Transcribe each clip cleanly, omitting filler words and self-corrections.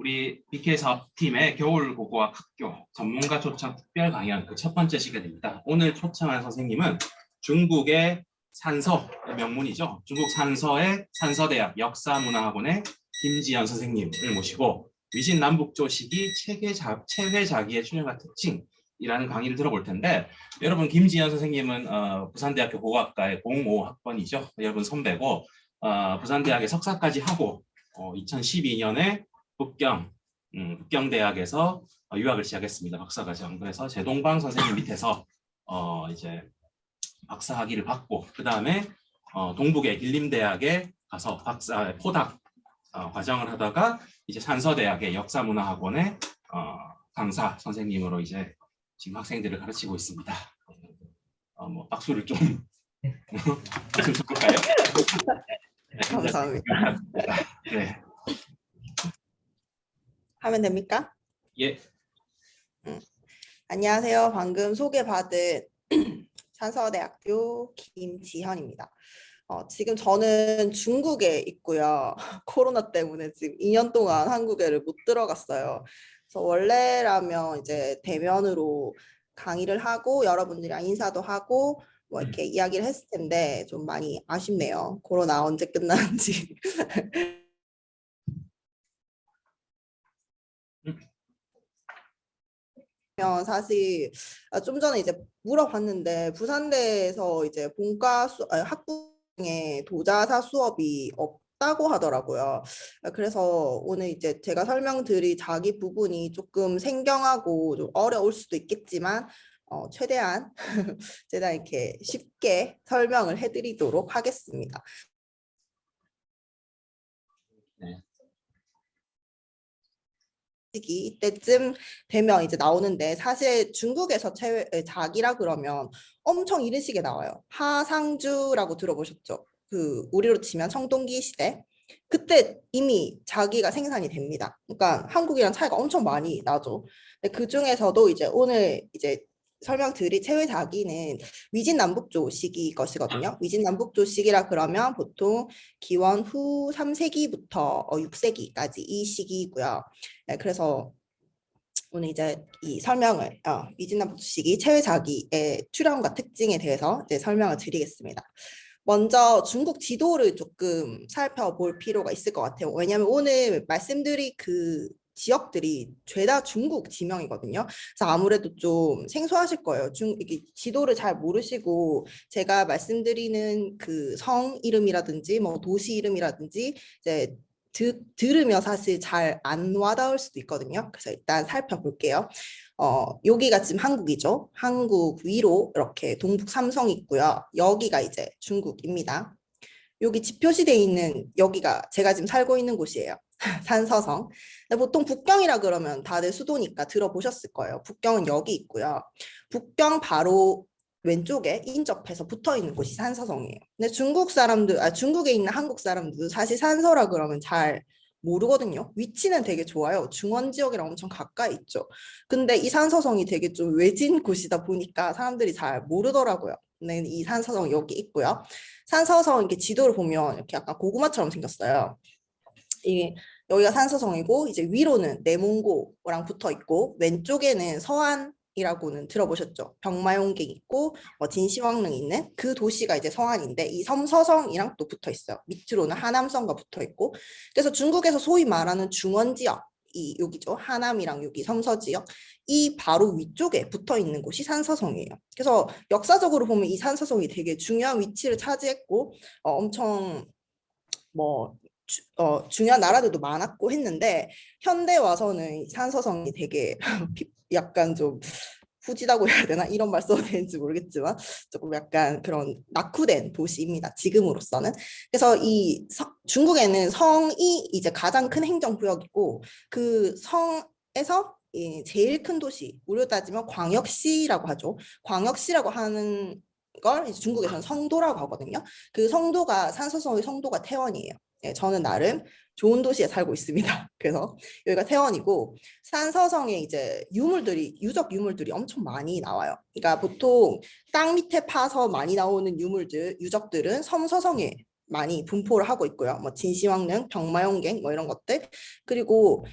우리 BK 사업팀의 겨울 고고학 학교 전문가 초청 특별 강연 그 첫 번째 시간입니다. 오늘 초청한 선생님은 중국의 산서의 명문이죠. 중국 산서의 산서대학 역사문화학원의 김지연 선생님을 모시고 위신 남북조 시기 체회자기의 출현과 특징이라는 강의를 들어볼 텐데, 여러분 김지연 선생님은 부산대학교 고고학과의 05학번이죠. 여러분 선배고 부산대학에 석사까지 하고 2012년에 북경대학에서 유학을 시작했습니다. 박사과정. 그래서 제동광 선생님 밑에서 이제 박사학위를 받고 그 다음에 동북의 길림대학에 가서 박사 포닥 과정을 하다가 이제 산서대학의 역사문화학원의 강사 선생님으로 이제 지금 학생들을 가르치고 있습니다. 뭐 박수를 좀 쳐볼까요? 네, 감사합니다. 네. 하면 됩니까? 예. 안녕하세요. 방금 소개받은 산서대학교 김지현입니다. 지금 저는 중국에 있고요. 코로나 때문에 지금 2년 동안 한국에를 못 들어갔어요. 그래서 원래라면 이제 대면으로 강의를 하고 여러분들이랑 인사도 하고 뭐 이렇게 이야기를 했을 텐데 좀 많이 아쉽네요. 코로나 언제 끝나는지. 사실 좀 전에 이제 물어봤는데 부산대에서 이제 학부에 도자사 수업이 없다고 하더라고요. 그래서 오늘 이제 제가 설명드릴 자기 부분이 조금 생경하고 좀 어려울 수도 있겠지만 최대한 이렇게 쉽게 설명을 해드리도록 하겠습니다. 네. 이때쯤 되면 이제 나오는데, 사실 중국에서 자기라 그러면 엄청 이른 시기에 나와요. 하상주라고 들어보셨죠? 그 우리로 치면 청동기 시대, 그때 이미 자기가 생산이 됩니다. 그러니까 한국이랑 차이가 엄청 많이 나죠. 그 중에서도 이제 오늘 이제 설명드릴 체외자기는 위진남북조 시기 것이거든요. 위진남북조 시기라 그러면 보통 기원 후 3세기부터 6세기까지 이 시기이고요. 네, 그래서 오늘 이제 이 설명을 위진남북조 시기 체외자기의 출현과 특징에 대해서 이제 설명을 드리겠습니다. 먼저 중국 지도를 조금 살펴볼 필요가 있을 것 같아요. 왜냐하면 오늘 말씀드릴 그 지역들이 죄다 중국 지명이거든요. 그래서 아무래도 좀 생소하실 거예요. 이게 지도를 잘 모르시고 제가 말씀드리는 그 성 이름이라든지 뭐 도시 이름이라든지 이제 들으며 사실 잘 안 와닿을 수도 있거든요. 그래서 일단 살펴볼게요. 여기가 지금 한국이죠. 한국 위로 이렇게 동북 삼성이 있고요. 여기가 이제 중국입니다. 여기 지표시되어 있는 여기가 제가 지금 살고 있는 곳이에요. 산서성. 보통 북경이라 그러면 다들 수도니까 들어보셨을 거예요. 북경은 여기 있고요. 북경 바로 왼쪽에 인접해서 붙어 있는 곳이 산서성이에요. 근데 중국에 있는 한국 사람들도 사실 산서라 그러면 잘 모르거든요. 위치는 되게 좋아요. 중원 지역이랑 엄청 가까이 있죠. 근데 이 산서성이 되게 좀 외진 곳이다 보니까 사람들이 잘 모르더라고요. 네, 이 산서성 여기 있고요. 산서성 이렇게 지도를 보면 이렇게 약간 고구마처럼 생겼어요. 여기가 산서성이고 이제 위로는 내몽고랑 붙어 있고 왼쪽에는 서안이라고는 들어보셨죠? 병마용객 있고 진시황릉 있는 그 도시가 이제 서안인데 이 섬서성이랑 또 붙어 있어요. 밑으로는 하남성과 붙어 있고, 그래서 중국에서 소위 말하는 중원 지역, 이 여기죠. 하남이랑 여기 섬서 지역, 이 바로 위쪽에 붙어 있는 곳이 산서성이에요. 그래서 역사적으로 보면 이 산서성이 되게 중요한 위치를 차지했고 엄청 중요한 나라들도 많았고 했는데, 현대 와서는 산서성이 되게 약간 좀 후지다고 해야 되나, 이런 말 써도 되는지 모르겠지만 조금 약간 그런 낙후된 도시입니다, 지금으로서는. 그래서 중국에는 성이 이제 가장 큰 행정구역이고, 그 성에서 제일 큰 도시, 우리로 따지면 광역시라고 하죠. 광역시라고 하는 걸 이제 중국에서는 성도라고 하거든요. 그 성도가 산서성의 성도가 태원이에요. 네, 저는 나름 좋은 도시에 살고 있습니다. 그래서 여기가 태원이고, 산서성에 이제 유적 유물들이 엄청 많이 나와요. 그러니까 보통 땅 밑에 파서 많이 나오는 유적들은 섬서성에 많이 분포를 하고 있고요. 뭐 진시황릉, 병마용객 뭐 이런 것들. 그리고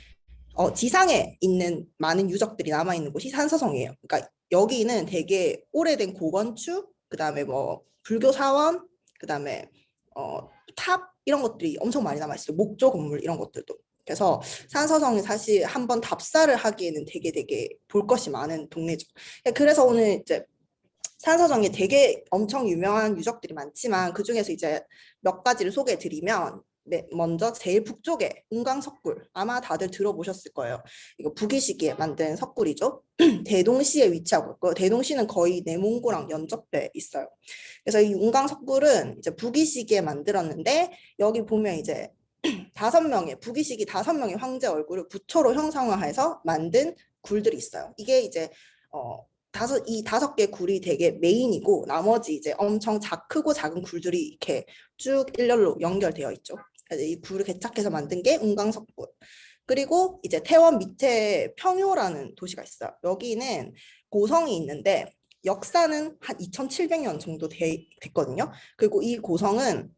지상에 있는 많은 유적들이 남아 있는 곳이 산서성이에요. 그러니까 여기는 되게 오래된 고건축, 그다음에 뭐 불교 사원, 그다음에 탑 이런 것들이 엄청 많이 남아 있어요. 목조 건물 이런 것들도. 그래서 산서성이 사실 한번 답사를 하기에는 되게 볼 것이 많은 동네죠. 그래서 오늘 이제 산서성에 되게 엄청 유명한 유적들이 많지만 그 중에서 이제 몇 가지를 소개해 드리면 먼저 제일 북쪽에 운강석굴 아마 다들 들어보셨을 거예요. 이거 북이시기에 만든 석굴이죠. 대동시에 위치하고 있고 대동시는 거의 내몽고랑 연접해 있어요. 그래서 이 운강석굴은 이제 북이시기에 만들었는데 여기 보면 이제 북이시기 5명의 황제 얼굴을 부초로 형상화해서 만든 굴들이 있어요. 이게 이제 이 5개 굴이 되게 메인이고 나머지 이제 엄청 크고 작은 굴들이 이렇게 쭉 일렬로 연결되어 있죠. 그래서 이 굴을 개착해서 만든 게 운강석굴. 그리고 이제 태원 밑에 평효라는 도시가 있어요. 여기는 고성이 있는데 역사는 한 2700년 정도 됐거든요. 그리고 이 고성은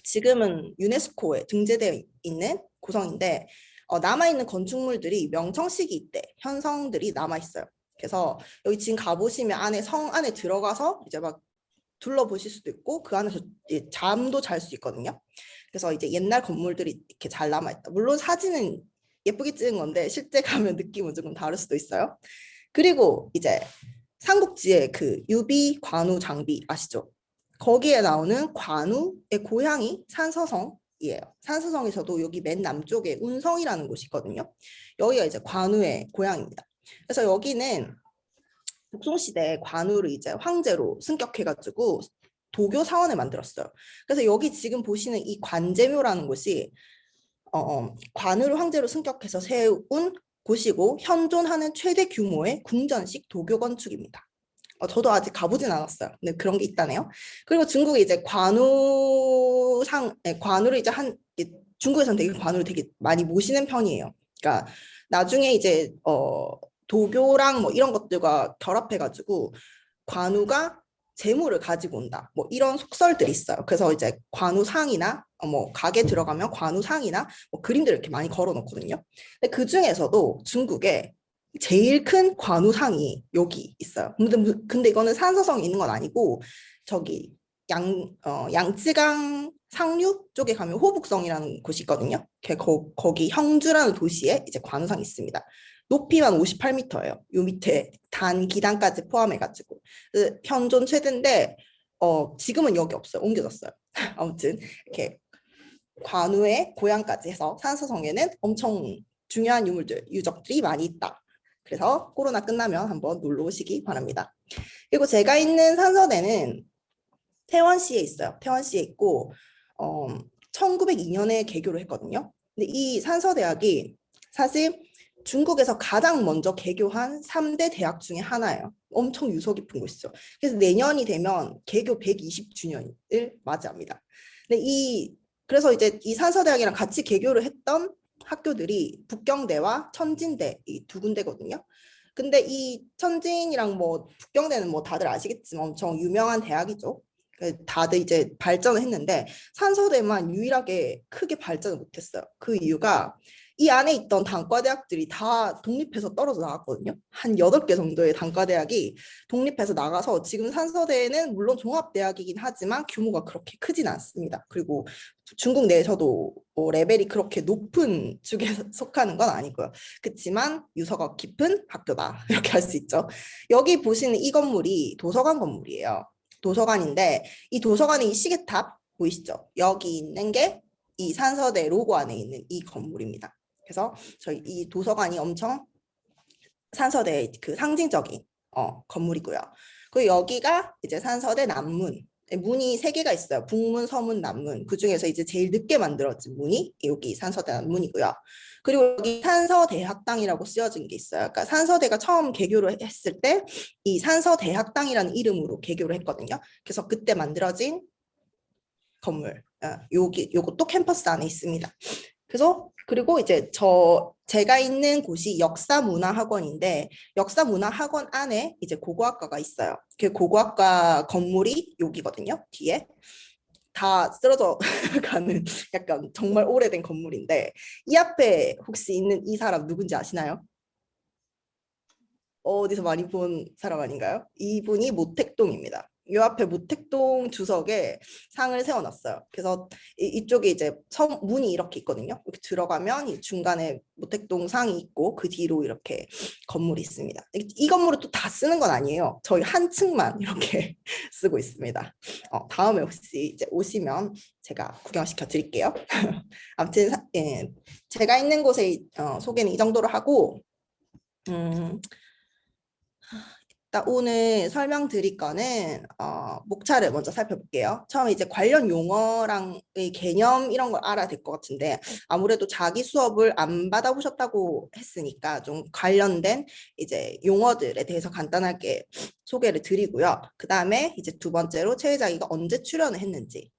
지금은 유네스코에 등재되어 있는 고성인데 남아있는 건축물들이 명청시기 때 현성들이 남아있어요. 그래서 여기 지금 가보시면 안에 성 안에 들어가서 이제 막 둘러보실 수도 있고 그 안에서 잠도 잘 수 있거든요. 그래서 이제 옛날 건물들이 이렇게 잘 남아있다. 물론 사진은 예쁘게 찍은 건데 실제 가면 느낌은 조금 다를 수도 있어요. 그리고 이제 삼국지의 그 유비 관우 장비 아시죠? 거기에 나오는 관우의 고향이 산서성이에요. 산서성에서도 여기 맨 남쪽에 운성이라는 곳이 있거든요. 여기가 이제 관우의 고향입니다. 그래서 여기는 북송시대에 관우를 이제 황제로 승격해가지고 도교 사원을 만들었어요. 그래서 여기 지금 보시는 이 관제묘라는 곳이 관우를 황제로 승격해서 세운 곳이고 현존하는 최대 규모의 궁전식 도교 건축입니다. 저도 아직 가보진 않았어요. 근데 그런 게 있다네요. 그리고 중국이 이제 관우를 이제 중국에서는 되게 관우를 되게 많이 모시는 편이에요. 그러니까 나중에 이제 도교랑 뭐 이런 것들과 결합해가지고 관우가 재물을 가지고 온다. 뭐 이런 속설들이 있어요. 그래서 이제 관우상이나 뭐 가게 들어가면 관우상이나 뭐 그림들을 이렇게 많이 걸어놓거든요. 근데 그 중에서도 중국에 제일 큰 관우상이 여기 있어요. 근데 이거는 산서성이 있는 건 아니고 저기 양쯔강 상류 쪽에 가면 호북성이라는 곳이 있거든요. 거기 형주라는 도시에 이제 관우상이 있습니다. 높이만 58m예요. 요 밑에 단 기단까지 포함해가지고 현존 최대인데 지금은 여기 없어요. 옮겨졌어요. 아무튼 이렇게 관우의 고향까지 해서 산서성에는 엄청 중요한 유적들이 많이 있다. 그래서 코로나 끝나면 한번 놀러 오시기 바랍니다. 그리고 제가 있는 산서대는 태원시에 있어요. 태원시에 있고 1902년에 개교를 했거든요. 근데 이 산서대학이 사실 중국에서 가장 먼저 개교한 3대 대학 중에 하나예요. 엄청 유서 깊은 곳이죠. 그래서 내년이 되면 개교 120주년을 맞이합니다. 근데 그래서 이제 이 산서대학이랑 같이 개교를 했던 학교들이 북경대와 천진대 이 두 군데거든요. 근데 이 천진이랑 뭐 북경대는 뭐 다들 아시겠지만 엄청 유명한 대학이죠. 다들 이제 발전을 했는데 산서대만 유일하게 크게 발전을 못했어요. 그 이유가 이 안에 있던 단과대학들이 다 독립해서 떨어져 나갔거든요. 한 8개 정도의 단과대학이 독립해서 나가서 지금 산서대는 물론 종합대학이긴 하지만 규모가 그렇게 크진 않습니다. 그리고 중국 내에서도 레벨이 그렇게 높은 쪽에 속하는 건 아니고요. 그렇지만 유서가 깊은 학교다. 이렇게 할 수 있죠. 여기 보시는 이 건물이 도서관 건물이에요. 도서관인데 이 도서관의 이 시계탑 보이시죠? 여기 있는 게 이 산서대 로고 안에 있는 이 건물입니다. 그래서 저희 이 도서관이 엄청 산서대의 그 상징적인 건물이고요. 그리고 여기가 이제 산서대 남문. 문이 3개가 있어요. 북문, 서문, 남문. 그 중에서 이제 제일 늦게 만들어진 문이 여기 산서대 남문이고요. 그리고 여기 산서대학당이라고 쓰여진 게 있어요. 그러니까 산서대가 처음 개교를 했을 때 이 산서대학당이라는 이름으로 개교를 했거든요. 그래서 그때 만들어진 건물. 요것도 캠퍼스 안에 있습니다. 그리고 이제 제가 있는 곳이 역사문화학원인데 역사문화학원 안에 이제 고고학과가 있어요. 그 고고학과 건물이 여기거든요. 뒤에 다 쓰러져 가는 약간 정말 오래된 건물인데 이 앞에 혹시 있는 이 사람 누군지 아시나요? 어디서 많이 본 사람 아닌가요? 이분이 모택동입니다. 요 앞에 모택동 주석에 상을 세워놨어요. 그래서 이쪽에 이제 문이 이렇게 있거든요. 이렇게 들어가면 이 중간에 모택동 상이 있고 그 뒤로 이렇게 건물이 있습니다. 이 건물을 또 다 쓰는 건 아니에요. 저희 한 층만 이렇게 쓰고 있습니다. 다음에 혹시 이제 오시면 제가 구경시켜 드릴게요. 아무튼 예, 제가 있는 곳의 소개는 이 정도로 하고 일단 오늘 설명드릴 거는 목차를 먼저 살펴볼게요. 처음에 이제 관련 용어랑의 개념 이런 걸 알아야 될 것 같은데 아무래도 자기 수업을 안 받아보셨다고 했으니까 좀 관련된 이제 용어들에 대해서 간단하게 소개를 드리고요. 그 다음에 이제 두 번째로 최혜자기가 언제 출연을 했는지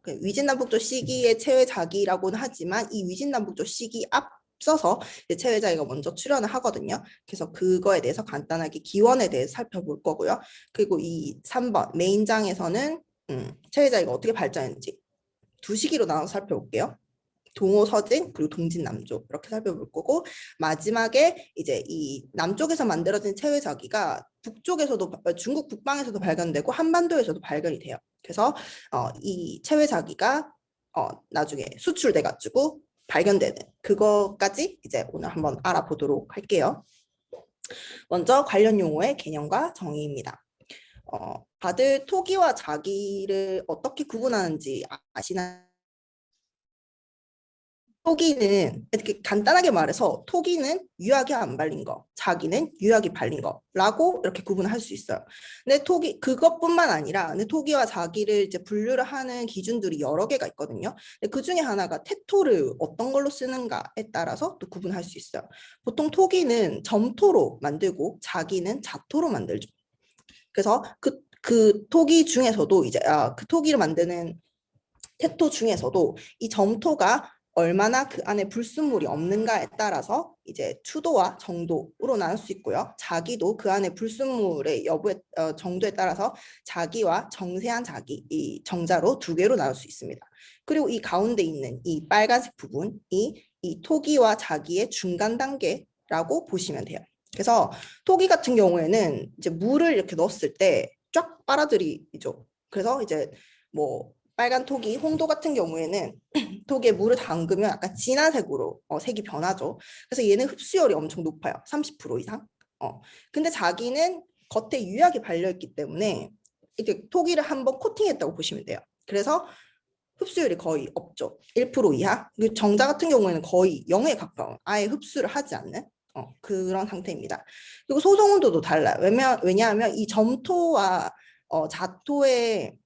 그 위진남북조 시기의 최혜자기라고는 하지만 이 위진남북조 시기 앞서서 최혜자기가 먼저 출연을 하거든요. 그래서 그거에 대해서 간단하게 기원에 대해서 살펴볼 거고요. 그리고 이 3번 메인장에서는 최혜자기가 어떻게 발전했는지 두 시기로 나눠서 살펴볼게요. 동호 서진 그리고 동진 남쪽 이렇게 살펴볼 거고 마지막에 이제 이 남쪽에서 만들어진 체외자기가 북쪽에서도 중국 북방에서도 발견되고 한반도에서도 발견이 돼요. 그래서 이 체외자기가 나중에 수출돼 가지고 발견되는 그거까지 이제 오늘 한번 알아보도록 할게요. 먼저 관련 용어의 개념과 정의입니다. 다들 토기와 자기를 어떻게 구분하는지 아시나요? 토기는 이렇게 간단하게 말해서 토기는 유약이 안 발린 거, 자기는 유약이 발린 거라고 이렇게 구분할 수 있어요. 근데 토기 그것뿐만 아니라 근데 토기와 자기를 이제 분류를 하는 기준들이 여러 개가 있거든요. 근데 그 중에 하나가 테토를 어떤 걸로 쓰는가에 따라서 또 구분할 수 있어요. 보통 토기는 점토로 만들고 자기는 자토로 만들죠. 그래서 그 토기 중에서도 이제 그 토기를 만드는 테토 중에서도 이 점토가 얼마나 그 안에 불순물이 없는가에 따라서 이제 추도와 정도로 나눌 수 있고요. 자기도 그 안에 불순물의 여부에 정도에 따라서 자기와 정세한 자기 이 정자로 두 개로 나눌 수 있습니다. 그리고 이 가운데 있는 이 빨간색 부분이 이 토기와 자기의 중간 단계라고 보시면 돼요. 그래서 토기 같은 경우에는 이제 물을 이렇게 넣었을 때 쫙 빨아들이죠. 그래서 이제 뭐 빨간 토기, 홍도 같은 경우에는 토기에 물을 담그면 약간 진한 색으로 색이 변하죠. 그래서 얘는 흡수율이 엄청 높아요. 30% 이상. 근데 자기는 겉에 유약이 발려있기 때문에 이렇게 토기를 한번 코팅했다고 보시면 돼요. 그래서 흡수율이 거의 없죠. 1% 이하. 정자 같은 경우에는 거의 0에 가까운 아예 흡수를 하지 않는 그런 상태입니다. 그리고 소송 온도도 달라요. 왜냐하면 이 점토와 자토의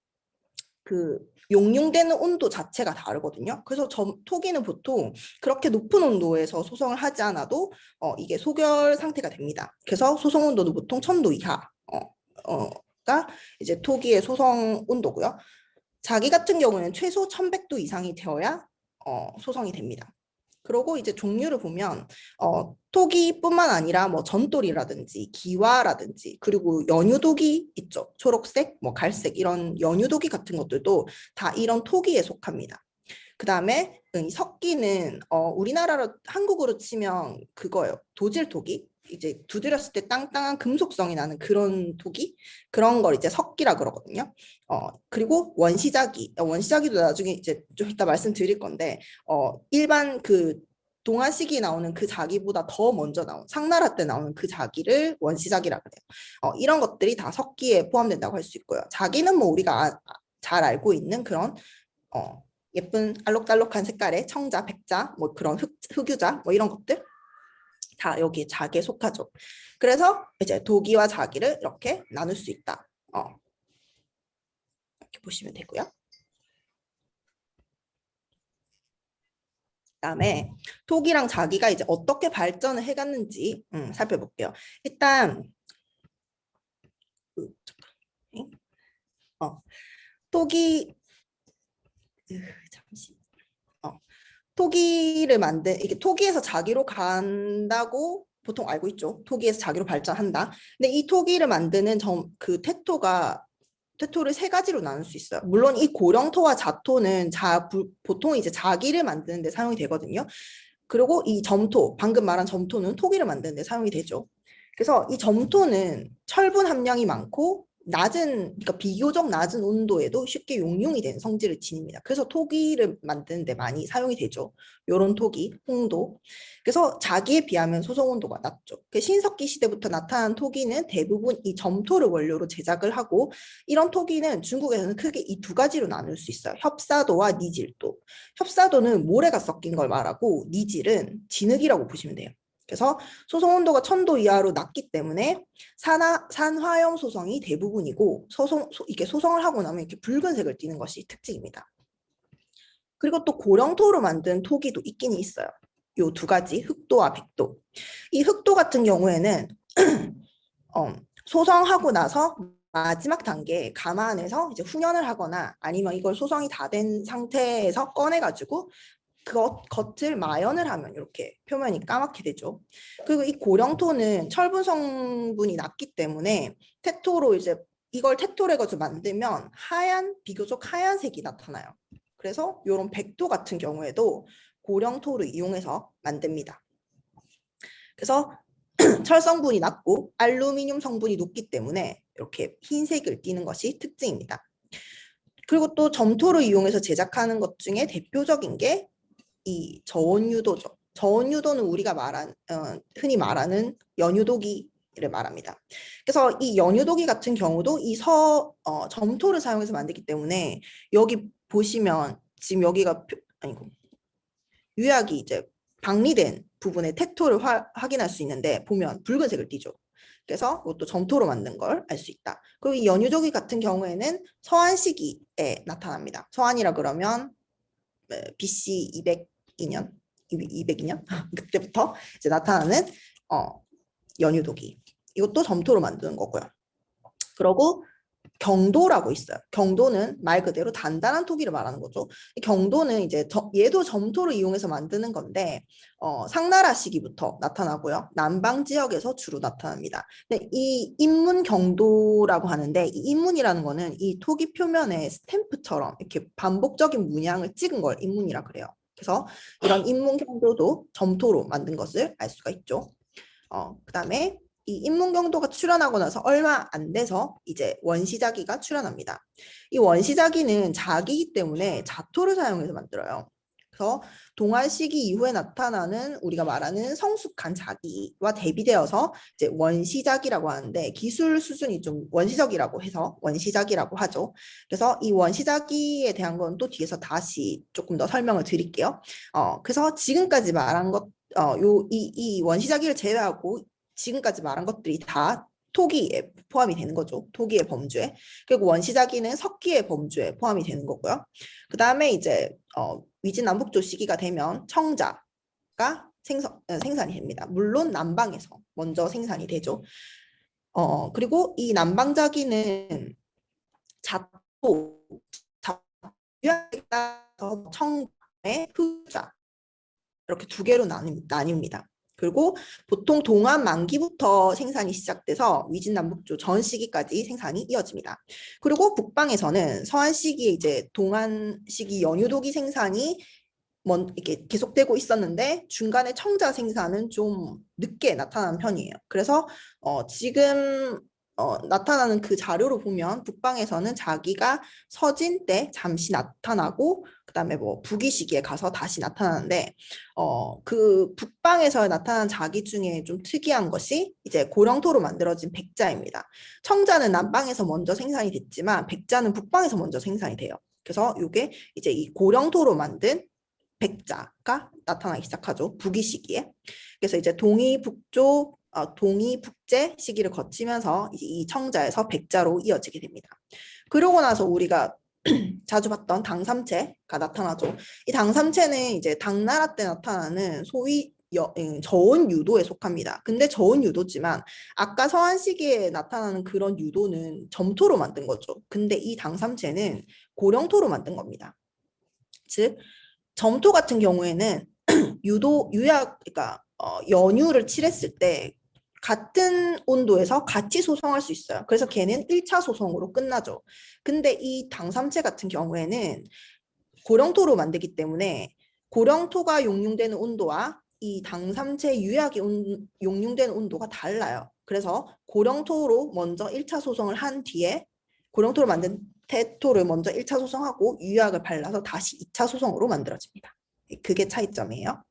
그 용융되는 온도 자체가 다르거든요. 그래서 토기는 보통 그렇게 높은 온도에서 소성을 하지 않아도 이게 소결 상태가 됩니다. 그래서 소성 온도도 보통 1000도 이하가 이제 토기의 소성 온도고요. 자기 같은 경우에는 최소 1100도 이상이 되어야 소성이 됩니다. 그리고 이제 종류를 보면 토기뿐만 아니라 뭐 전돌이라든지 기와라든지 그리고 연유독이 있죠. 초록색, 뭐 갈색 이런 연유독이 같은 것들도 다 이런 토기에 속합니다. 그 다음에 석기는 우리나라로 한국으로 치면 그거예요. 도질토기. 이제 두드렸을 때 땅땅한 금속성이 나는 그런 토기 그런 걸 이제 석기라 그러거든요. 그리고 원시자기도 나중에 이제 좀 이따 말씀드릴 건데 일반 그 동아시기에 나오는 그 자기보다 더 먼저 나온 상나라 때 나오는 그 자기를 원시자기라 그래요. 이런 것들이 다 석기에 포함된다고 할 수 있고요. 자기는 뭐 우리가 잘 알고 있는 그런 예쁜 알록달록한 색깔의 청자, 백자, 뭐 그런 흑유자 뭐 이런 것들 다 여기 자기에 속하죠. 그래서 이제 도기와 자기를 이렇게 나눌 수 있다. 이렇게 보시면 되고요. 그다음에 토기랑 자기가 이제 어떻게 발전을 해갔는지 살펴볼게요. 일단 토기 잠시 토기를 만든 이게 토기에서 자기로 간다고 보통 알고 있죠. 토기에서 자기로 발전한다. 근데 이 토기를 만드는 그 테토가 태토를 세 가지로 나눌 수 있어요. 물론 이 고령토와 자토는 보통 이제 자기를 만드는 데 사용이 되거든요. 그리고 이 점토, 방금 말한 점토는 토기를 만드는 데 사용이 되죠. 그래서 이 점토는 철분 함량이 많고 그러니까 비교적 낮은 온도에도 쉽게 용융이 되는 성질을 지닙니다. 그래서 토기를 만드는 데 많이 사용이 되죠. 요런 토기, 홍도. 그래서 자기에 비하면 소성 온도가 낮죠. 신석기 시대부터 나타난 토기는 대부분 이 점토를 원료로 제작을 하고 이런 토기는 중국에서는 크게 이 두 가지로 나눌 수 있어요. 협사도와 니질도. 협사도는 모래가 섞인 걸 말하고 니질은 진흙이라고 보시면 돼요. 그래서 소성 온도가 1000도 이하로 낮기 때문에 산화염 소성이 대부분이고 이렇게 소성을 하고 나면 이렇게 붉은색을 띠는 것이 특징입니다. 그리고 또 고령토로 만든 토기도 있긴 있어요. 요 두 가지, 흑도와 백도. 이 흑도 같은 경우에는 소성하고 나서 마지막 단계에 감안해서 이제 훈연을 하거나 아니면 이걸 소성이 다 된 상태에서 꺼내가지고 겉을 마연을 하면 이렇게 표면이 까맣게 되죠. 그리고 이 고령토는 철분 성분이 낮기 때문에 태토로 이제 이걸 태토로 해가지고 만들면 비교적 하얀색이 나타나요. 그래서 이런 백도 같은 경우에도 고령토를 이용해서 만듭니다. 그래서 철 성분이 낮고 알루미늄 성분이 높기 때문에 이렇게 흰색을 띠는 것이 특징입니다. 그리고 또 점토를 이용해서 제작하는 것 중에 대표적인 게 이 저온유도죠. 저온유도는 우리가 흔히 말하는 연유도기를 말합니다. 그래서 이 연유도기 같은 경우도 이 점토를 사용해서 만들기 때문에 여기 보시면 지금 여기가 유약이 이제 방리된 부분의 택토를 확인할 수 있는데 보면 붉은색을 띠죠. 그래서 이것도 점토로 만든 걸 알 수 있다. 그리고 이 연유도기 같은 경우에는 서한 시기에 나타납니다. 서한이라 그러면 BC 202년 그때부터 이제 나타나는 연유도기. 이것도 점토로 만드는 거고요. 그리고 경도라고 있어요. 경도는 말 그대로 단단한 토기를 말하는 거죠. 경도는 이제 얘도 점토를 이용해서 만드는 건데 상나라 시기부터 나타나고요. 남방 지역에서 주로 나타납니다. 근데 이 인문 경도라고 하는데 이 인문이라는 거는 이 토기 표면에 스탬프처럼 이렇게 반복적인 문양을 찍은 걸 인문이라 그래요. 그래서 이런 인문 경도도 점토로 만든 것을 알 수가 있죠. 그다음에 이 인문경도가 출현하고 나서 얼마 안 돼서 이제 원시자기가 출현합니다. 이 원시자기는 자기이기 때문에 자토를 사용해서 만들어요. 그래서 동안 시기 이후에 나타나는 우리가 말하는 성숙한 자기와 대비되어서 이제 원시자기라고 하는데 기술 수준이 좀 원시적이라고 해서 원시자기라고 하죠. 그래서 이 원시자기에 대한 건 또 뒤에서 다시 조금 더 설명을 드릴게요. 그래서 지금까지 말한 것, 이 원시자기를 제외하고 지금까지 말한 것들이 다 토기에 포함이 되는 거죠. 토기의 범주에. 그리고 원시자기는 석기의 범주에 포함이 되는 거고요. 그 다음에 이제 위진남북조 시기가 되면 청자가 생산이 됩니다. 물론 남방에서 먼저 생산이 되죠. 그리고 이 남방자기는 자토, 유학에 따라서 청자의 흑자 이렇게 두 개로 나뉩니다. 그리고 보통 동안 만기부터 생산이 시작돼서 위진남북조 전 시기까지 생산이 이어집니다. 그리고 북방에서는 서한 시기에 이제 동안 시기 연유도기 생산이 이렇게 계속되고 있었는데 중간에 청자 생산은 좀 늦게 나타나는 편이에요. 그래서 지금 나타나는 그 자료로 보면 북방에서는 자기가 서진 때 잠시 나타나고 그다음에 뭐 북위 시기에 가서 다시 나타나는데 그 북방에서 나타난 자기 중에 좀 특이한 것이 이제 고령토로 만들어진 백자입니다. 청자는 남방에서 먼저 생산이 됐지만 백자는 북방에서 먼저 생산이 돼요. 그래서 이게 이제 이 고령토로 만든 백자가 나타나기 시작하죠. 북위 시기에. 그래서 이제 동이 북제 시기를 거치면서 이제 이 청자에서 백자로 이어지게 됩니다. 그러고 나서 우리가 자주 봤던 당삼체가 나타나죠. 이 당삼체는 이제 당나라 때 나타나는 소위 저온 유도에 속합니다. 근데 저온 유도지만 아까 서한 시기에 나타나는 그런 유도는 점토로 만든 거죠. 근데 이 당삼체는 고령토로 만든 겁니다. 즉 점토 같은 경우에는 그러니까 연유를 칠했을 때 같은 온도에서 같이 소송할 수 있어요. 그래서 걔는 1차 소송으로 끝나죠. 근데 이 당삼체 같은 경우에는 고령토로 만들기 때문에 고령토가 용융되는 온도와 이 당삼체 유약이 용융되는 온도가 달라요. 그래서 고령토로 먼저 1차 소송을 한 뒤에 고령토로 만든 태토를 먼저 1차 소송하고 유약을 발라서 다시 2차 소송으로 만들어집니다. 그게 차이점이에요.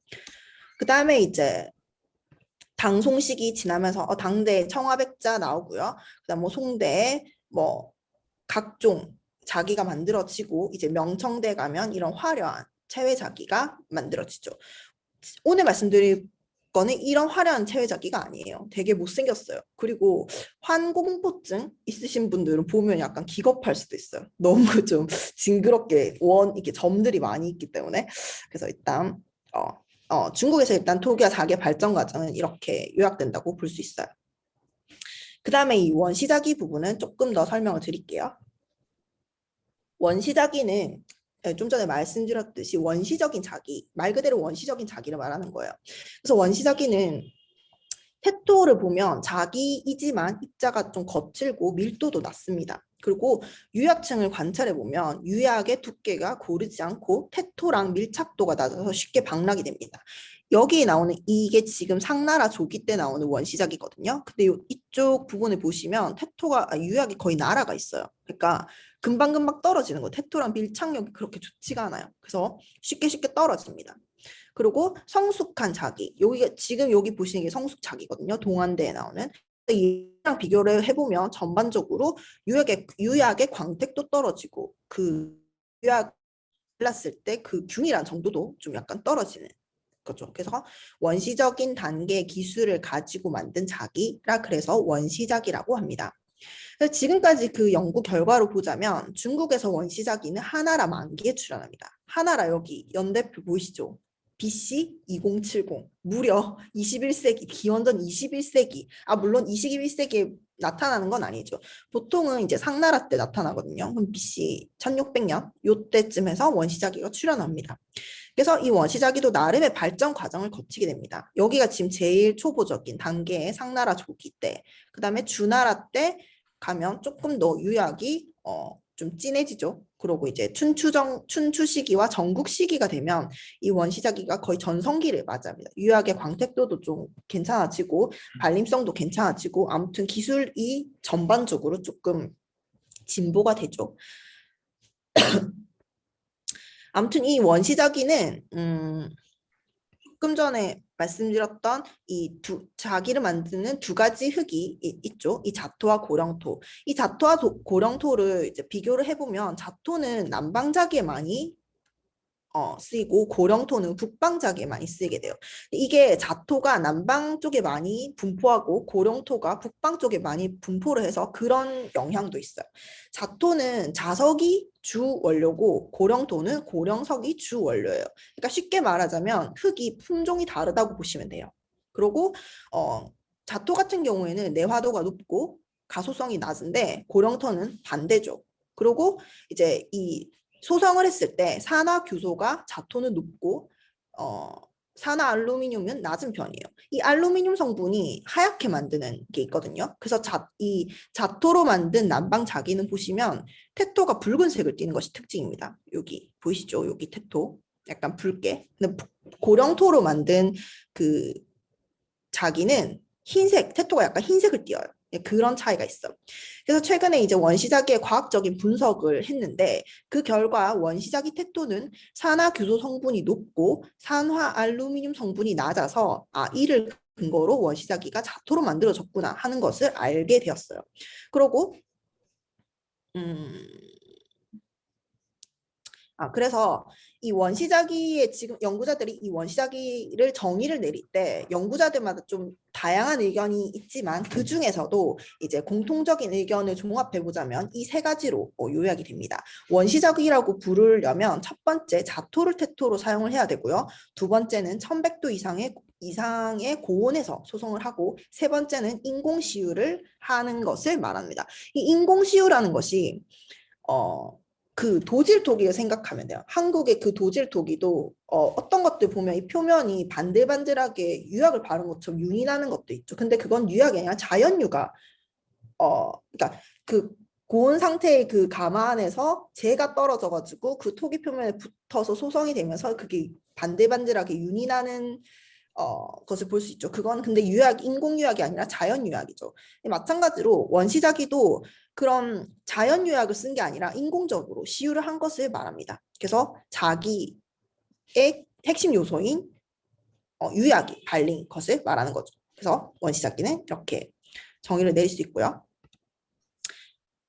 그 다음에 이제 당송 시기 지나면서 당대 청화백자 나오고요. 그다음 뭐 송대 뭐 각종 자기가 만들어지고 이제 명청대 가면 이런 화려한 체외자기가 만들어지죠. 오늘 말씀드릴 거는 이런 화려한 체외자기가 아니에요. 되게 못생겼어요. 그리고 환공포증 있으신 분들은 보면 약간 기겁할 수도 있어요. 너무 좀 징그럽게 이렇게 점들이 많이 있기 때문에. 그래서 일단 중국에서 일단 토기와 자기의 발전 과정은 이렇게 요약된다고 볼 수 있어요. 그 다음에 이 원시자기 부분은 조금 더 설명을 드릴게요. 원시자기는 좀 전에 말씀드렸듯이 원시적인 자기, 말 그대로 원시적인 자기를 말하는 거예요. 그래서 원시자기는 태토를 보면 자기이지만 입자가 좀 거칠고 밀도도 낮습니다. 그리고 유약층을 관찰해 보면 유약의 두께가 고르지 않고 태토랑 밀착도가 낮아서 쉽게 방락이 됩니다. 여기 나오는 이게 지금 상나라 조기 때 나오는 원시작이거든요. 근데 이쪽 부분을 보시면 유약이 거의 날아가 있어요. 그러니까 금방금방 떨어지는 거. 태토랑 밀착력이 그렇게 좋지가 않아요. 그래서 쉽게 떨어집니다. 그리고 성숙한 자기. 여기가 지금 여기 보시는 게 성숙 자기거든요. 동안대에 나오는. 이랑 비교를 해보면 전반적으로 유약의 광택도 떨어지고 그 유약 발랐을 때 그 균일한 정도도 좀 약간 떨어지는 거죠. 그래서 원시적인 단계 기술을 가지고 만든 자기라 그래서 원시자기라고 합니다. 그래서 지금까지 그 연구 결과로 보자면 중국에서 원시자기는 하나라 만기에 출현합니다. 하나라 여기 연대표 보이시죠? BC 2070 무려 21세기 기원전 21세기 물론 21세기에 나타나는 건 아니죠. 보통은 이제 상나라 때 나타나거든요. 그럼 BC 1600년 요때쯤에서 원시자기가 출현합니다. 그래서 이 원시자기도 나름의 발전 과정을 거치게 됩니다. 여기가 지금 제일 초보적인 단계의 상나라 조기 때, 그 다음에 주나라 때 가면 조금 더 유약이 좀 진해지죠. 그리고 이제 춘추 시기와 전국 시기가 되면 이 원시자기가 거의 전성기를 맞이합니다. 유약의 광택도도 좀 괜찮아지고 발림성도 괜찮아지고 아무튼 기술이 전반적으로 조금 진보가 되죠. 아무튼 이 원시자기는 조금 전에 말씀드렸던 자기를 만드는 두 가지 흙이 있죠. 이 자토와 고령토. 이 자토와 고령토를 이제 비교를 해보면 자토는 남방자기에 많이 쓰이고 고령토는 북방자기에 많이 쓰이게 돼요. 이게 자토가 남방 쪽에 많이 분포하고 고령토가 북방 쪽에 많이 분포를 해서 그런 영향도 있어요. 자토는 자석이 주 원료고 고령토는 고령석이 주 원료예요. 그러니까 쉽게 말하자면 흙이 품종이 다르다고 보시면 돼요. 그리고 자토 같은 경우에는 내화도가 높고 가소성이 낮은데 고령토는 반대죠. 그리고 이제 이 소성을 했을 때 산화 규소가 자토는 높고 산화 알루미늄은 낮은 편이에요. 이 알루미늄 성분이 하얗게 만드는 게 있거든요. 그래서 이 자토로 만든 난방 자기는 보시면 태토가 붉은색을 띠는 것이 특징입니다. 여기 보이시죠? 여기 태토 약간 붉게. 근데 고령토로 만든 그 자기는 흰색, 태토가 약간 흰색을 띠어요. 그런 차이가 있어. 그래서 최근에 이제 원시자기의 과학적인 분석을 했는데 그 결과 원시자기 태토는 산화규소 성분이 높고 산화 알루미늄 성분이 낮아서 이를 근거로 원시자기가 자토로 만들어졌구나 하는 것을 알게 되었어요. 그리고 그래서 이 원시자기의 지금 연구자들이 이 원시자기를 정의를 내릴 때 연구자들마다 좀 다양한 의견이 있지만 그 중에서도 이제 공통적인 의견을 종합해 보자면 이 세 가지로 요약이 됩니다. 원시자기라고 부르려면 첫 번째 자토를 태토로 사용을 해야 되고요. 두 번째는 1100도 이상의 고온에서 소송을 하고 세 번째는 인공시유를 하는 것을 말합니다. 이 인공시유라는 것이 그 도질토기를 생각하면 돼요. 한국의 그 도질토기도 어떤 것들 보면 이 표면이 반들반들하게 유약을 바른 것처럼 윤이 나는 것도 있죠. 근데 그건 유약이 아니라 자연유가 그러니까 그 고온 상태의 그 가마 안에서 재가 떨어져가지고 그 토기 표면에 붙어서 소성이 되면서 그게 반들반들하게 윤이 나는 것을 볼 수 있죠. 그건 근데 유약, 인공 유약이 아니라 자연 유약이죠. 마찬가지로 원시자기도 그런 자연 유약을 쓴 게 아니라 인공적으로 시유를 한 것을 말합니다. 그래서 자기의 핵심 요소인 유약이 발린 것을 말하는 거죠. 그래서 원시자기는 이렇게 정의를 내릴 수 있고요.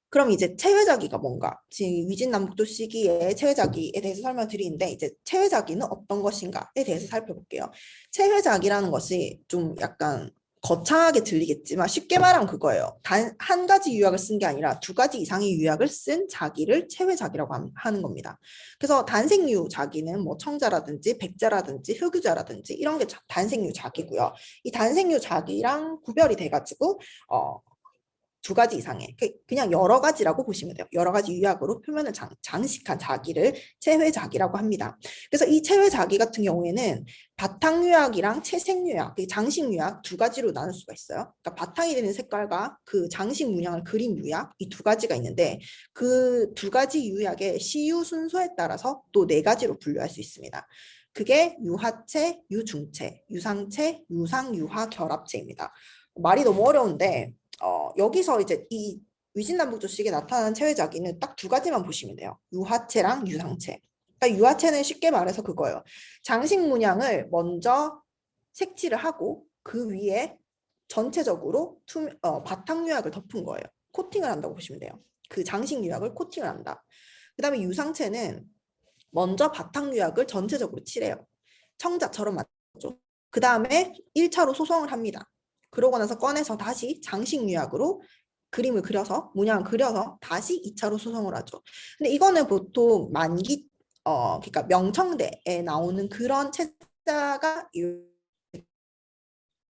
그럼 이제 체외자기가 뭔가? 지금 위진남북조 시기에 체외자기에 대해서 설명드리는데 이제 체외자기는 어떤 것인가에 대해서 살펴볼게요. 체외자기라는 것이 좀 약간 거창하게 들리겠지만 쉽게 말하면 그거예요. 단 한 가지 유약을 쓴 게 아니라 두 가지 이상의 유약을 쓴 자기를 체외자기라고 하는 겁니다. 그래서 단생유 자기는 뭐 청자라든지 백자라든지 흑유자라든지 이런 게 단생유 자기고요. 이 단생유 자기랑 구별이 돼가지고 두 가지 이상의 그냥 여러 가지라고 보시면 돼요. 여러 가지 유약으로 표면을 장식한 자기를 체외자기라고 합니다. 그래서 이 체외자기 같은 경우에는 바탕유약이랑 채색유약, 장식유약 두 가지로 나눌 수가 있어요. 그러니까 바탕이 되는 색깔과 그 장식 문양을 그린 유약 이 두 가지가 있는데 그 두 가지 유약의 시유 순서에 따라서 또 네 가지로 분류할 수 있습니다. 그게 유하체, 유중체, 유상체, 유상유하 결합체입니다. 말이 너무 어려운데 여기서 이제 이 위진남북조식에 나타나는 체외자기는 딱 두 가지만 보시면 돼요. 유하체랑 유상체. 그러니까 유하체는 쉽게 말해서 그거예요. 장식 문양을 먼저 색칠을 하고 그 위에 전체적으로 바탕 유약을 덮은 거예요. 코팅을 한다고 보시면 돼요. 그 장식 유약을 코팅을 한다. 그 다음에 유상체는 먼저 바탕 유약을 전체적으로 칠해요. 청자처럼 맞죠. 그 다음에 1차로 소성을 합니다. 그러고 나서 꺼내서 다시 장식 유약으로 그림을 그려서 문양을 그려서 다시 2차로 소성을 하죠. 근데 이거는 보통 만기 그러니까 명청대에 나오는 그런 책자가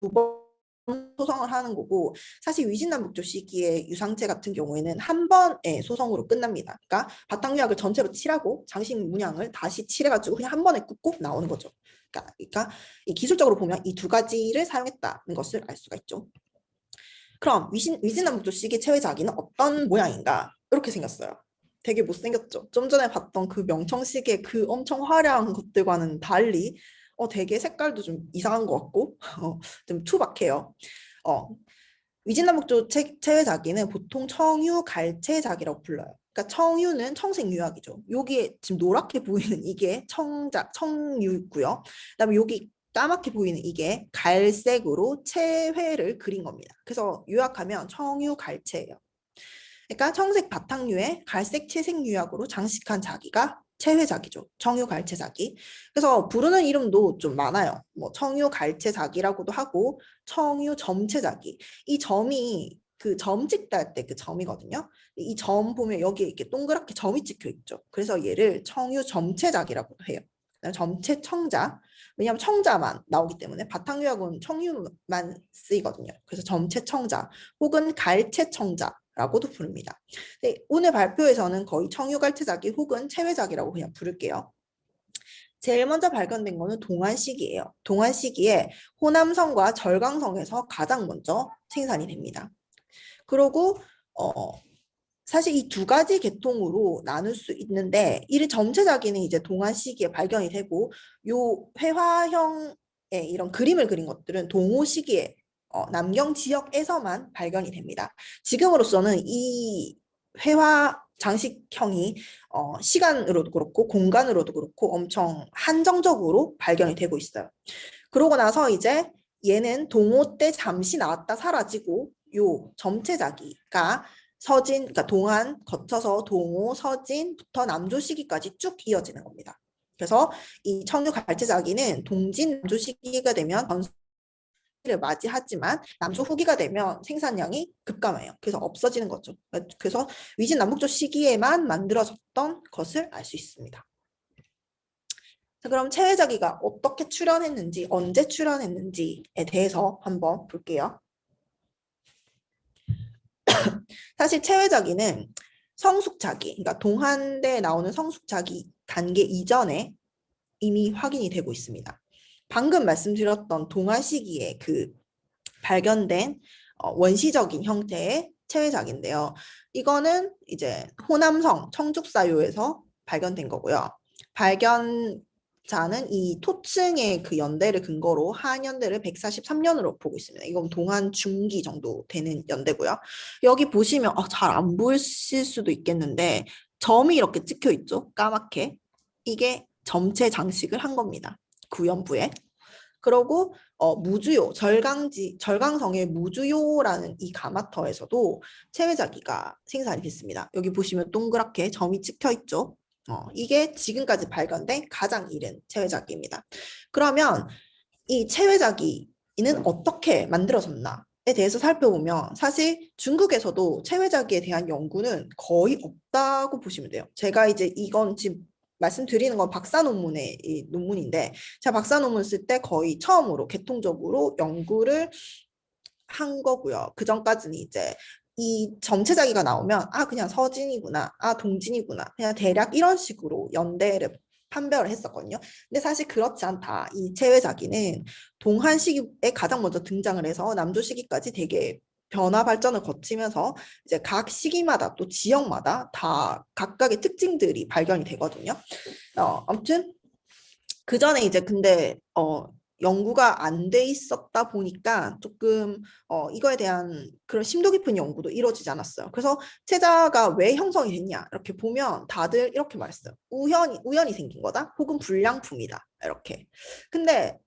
두번 소성을 하는 거고 사실 위진남북조 시기의 유상체 같은 경우에는 한 번의 소성으로 끝납니다. 그러니까 바탕유약을 전체로 칠하고 장식 문양을 다시 칠해가지고 그냥 한 번에 꾹꾹 나오는 거죠. 그러니까 이 기술적으로 보면 이 두 가지를 사용했다는 것을 알 수가 있죠. 그럼 위진남북조 시기 체외자기는 어떤 모양인가? 이렇게 생겼어요. 되게 못생겼죠. 좀 전에 봤던 그 명청시기의 그 엄청 화려한 것들과는 달리 되게 색깔도 좀 이상한 것 같고 좀 투박해요. 위진남북조 체외자기는 보통 청유갈채자기라고 불러요. 그러니까 청유는 청색 유약이죠. 여기에 지금 노랗게 보이는 이게 청유고요. 그다음에 여기 까맣게 보이는 이게 갈색으로 채회를 그린 겁니다. 그래서 요약하면 청유갈채예요. 그러니까 청색 바탕유에 갈색 채색 유약으로 장식한 자기가 채회자기죠. 청유갈채자기. 그래서 부르는 이름도 좀 많아요. 뭐 청유갈채자기라고도 하고 청유점채자기. 이 점이 그 점 찍다 할 때 그 점이거든요. 이 점 보면 여기에 이렇게 동그랗게 점이 찍혀 있죠. 그래서 얘를 청유점채자기라고도 해요. 점채청자. 왜냐하면 청자만 나오기 때문에 바탕유약은 청유만 쓰이거든요. 그래서 점채청자 혹은 갈채청자라고도 부릅니다. 네, 오늘 발표에서는 거의 청유갈채자기 혹은 채외자기라고 그냥 부를게요. 제일 먼저 발견된 거는 동안시기예요. 동안시기에 호남성과 절강성에서 가장 먼저 생산이 됩니다. 그리고 사실 이 두 가지 계통으로 나눌 수 있는데 이 점체자기는 이제 동안 시기에 발견이 되고 요 회화형의 이런 그림을 그린 것들은 동호 시기에 남경 지역에서만 발견이 됩니다. 지금으로서는 이 회화 장식형이 시간으로도 그렇고 공간으로도 그렇고 엄청 한정적으로 발견이 되고 있어요. 그러고 나서 이제 얘는 동호 때 잠시 나왔다 사라지고 요 점체자기가 서진, 그러니까 동안 거쳐서 동호, 서진부터 남조 시기까지 쭉 이어지는 겁니다. 그래서 이 청유 갈채자기는 동진 남조 시기가 되면 전성기를 맞이하지만 남조 후기가 되면 생산량이 급감해요. 그래서 없어지는 거죠. 그래서 위진 남북조 시기에만 만들어졌던 것을 알 수 있습니다. 자, 그럼 체외자기가 어떻게 출현했는지, 언제 출현했는지에 대해서 한번 볼게요. 사실 체외자기는 성숙자기, 그러니까 동한대에 나오는 성숙자기 단계 이전에 이미 확인이 되고 있습니다. 방금 말씀드렸던 동화 시기에 그 발견된 원시적인 형태의 체외작인데요. 이거는 이제 호남성 청죽사요에서 발견된 거고요. 발견자는 이 토층의 그 연대를 근거로 한연대를 143년으로 보고 있습니다. 이건 동한 중기 정도 되는 연대고요. 여기 보시면 잘 안 보이실 수도 있겠는데 점이 이렇게 찍혀 있죠. 까맣게. 이게 점체 장식을 한 겁니다. 구연부에. 그러고 무주요, 절강성의 무주요라는 이 가마터에서도 체외자기가 생산이 됐습니다. 여기 보시면 동그랗게 점이 찍혀 있죠. 이게 지금까지 발견된 가장 이른 체외자기입니다. 그러면 이 체외자기는 어떻게 만들어졌나에 대해서 살펴보면 사실 중국에서도 체외자기에 대한 연구는 거의 없다고 보시면 돼요. 제가 이제 이건 지금 말씀드리는 건 박사 논문의 논문인데 제가 박사 논문 쓸 때 거의 처음으로 개통적으로 연구를 한 거고요. 그 전까지는 이제 이 점체자기가 나오면 그냥 서진이구나, 동진이구나, 그냥 대략 이런 식으로 연대를 판별을 했었거든요. 근데 사실 그렇지 않다. 이 체외자기는 동한 시기에 가장 먼저 등장을 해서 남조 시기까지 되게 변화 발전을 거치면서 이제 각 시기마다 또 지역마다 다 각각의 특징들이 발견이 되거든요. 아무튼 그 전에 이제 근데 연구가 안 돼 있었다 보니까 조금 이거에 대한 그런 심도 깊은 연구도 이루어지지 않았어요. 그래서 체자가 왜 형성이 됐냐 이렇게 보면 다들 이렇게 말했어요. 우연히 생긴 거다, 혹은 불량품이다 이렇게. 근데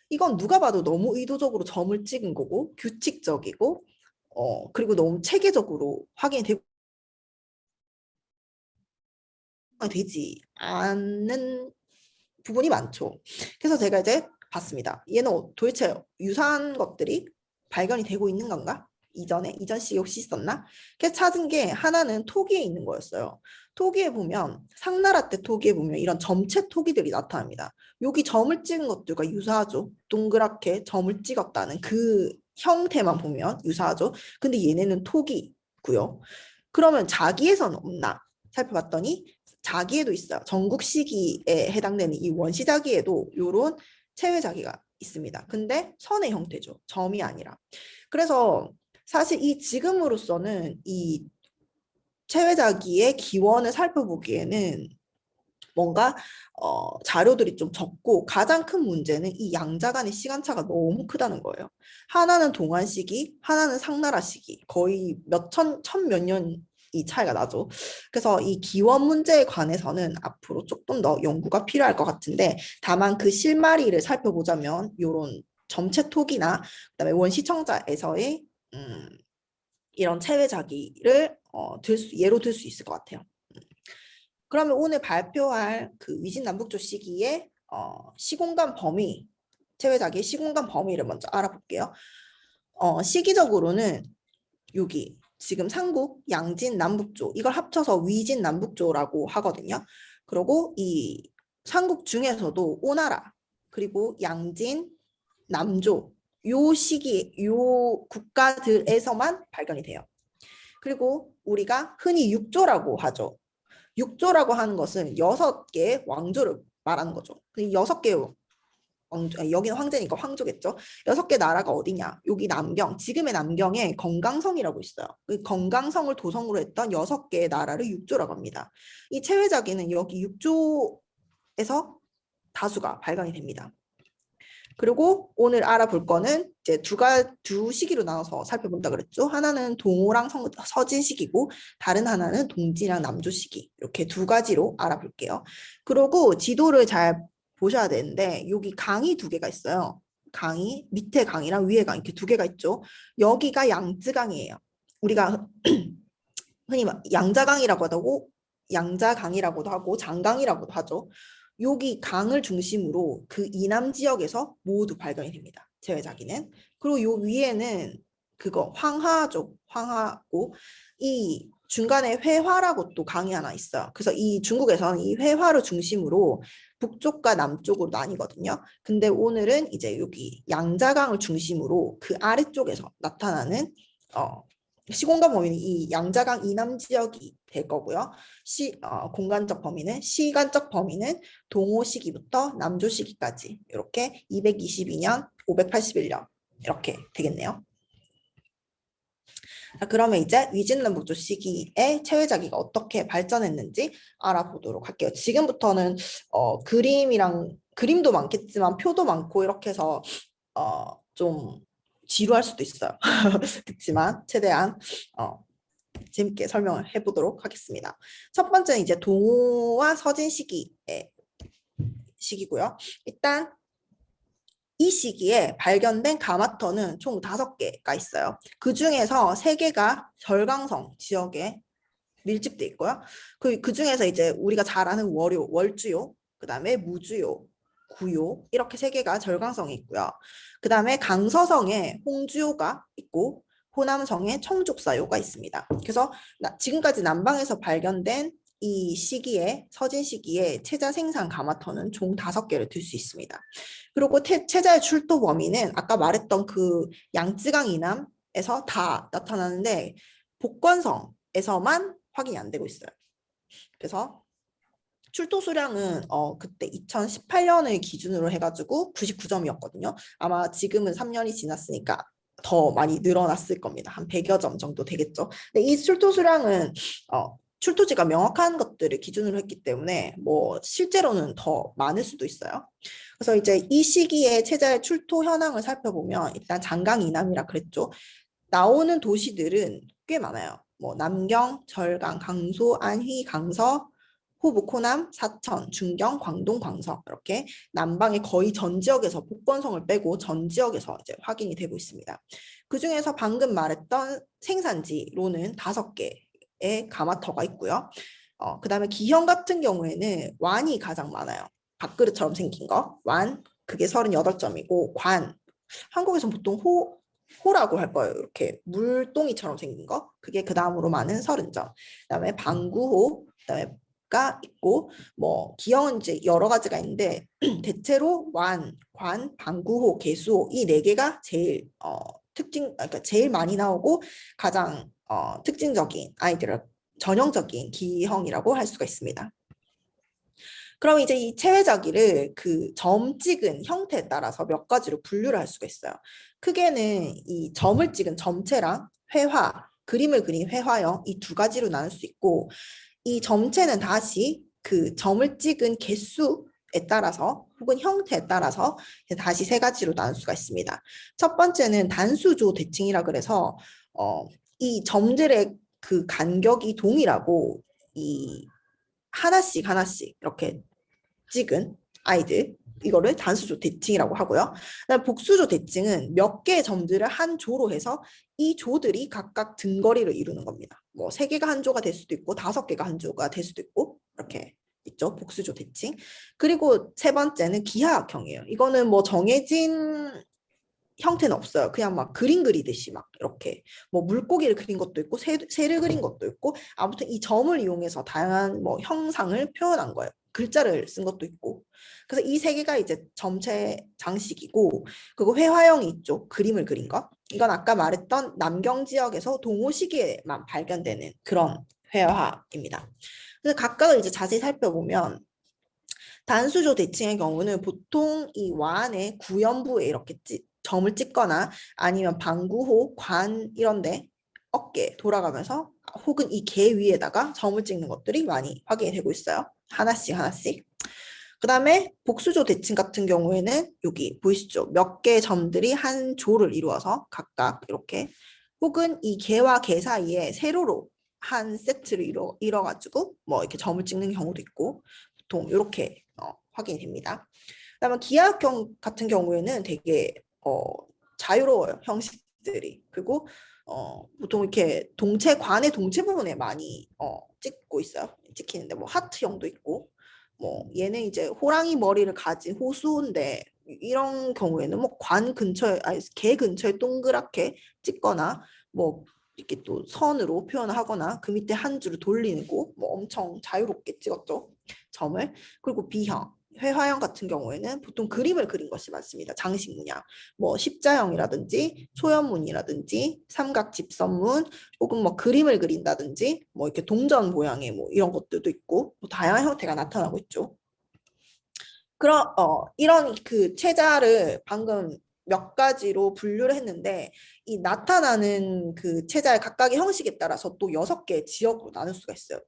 이건 누가 봐도 너무 의도적으로 점을 찍은 거고 규칙적이고 그리고 너무 체계적으로 확인이 되지 않는 부분이 많죠. 그래서 제가 이제 봤습니다. 얘는 도대체 유사한 것들이 발견이 되고 있는 건가? 이전 시기 혹시 있었나? 그래서 찾은 게 하나는 토기에 있는 거였어요. 토기에 보면 상나라 때 토기에 보면 이런 점체 토기들이 나타납니다. 여기 점을 찍은 것들과 유사하죠. 동그랗게 점을 찍었다는 그 형태만 보면 유사하죠. 근데 얘네는 토기고요. 그러면 자기에서는 없나? 살펴봤더니 자기에도 있어요. 전국 시기에 해당되는 이 원시자기에도 이런 체외자기가 있습니다. 근데 선의 형태죠. 점이 아니라. 그래서 사실 이 지금으로서는 이 체외자기의 기원을 살펴보기에는 뭔가 자료들이 좀 적고 가장 큰 문제는 이 양자 간의 시간차가 너무 크다는 거예요. 하나는 동안 시기, 하나는 상나라 시기. 거의 천몇 년 이 차이가 나죠. 그래서 이 기원 문제에 관해서는 앞으로 조금 더 연구가 필요할 것 같은데 다만 그 실마리를 살펴보자면 이런 점체톡이나 그다음에 원시청자에서의 이런 체외자기를 예로 들 수 있을 것 같아요. 그러면 오늘 발표할 그 위진남북조 시기의 시공간 범위, 체외자기의 시공간 범위를 먼저 알아볼게요. 시기적으로는 여기 지금 삼국, 양진, 남북조 이걸 합쳐서 위진 남북조라고 하거든요. 그리고 이 삼국 중에서도 오나라 그리고 양진, 남조 요 시기 요 국가들에서만 발견이 돼요. 그리고 우리가 흔히 육조라고 하죠. 육조라고 하는 것은 6개의 왕조를 말하는 거죠. 6개의 여기는 황제니까 황조겠죠. 6개 나라가 어디냐? 여기 남경, 지금의 남경에 건강성이라고 있어요. 그 건강성을 도성으로 했던 6개의 나라를 육조라고 합니다. 이 체외자기는 여기 육조에서 다수가 발견이 됩니다. 그리고 오늘 알아볼 거는 이제 두 시기로 나눠서 살펴본다 그랬죠. 하나는 동호랑 서진 시기고 다른 하나는 동진이랑 남조 시기. 이렇게 두 가지로 알아볼게요. 그리고 지도를 잘 보셔야 되는데 여기 강이 2개가 있어요. 강이 밑에 강이랑 위에 강 이렇게 2개가 있죠. 여기가 양쯔강이에요. 우리가 흔히 양자강이라고도 하고 장강이라고도 하죠. 여기 강을 중심으로 그 이남 지역에서 모두 발견이 됩니다. 체외자기는. 그리고 요 위에는 그거 황하죠. 황하고 이 중간에 회화라고 또 강이 하나 있어요. 그래서 이 중국에서는 이 회화를 중심으로 북쪽과 남쪽으로 나뉘거든요. 근데 오늘은 이제 여기 양자강을 중심으로 그 아래쪽에서 나타나는 시공간 범위는 이 양자강 이남 지역이 될 거고요. 공간적 범위는 시간적 범위는 동호 시기부터 남조 시기까지 이렇게 222년, 581년 이렇게 되겠네요. 자, 그러면 이제 위진남 북조 시기의 체외자기가 어떻게 발전했는지 알아보도록 할게요. 지금부터는 그림도 많겠지만 표도 많고 이렇게 해서 좀 지루할 수도 있어요. 그렇지만 최대한 재밌게 설명을 해보도록 하겠습니다. 첫 번째는 이제 동호와 서진 시기고요. 일단 이 시기에 발견된 가마터는 총 5개가 있어요. 그 중에서 3개가 절강성 지역에 밀집돼 있고요. 그 중에서 이제 우리가 잘 아는 월주요, 그 다음에 무주요, 구요 이렇게 3개가 절강성이 있고요. 그 다음에 강서성에 홍주요가 있고 호남성에 청족사요가 있습니다. 그래서 지금까지 남방에서 발견된 이 시기에 서진 시기에 체자 생산 가마터는 총 5개를 들 수 있습니다. 그리고 체자의 출토 범위는 아까 말했던 그 양쯔강 이남에서 다 나타나는데 복건성에서만 확인이 안 되고 있어요. 그래서 출토 수량은 그때 2018년을 기준으로 해가지고 99점이었거든요. 아마 지금은 3년이 지났으니까 더 많이 늘어났을 겁니다. 한 100여 점 정도 되겠죠. 근데 이 출토 수량은 출토지가 명확한 것들을 기준으로 했기 때문에 뭐 실제로는 더 많을 수도 있어요. 그래서 이제 이 시기에 체자의 출토 현황을 살펴보면 일단 장강 이남이라 그랬죠. 나오는 도시들은 꽤 많아요. 뭐 남경, 절강, 강소, 안휘, 강서, 호북, 호남, 사천, 중경, 광동, 광석 이렇게 남방의 거의 전 지역에서 복건성을 빼고 전 지역에서 이제 확인이 되고 있습니다. 그 중에서 방금 말했던 생산지로는 5개의 가마터가 있고요. 그 다음에 기형 같은 경우에는 완이 가장 많아요. 밥그릇처럼 생긴 거, 완, 그게 38점이고 관, 한국에서 보통 호라고 할 거예요. 이렇게 물동이처럼 생긴 거. 그게 그 다음으로 많은 30점. 그다음에 방구호, 그다음에가 있고 뭐 기형은 이제 여러 가지가 있는데 대체로 완, 관, 방구호, 개수호 이 4개가 제일 그러니까 제일 많이 나오고 가장 특징적인 아이들의 전형적인 기형이라고 할 수가 있습니다. 그럼 이제 이 체외자기를 그 점 찍은 형태에 따라서 몇 가지로 분류를 할 수가 있어요. 크게는 이 점을 찍은 점체랑 회화, 그림을 그린 회화형 이 2가지로 나눌 수 있고 이 점체는 다시 그 점을 찍은 개수에 따라서 혹은 형태에 따라서 다시 3가지로 나눌 수가 있습니다. 첫 번째는 단수조 대칭이라 그래서 이 점들의 그 간격이 동일하고 이 하나씩 이렇게 찍은 아이들 이거를 단수조 대칭이라고 하고요. 그다음에 복수조 대칭은 몇 개의 점들을 한 조로 해서 이 조들이 각각 등거리를 이루는 겁니다. 뭐 3개가 한 조가 될 수도 있고 5개가 한 조가 될 수도 있고 이렇게 있죠. 복수조 대칭. 그리고 3번째는 기하학형이에요. 이거는 뭐 정해진 형태는 없어요. 그냥 막 그림 그리듯이 막 이렇게 뭐 물고기를 그린 것도 있고 새를 그린 것도 있고 아무튼 이 점을 이용해서 다양한 뭐 형상을 표현한 거예요. 글자를 쓴 것도 있고. 그래서 이 3개가 이제 점체 장식이고 그리고 회화형이 있죠. 그림을 그린 거. 이건 아까 말했던 남경 지역에서 동호 시기에만 발견되는 그런 회화입니다. 그래서 각각을 이제 자세히 살펴보면 단수조 대칭의 경우는 보통 이 와안의 구연부에 이렇게 점을 찍거나 아니면 방구호, 관 이런데 어깨 돌아가면서 혹은 이 개 위에다가 점을 찍는 것들이 많이 확인이 되고 있어요. 하나씩. 그 다음에 복수조 대칭 같은 경우에는 여기 보이시죠? 몇 개의 점들이 한 조를 이루어서 각각 이렇게 혹은 이 개와 개 사이에 세로로 한 세트를 이뤄가지고 뭐 이렇게 점을 찍는 경우도 있고 보통 이렇게 확인이 됩니다. 그다음에 기하학형 같은 경우에는 되게 자유로워요 형식들이. 그리고 보통 이렇게 관의 동체 부분에 많이 찍고 있어요. 찍히는데 뭐 하트형도 있고 뭐 얘는 이제 호랑이 머리를 가진 호수인데 이런 경우에는 뭐 관 근처에 개 근처에 동그랗게 찍거나 뭐 이렇게 또 선으로 표현을 하거나 그 밑에 한 줄을 돌리고 뭐 엄청 자유롭게 찍었죠 점을. 그리고 비형 회화형 같은 경우에는 보통 그림을 그린 것이 많습니다. 장식 문양, 뭐 십자형이라든지 소연문이라든지 삼각 집선문, 혹은 뭐 그림을 그린다든지 뭐 이렇게 동전 모양의 뭐 이런 것들도 있고 뭐 다양한 형태가 나타나고 있죠. 이런 그 체자를 방금 몇 가지로 분류를 했는데 이 나타나는 그 체자의 각각의 형식에 따라서 또 6개의 지역으로 나눌 수가 있어요.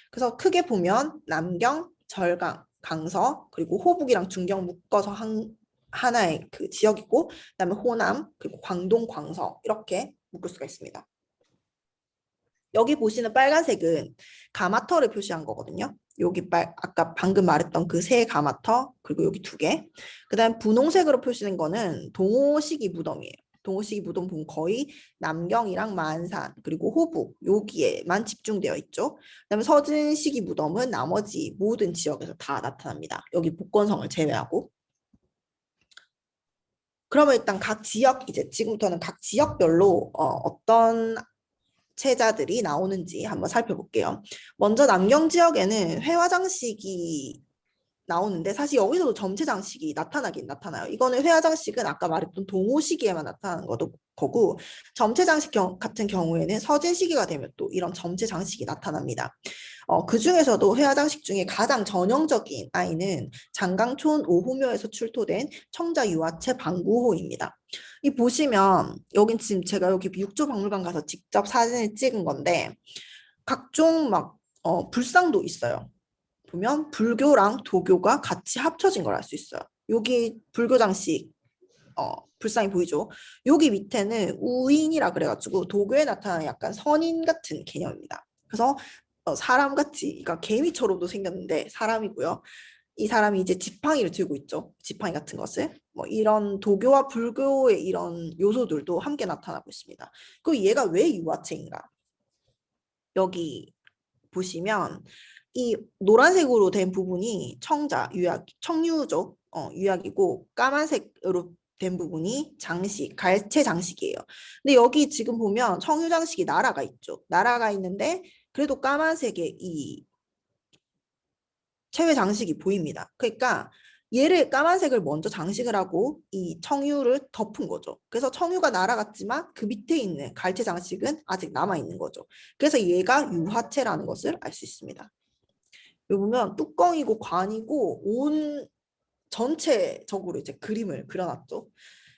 그래서 크게 보면 남경, 절강, 강서, 그리고 호북이랑 중경 묶어서 하나의 그 지역이고 그다음에 호남, 그리고 광동, 광서 이렇게 묶을 수가 있습니다. 여기 보시는 빨간색은 가마터를 표시한 거거든요. 여기 아까 방금 말했던 그 세 가마터, 그리고 여기 2개. 그다음 분홍색으로 표시된 거는 동호시기 무덤이에요. 동호시기 무덤 보면 거의 남경이랑 만산, 그리고 호북 여기에만 집중되어 있죠. 그다음에 서진시기 무덤은 나머지 모든 지역에서 다 나타납니다. 여기 복건성을 제외하고. 그러면 일단 각 지역, 이제 지금부터는 각 지역별로 어떤 체자들이 나오는지 한번 살펴볼게요. 먼저 남경 지역에는 회화 장식이 나오는데 사실 여기서도 점체 장식이 나타나긴 나타나요. 이거는 회화 장식은 아까 말했던 동호 시기에만 나타나는 거고 점체 장식 같은 경우에는 서진 시기가 되면 또 이런 점체 장식이 나타납니다. 그 중에서도 회화 장식 중에 가장 전형적인 아이는 장강촌 오후묘에서 출토된 청자 유화체 방구호입니다. 이 보시면 여긴 지금 제가 여기 육조박물관 가서 직접 사진을 찍은 건데 각종 막 불상도 있어요. 보면 불교랑 도교가 같이 합쳐진 걸 알 수 있어요. 여기 불교 장식 불상이 보이죠? 여기 밑에는 우인이라 그래가지고 도교에 나타나는 약간 선인 같은 개념입니다. 그래서 사람같이, 그러니까 개미처럼도 생겼는데 사람이고요. 이 사람이 이제 지팡이를 들고 있죠. 지팡이 같은 것을. 뭐 이런 도교와 불교의 이런 요소들도 함께 나타나고 있습니다. 그리고 얘가 왜 유화체인가? 여기 보시면 이 노란색으로 된 부분이 청자, 유약, 청유죠. 유약이고 까만색으로 된 부분이 장식, 갈채 장식이에요. 근데 여기 지금 보면 청유 장식이 나라가 있죠. 나라가 있는데 그래도 까만색의 이 체외 장식이 보입니다. 그러니까 얘를 까만색을 먼저 장식을 하고 이 청유를 덮은 거죠. 그래서 청유가 날아갔지만 그 밑에 있는 갈채 장식은 아직 남아 있는 거죠. 그래서 얘가 유화체라는 것을 알 수 있습니다. 여기 보면 뚜껑이고 관이고 온 전체적으로 이제 그림을 그려놨죠.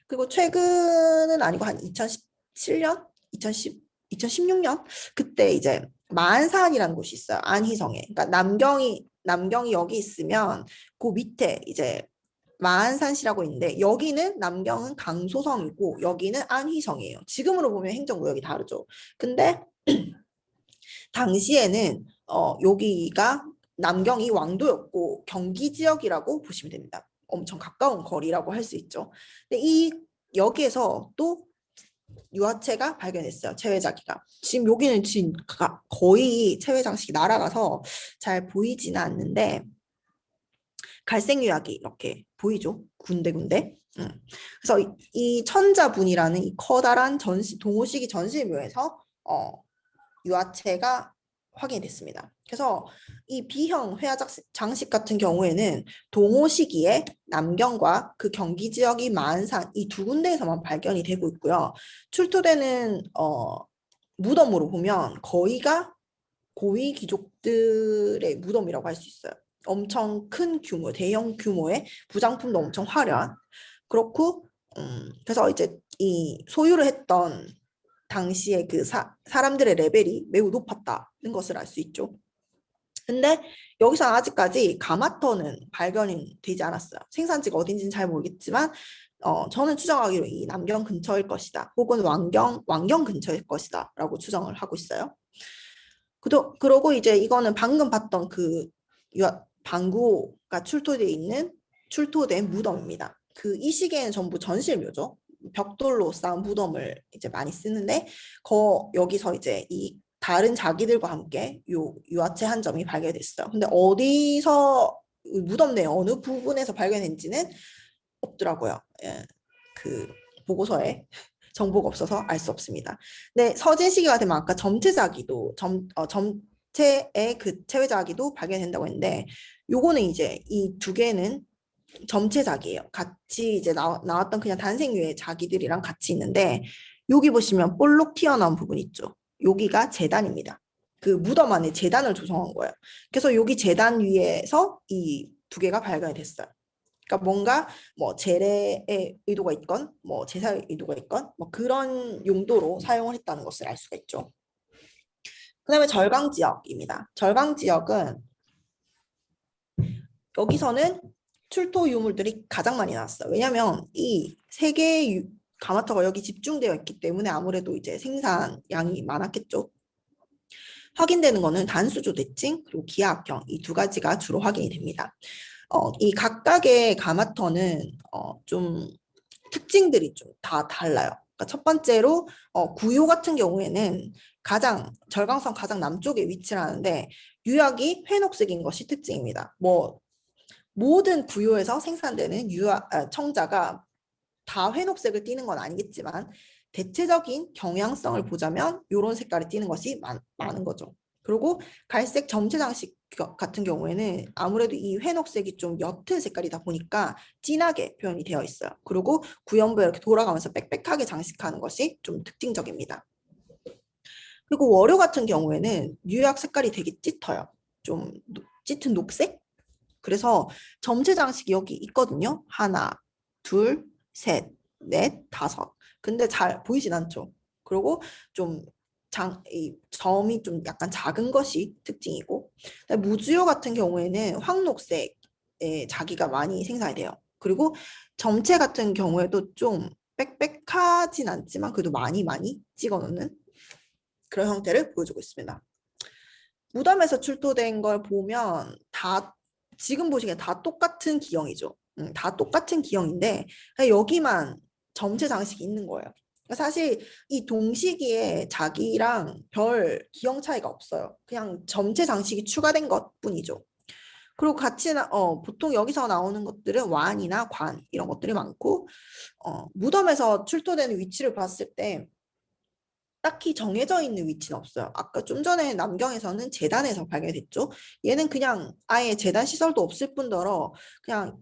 그리고 최근은 아니고 한 2017년, 2016년 그때 이제 만산이라는 곳이 있어요. 안희성에. 그러니까 남경이 여기 있으면 그 밑에 이제 마한산시라고 있는데 여기는 남경은 강소성이고 여기는 안희성이에요. 지금으로 보면 행정구역이 다르죠. 근데 당시에는 여기가 남경이 왕도였고 경기 지역이라고 보시면 됩니다. 엄청 가까운 거리라고 할 수 있죠. 근데 여기에서 또 유화체가 발견했어요. 체외자기가. 지금 여기는 지금 거의 체외 장식이 날아가서 잘 보이지는 않는데 갈색 유약이 이렇게 보이죠? 군데군데. 그래서 이 천자분이라는 이 커다란 동호시기 전시묘에서 유화체가 확인이 됐습니다. 그래서 이 B형 회화 장식 같은 경우에는 동호 시기에 남경과 그 경기 지역이 만산 이 2군데에서만 발견이 되고 있고요. 출토되는 무덤으로 보면 거의가 고위 귀족들의 무덤이라고 할 수 있어요. 엄청 큰 규모, 대형 규모의 부장품도 엄청 화려한. 그렇고 그래서 이제 이 소유를 했던 당시에 그 사람들의 레벨이 매우 높았다는 것을 알 수 있죠. 근데 여기서 아직까지 가마터는 발견이 되지 않았어요. 생산지가 어딘지는 잘 모르겠지만 저는 추정하기로 이 남경 근처일 것이다. 혹은 왕경 근처일 것이다. 라고 추정을 하고 있어요. 그러고 이제 이거는 방금 봤던 그 방구가 출토된 무덤입니다. 그 이 시기에는 전부 전실묘죠. 벽돌로 쌓은 무덤을 이제 많이 쓰는데 여기서 이제 이 다른 자기들과 함께 유화체 한 점이 발견됐어요. 근데 어디서 무덤 내 어느 부분에서 발견했는지는 없더라고요. 예, 그 보고서에 정보가 없어서 알 수 없습니다. 네, 서진 시기가 되면 아까 점체자기도 자체의 그 체외 자기도 발견된다고 했는데 요거는 이제 이 두 개는 점체 자기예요. 같이 이제 나왔던 그냥 단생유의 자기들이랑 같이 있는데 여기 보시면 볼록 튀어나온 부분 있죠. 여기가 재단입니다. 그 무덤 안에 재단을 조성한 거예요. 그래서 여기 재단 위에서 이 두 개가 발견이 됐어요. 그러니까 뭔가 뭐 재래의 의도가 있건 뭐 제사의 의도가 있건 뭐 그런 용도로 사용을 했다는 것을 알 수가 있죠. 그다음에 절강 지역입니다. 절강 지역은 여기서는 출토 유물들이 가장 많이 나왔어요. 왜냐하면 이 세 개의 가마터가 여기 집중되어 있기 때문에 아무래도 이제 생산량이 많았겠죠. 확인되는 거는 단수조 대칭 그리고 기하학형 이 두 가지가 주로 확인이 됩니다. 이 각각의 가마터는 좀 특징들이 좀 다 달라요. 그러니까 첫 번째로 구요 같은 경우에는 가장 절강성 가장 남쪽에 위치를 하는데 유약이 회녹색인 것이 특징입니다. 뭐 모든 구요에서 생산되는 청자가 다 회녹색을 띠는 건 아니겠지만 대체적인 경향성을 보자면 이런 색깔이 띠는 것이 많은 거죠. 그리고 갈색 점체 장식 같은 경우에는 아무래도 이 회녹색이 좀 옅은 색깔이다 보니까 진하게 표현이 되어 있어요. 그리고 구연부에 이렇게 돌아가면서 빽빽하게 장식하는 것이 좀 특징적입니다. 그리고 월요 같은 경우에는 유약 색깔이 되게 짙어요. 좀 짙은 녹색? 그래서 점체 장식이 여기 있거든요. 하나, 둘, 셋, 넷, 다섯. 근데 잘 보이진 않죠. 그리고 좀 이 점이 좀 약간 작은 것이 특징이고 무주요 같은 경우에는 황녹색의 자기가 많이 생산이 돼요. 그리고 점체 같은 경우에도 좀 빽빽하진 않지만 그래도 많이 찍어놓는 그런 형태를 보여주고 있습니다. 무덤에서 출토된 걸 보면 다 지금 보시기엔 다 똑같은 기형이죠. 다 똑같은 기형인데 여기만 점체 장식이 있는 거예요. 사실 이 동시기에 자기랑 별 기형 차이가 없어요. 그냥 점체 장식이 추가된 것뿐이죠. 그리고 같이 보통 여기서 나오는 것들은 완이나 관 이런 것들이 많고 무덤에서 출토되는 위치를 봤을 때 딱히 정해져 있는 위치는 없어요. 아까 좀 전에 남경에서는 재단에서 발견됐죠. 얘는 그냥 아예 재단 시설도 없을 뿐더러 그냥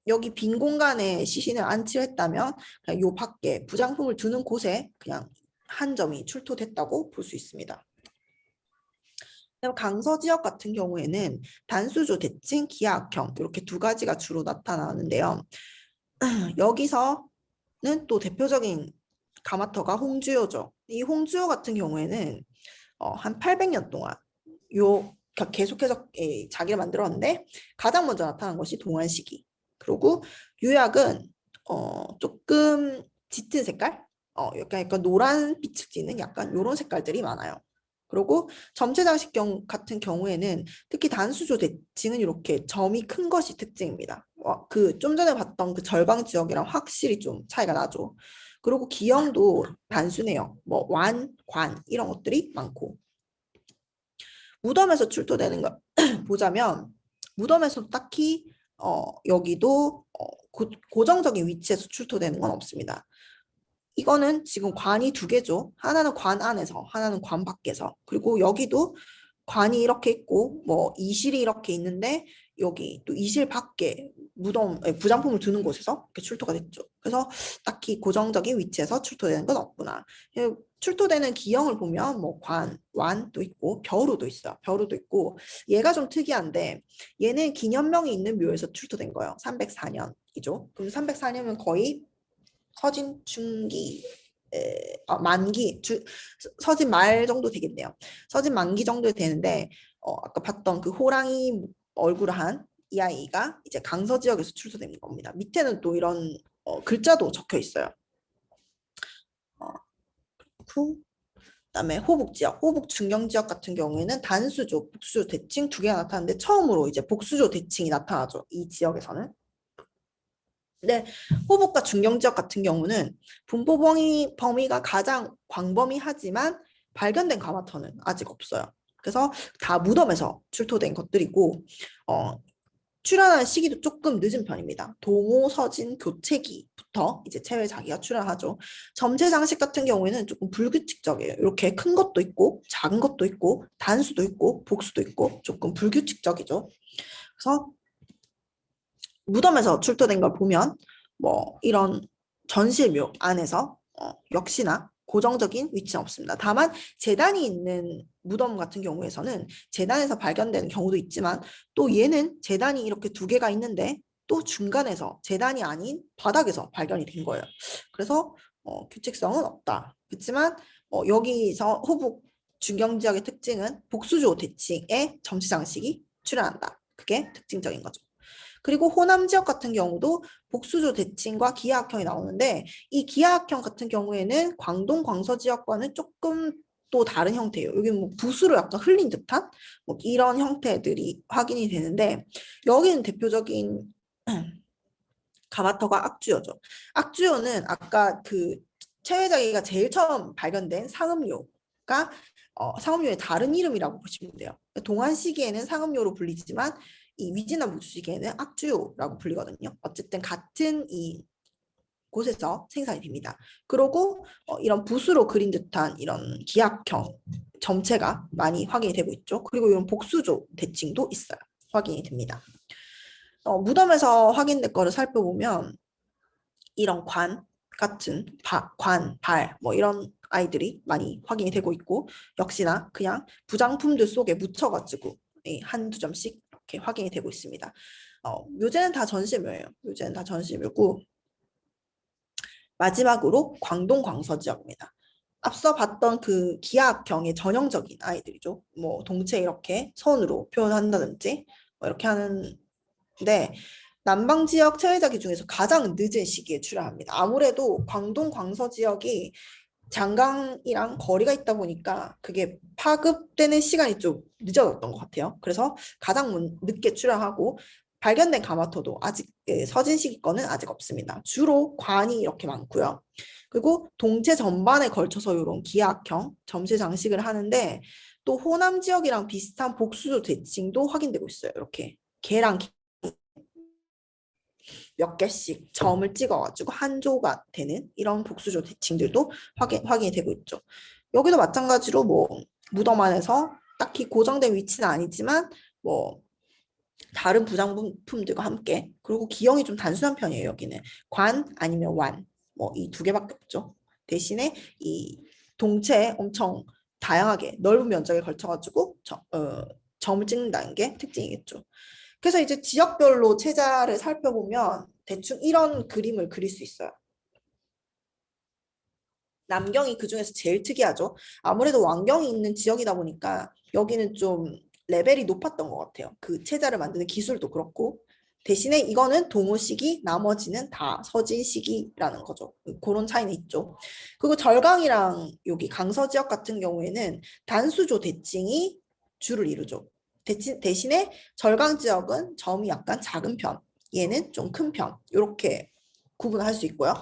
여기 빈 공간에 시신을 안치를 했다면 그냥 요 밖에 부장품을 두는 곳에 그냥 한 점이 출토됐다고 볼 수 있습니다. 강서 지역 같은 경우에는 단수조 대칭, 기하학형 이렇게 두 가지가 주로 나타나는데요. 여기서는 또 대표적인 가마터가 홍주요죠. 이 홍주요 같은 경우에는 한 800년 동안 계속해서 자기를 만들었는데 가장 먼저 나타난 것이 동안시기. 그리고 유약은 조금 짙은 색깔, 약간 노란빛을 띠는 약간 이런 색깔들이 많아요. 그리고 점체 장식 같은 경우에는 특히 단수조 대칭은 이렇게 점이 큰 것이 특징입니다. 그 좀 전에 봤던 그 절강 지역이랑 확실히 좀 차이가 나죠. 그리고 기형도 단순해요. 뭐 완, 관 이런 것들이 많고 무덤에서 출토되는 거 보자면 무덤에서 딱히 여기도 고정적인 위치에서 출토되는 건 없습니다. 이거는 지금 관이 두 개죠. 하나는 관 안에서, 하나는 관 밖에서. 그리고 여기도 관이 이렇게 있고 뭐 이실이 이렇게 있는데 여기 또 이실 밖에 부장품을 두는 곳에서 이렇게 출토가 됐죠. 그래서 딱히 고정적인 위치에서 출토되는 건 없구나. 출토되는 기형을 보면 뭐 관, 완도 있고 벼루도 있어요. 벼루도 있고 얘가 좀 특이한데 얘는 기념명이 있는 묘에서 출토된 거예요. 304년이죠. 그럼 304년은 거의 서진 중기 만기 서진 말 정도 되겠네요. 서진 만기 정도 되는데 아까 봤던 그 호랑이 얼굴을 한 이 아이가 이제 강서 지역에서 출소된 겁니다. 밑에는 또 이런 글자도 적혀 있어요. 그다음에 호북 지역, 호북 중경 지역 같은 경우에는 단수조, 복수조 대칭 두 개가 나타나는데 처음으로 이제 복수조 대칭이 나타나죠. 이 지역에서는. 근데 호북과 중경 지역 같은 경우는 분포 범위가 가장 광범위하지만 발견된 가마터는 아직 없어요. 그래서 다 무덤에서 출토된 것들이고 출현하는 시기도 조금 늦은 편입니다. 동호, 서진, 교체기부터 이제 체외 자기가 출현하죠. 점체 장식 같은 경우에는 조금 불규칙적이에요. 이렇게 큰 것도 있고 작은 것도 있고 단수도 있고 복수도 있고 조금 불규칙적이죠. 그래서 무덤에서 출토된 걸 보면 뭐 이런 전실묘 안에서 역시나 고정적인 위치는 없습니다. 다만 제단이 있는 무덤 같은 경우에서는 제단에서 발견되는 경우도 있지만 또 얘는 제단이 이렇게 두 개가 있는데 또 중간에서 제단이 아닌 바닥에서 발견이 된 거예요. 그래서 규칙성은 없다. 그렇지만 여기서 호북 중경지역의 특징은 복수조 대칭의 점치 장식이 출현한다. 그게 특징적인 거죠. 그리고 호남 지역 같은 경우도 복수조 대칭과 기하학형이 나오는데 이 기하학형 같은 경우에는 광동 광서 지역과는 조금 또 다른 형태예요. 여기 뭐 붓으로 약간 흘린 듯한 뭐 이런 형태들이 확인이 되는데 여기는 대표적인 가마터가 악주요죠. 악주요는 아까 그 체외자기가 제일 처음 발견된 상음료가 상음료의 다른 이름이라고 보시면 돼요. 동안 시기에는 상음료로 불리지만 이 위진남 북주 시기에는 악주요라고 불리거든요. 어쨌든 같은 이 곳에서 생산이 됩니다. 그리고 이런 붓으로 그린 듯한 이런 기악형 점체가 많이 확인이 되고 있죠. 그리고 이런 복수조 대칭도 있어요. 확인이 됩니다. 무덤에서 확인된 거를 살펴보면 이런 관 같은 관, 발 뭐 이런 아이들이 많이 확인이 되고 있고 역시나 그냥 부장품들 속에 묻혀가지고 한두 점씩 이렇게 확인이 되고 있습니다. 묘제는 다 전시묘예요. 묘제는 다 전시묘고 마지막으로 광동 광서 지역입니다. 앞서 봤던 그 기하학형의 전형적인 아이들이죠. 뭐 동체 이렇게 선으로 표현한다든지 뭐 이렇게 하는데 남방 지역 체외자기 중에서 가장 늦은 시기에 출현합니다. 아무래도 광동 광서 지역이 장강이랑 거리가 있다 보니까 그게 파급되는 시간이 좀 늦어졌던 것 같아요. 그래서 가장 늦게 출현하고 발견된 가마토도 아직 서진 시기 거는 아직 없습니다. 주로 관이 이렇게 많고요. 그리고 동체 전반에 걸쳐서 이런 기하학형 점체 장식을 하는데 또 호남 지역이랑 비슷한 복수조 대칭도 확인되고 있어요. 이렇게 개랑 몇 개씩 점을 찍어가지고 한 조가 되는 이런 복수조 대칭들도 확인이 되고 있죠. 여기도 마찬가지로 뭐 무덤 안에서 딱히 고정된 위치는 아니지만 뭐 다른 부장품들과 함께 그리고 기형이 좀 단순한 편이에요. 여기는 관 아니면 완 뭐 이 두 개밖에 없죠. 대신에 이 동체에 엄청 다양하게 넓은 면적에 걸쳐가지고 점을 찍는다는 게 특징이겠죠. 그래서 이제 지역별로 체자를 살펴보면 대충 이런 그림을 그릴 수 있어요. 남경이 그중에서 제일 특이하죠. 아무래도 왕경이 있는 지역이다 보니까 여기는 좀 레벨이 높았던 것 같아요. 그 체자를 만드는 기술도 그렇고 대신에 이거는 동호시기, 나머지는 다 서진시기라는 거죠. 그런 차이는 있죠. 그리고 절강이랑 여기 강서 지역 같은 경우에는 단수조 대칭이 주를 이루죠. 대신에 절강 지역은 점이 약간 작은 편, 얘는 좀 큰 편, 이렇게 구분할 수 있고요.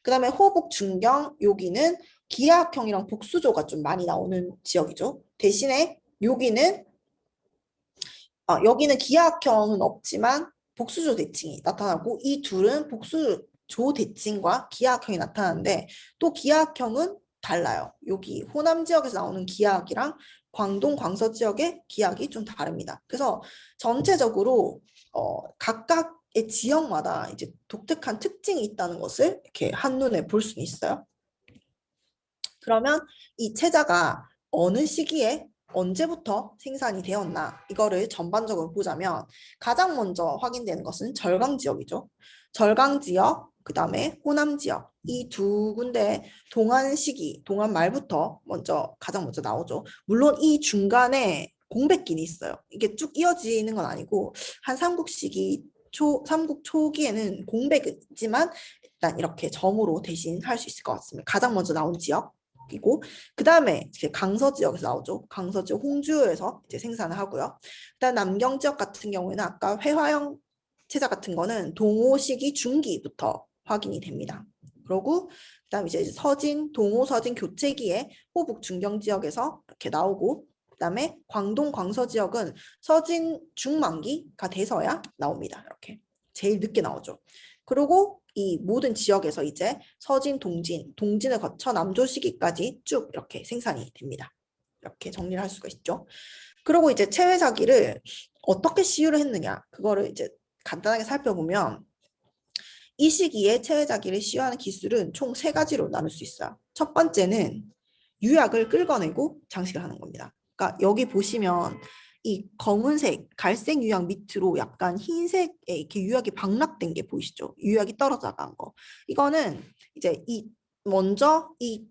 그 다음에 호북 중경 여기는 기하학형이랑 복수조가 좀 많이 나오는 지역이죠. 대신에 여기는 기하학형은 없지만 복수조 대칭이 나타나고 이 둘은 복수조 대칭과 기하학형이 나타나는데 또 기하학형은 달라요. 여기 호남 지역에서 나오는 기하학이랑 광동 광서 지역의 기하학이 좀 다릅니다. 그래서 전체적으로 각각의 지역마다 이제 독특한 특징이 있다는 것을 이렇게 한눈에 볼 수 있어요. 그러면 이 체자가 어느 시기에 언제부터 생산이 되었나 이거를 전반적으로 보자면 가장 먼저 확인되는 것은 절강 지역이죠. 절강 지역, 그 다음에 호남 지역 이 두 군데 동안 시기, 동안 말부터 가장 먼저 나오죠. 물론 이 중간에 공백기는 있어요. 이게 쭉 이어지는 건 아니고 한 삼국 초기에는 공백은 있지만 일단 이렇게 점으로 대신 할 수 있을 것 같습니다. 가장 먼저 나온 지역. 이고 그 다음에 이제 강서 지역에서 나오죠. 강서 지역 홍주에서 이제 생산을 하고요. 그다음 남경 지역 같은 경우에는 아까 회화형 체자 같은 거는 동호 시기 중기부터 확인이 됩니다. 그리고 그다음 이제 서진, 동호, 서진 교체기에 호북 중경 지역에서 이렇게 나오고 그다음에 광동, 광서 지역은 서진 중만기가 돼서야 나옵니다. 이렇게 제일 늦게 나오죠. 그리고 이 모든 지역에서 이제 서진, 동진을 거쳐 남조 시기까지 쭉 이렇게 생산이 됩니다. 이렇게 정리를 할 수가 있죠. 그리고 이제 체외사기를 어떻게 시유를 했느냐, 그거를 이제 간단하게 살펴보면 이 시기에 체외자기를 시유하는 기술은 총 3가지로 나눌 수 있어요. 첫 번째는 유약을 긁어내고 장식을 하는 겁니다. 그러니까 여기 보시면 이 검은색, 갈색 유약 밑으로 약간 흰색에 이렇게 유약이 방락된 게 보이시죠? 유약이 떨어져 나간 거. 이거는 이제 먼저 이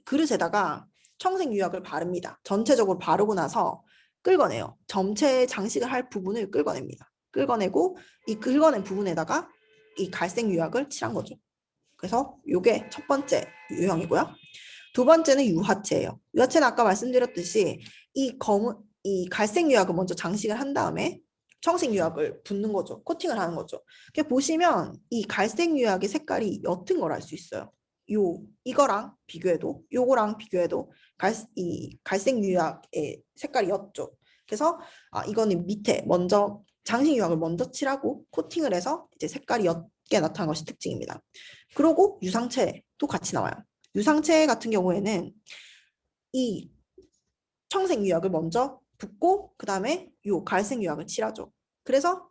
그릇에다가 청색 유약을 바릅니다. 전체적으로 바르고 나서 긁어내요. 전체 장식을 할 부분을 긁어냅니다. 긁어내고 이 긁어낸 부분에다가 이 갈색 유약을 칠한 거죠. 그래서 이게 첫 번째 유형이고요. 두 번째는 유화체예요. 유화체는 아까 말씀드렸듯이 이 갈색 유약을 먼저 장식을 한 다음에 청색 유약을 붓는 거죠. 코팅을 하는 거죠. 이렇게 보시면 이 갈색 유약의 색깔이 옅은 걸 알 수 있어요. 이거랑 비교해도, 요거랑 비교해도 이 갈색 유약의 색깔이 옅죠. 그래서 이거는 밑에 먼저 장식 유약을 먼저 칠하고 코팅을 해서 이제 색깔이 옅게 나타난 것이 특징입니다. 그리고 유상체도 같이 나와요. 유상체 같은 경우에는 이 청색 유약을 먼저 붓고 그 다음에 요 갈색 유약을 칠하죠. 그래서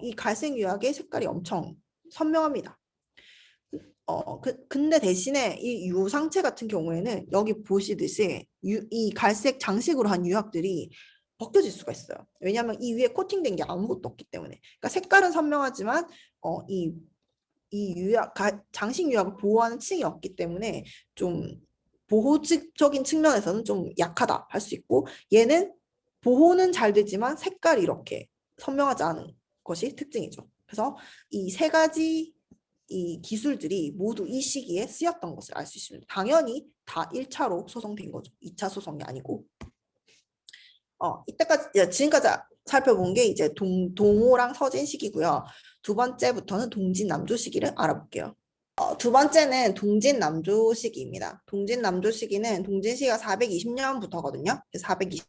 이 갈색 유약의 색깔이 엄청 선명합니다. 근데 대신에 이 유상체 같은 경우에는 여기 보시듯이 이 갈색 장식으로 한 유약들이 벗겨질 수가 있어요. 왜냐하면 이 위에 코팅된 게 아무것도 없기 때문에. 그러니까 색깔은 선명하지만 이 장식 유약을 보호하는 층이 없기 때문에 좀 보호적인 측면에서는 좀 약하다 할 수 있고, 얘는 보호는 잘 되지만 색깔이 이렇게 선명하지 않은 것이 특징이죠. 그래서 이 3가지 이 기술들이 모두 이 시기에 쓰였던 것을 알 수 있습니다. 당연히 다 1차로 소송된 거죠. 2차 소송이 아니고. 지금까지 살펴본 게 이제 동호랑 서진 시기고요. 두 번째부터는 동진 남조 시기를 알아볼게요. 두 번째는 동진 남조 시기입니다. 동진 남조 시기는 동진 시기가 420년부터거든요. 420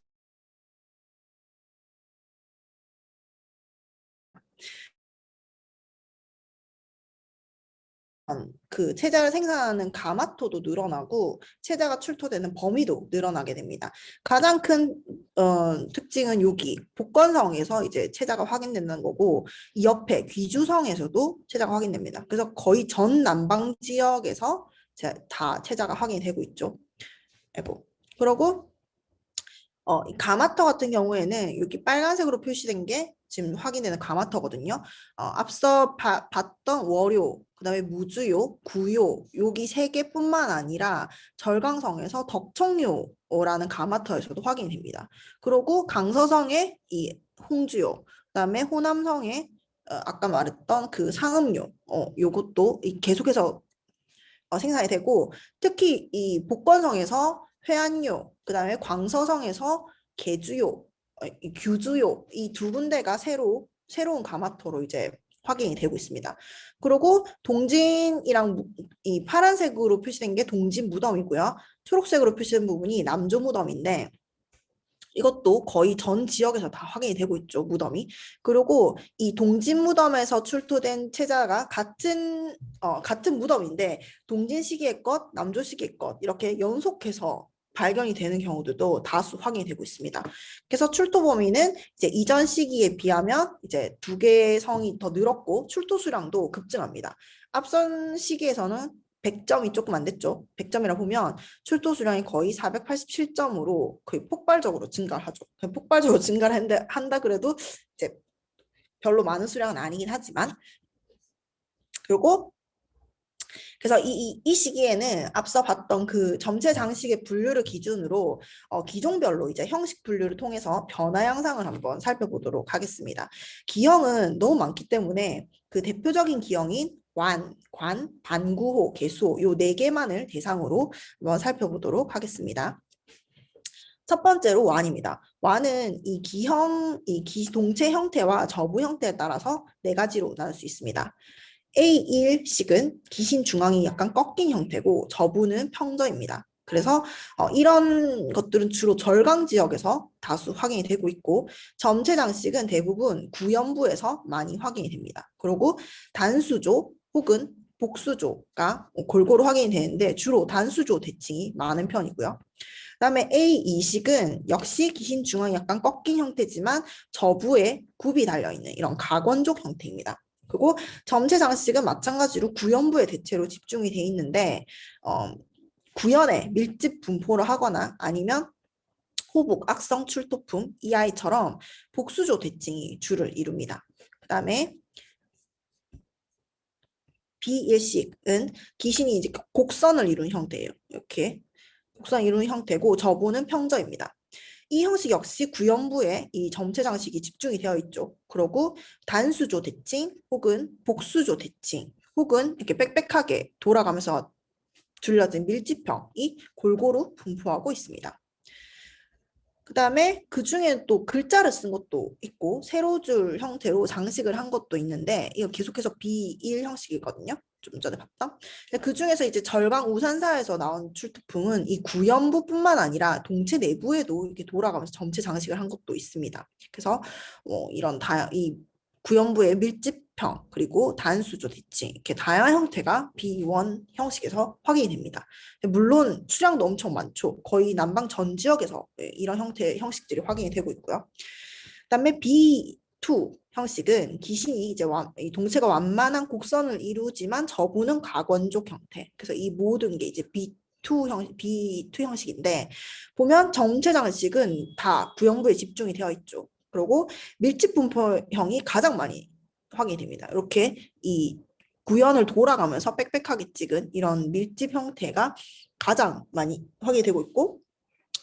그 채자를 생산하는 가마토도 늘어나고 채자가 출토되는 범위도 늘어나게 됩니다. 가장 큰 특징은 여기 복건성에서 이제 채자가 확인된다는 거고, 이 옆에 귀주성에서도 채자가 확인됩니다. 그래서 거의 전 남방 지역에서 다 채자가 확인이 되고 있죠. 그리고 이 가마터 같은 경우에는 여기 빨간색으로 표시된 게 지금 확인되는 가마터거든요. 앞서 봤던 월요, 그다음에 무주요, 구요, 여기 3개뿐만 아니라 절강성에서 덕청요라는 가마터에서도 확인이 됩니다. 그리고 강서성의 이 홍주요, 그다음에 호남성의 아까 말했던 그 상음요, 요것도 계속해서 생산이 되고, 특히 이 복건성에서 회안요, 그 다음에 광서성에서 계주요, 규주요, 이 2군데가 새로운 가마토로 이제 확인이 되고 있습니다. 그리고 동진이랑 이 파란색으로 표시된 게 동진 무덤이고요. 초록색으로 표시된 부분이 남조 무덤인데, 이것도 거의 전 지역에서 다 확인이 되고 있죠, 무덤이. 그리고 이 동진 무덤에서 출토된 채자가 같은 무덤인데 동진 시기의 것, 남조 시기의 것 이렇게 연속해서 발견이 되는 경우들도 다수 확인이 되고 있습니다. 그래서 출토 범위는 이제 이전 시기에 비하면 이제 2개의 성이 더 늘었고 출토 수량도 급증합니다. 앞선 시기에서는 100점이 조금 안 됐죠. 100점이라 보면 출토 수량이 거의 487점으로 거의 폭발적으로 증가를 하죠. 폭발적으로 증가를 한다 그래도 이제 별로 많은 수량은 아니긴 하지만, 그리고 그래서 이 시기에는 앞서 봤던 그 점체 장식의 분류를 기준으로 기종별로 이제 형식 분류를 통해서 변화 양상을 한번 살펴보도록 하겠습니다. 기형은 너무 많기 때문에 그 대표적인 기형인 완, 관, 반구호, 개수호 요 4개만을 대상으로 한번 살펴보도록 하겠습니다. 첫 번째로 완입니다. 완은 이 동체 형태와 저부 형태에 따라서 4가지로 나눌 수 있습니다. A1식은 기신 중앙이 약간 꺾인 형태고 저부는 평저입니다. 그래서 이런 것들은 주로 절강 지역에서 다수 확인이 되고 있고 점체 장식은 대부분 구연부에서 많이 확인이 됩니다. 그리고 단수조 혹은 복수조가 골고루 확인이 되는데 주로 단수조 대칭이 많은 편이고요. 그다음에 A 이식은 역시 기신 중앙이 약간 꺾인 형태지만 저부에 굽이 달려있는 이런 가건족 형태입니다. 그리고 점체 장식은 마찬가지로 구연부의 대체로 집중이 돼 있는데 구연에 밀집 분포를 하거나 아니면 호복, 악성, 출토품, EI처럼 복수조 대칭이 주를 이룹니다. 그 다음에 B일식은 기신이 이제 곡선을 이룬 형태예요. 이렇게 곡선을 이룬 형태고 저부는 평저입니다. 이 형식 역시 구연부에 이 점체 장식이 집중이 되어 있죠. 그리고 단수조 대칭 혹은 복수조 대칭 혹은 이렇게 빽빽하게 돌아가면서 둘러진 밀집형이 골고루 분포하고 있습니다. 그 다음에 그 중에 또 글자를 쓴 것도 있고 세로줄 형태로 장식을 한 것도 있는데 이거 계속해서 B1 형식이거든요. 좀 전에 봤던. 그 중에서 이제 절강 우산사에서 나온 출토품은 이 구연부뿐만 아니라 동체 내부에도 이렇게 돌아가면서 점체 장식을 한 것도 있습니다. 그래서 이런 이 구연부의 밀집형 그리고 단수조 대칭 이렇게 다양한 형태가 B1 형식에서 확인이 됩니다. 물론 수량도 엄청 많죠. 거의 남방 전 지역에서 이런 형태의 형식들이 확인이 되고 있고요. 그다음에 B2 형식은 기신이 이제 이 동체가 완만한 곡선을 이루지만 저부는 가건족 형태. 그래서 이 모든 게 이제 B2 형식인데 보면 점체 장식은 다 구형부에 집중이 되어 있죠. 그리고 밀집 분포형이 가장 많이 확인이 됩니다. 이렇게 이 구연을 돌아가면서 빽빽하게 찍은 이런 밀집 형태가 가장 많이 확인되고 있고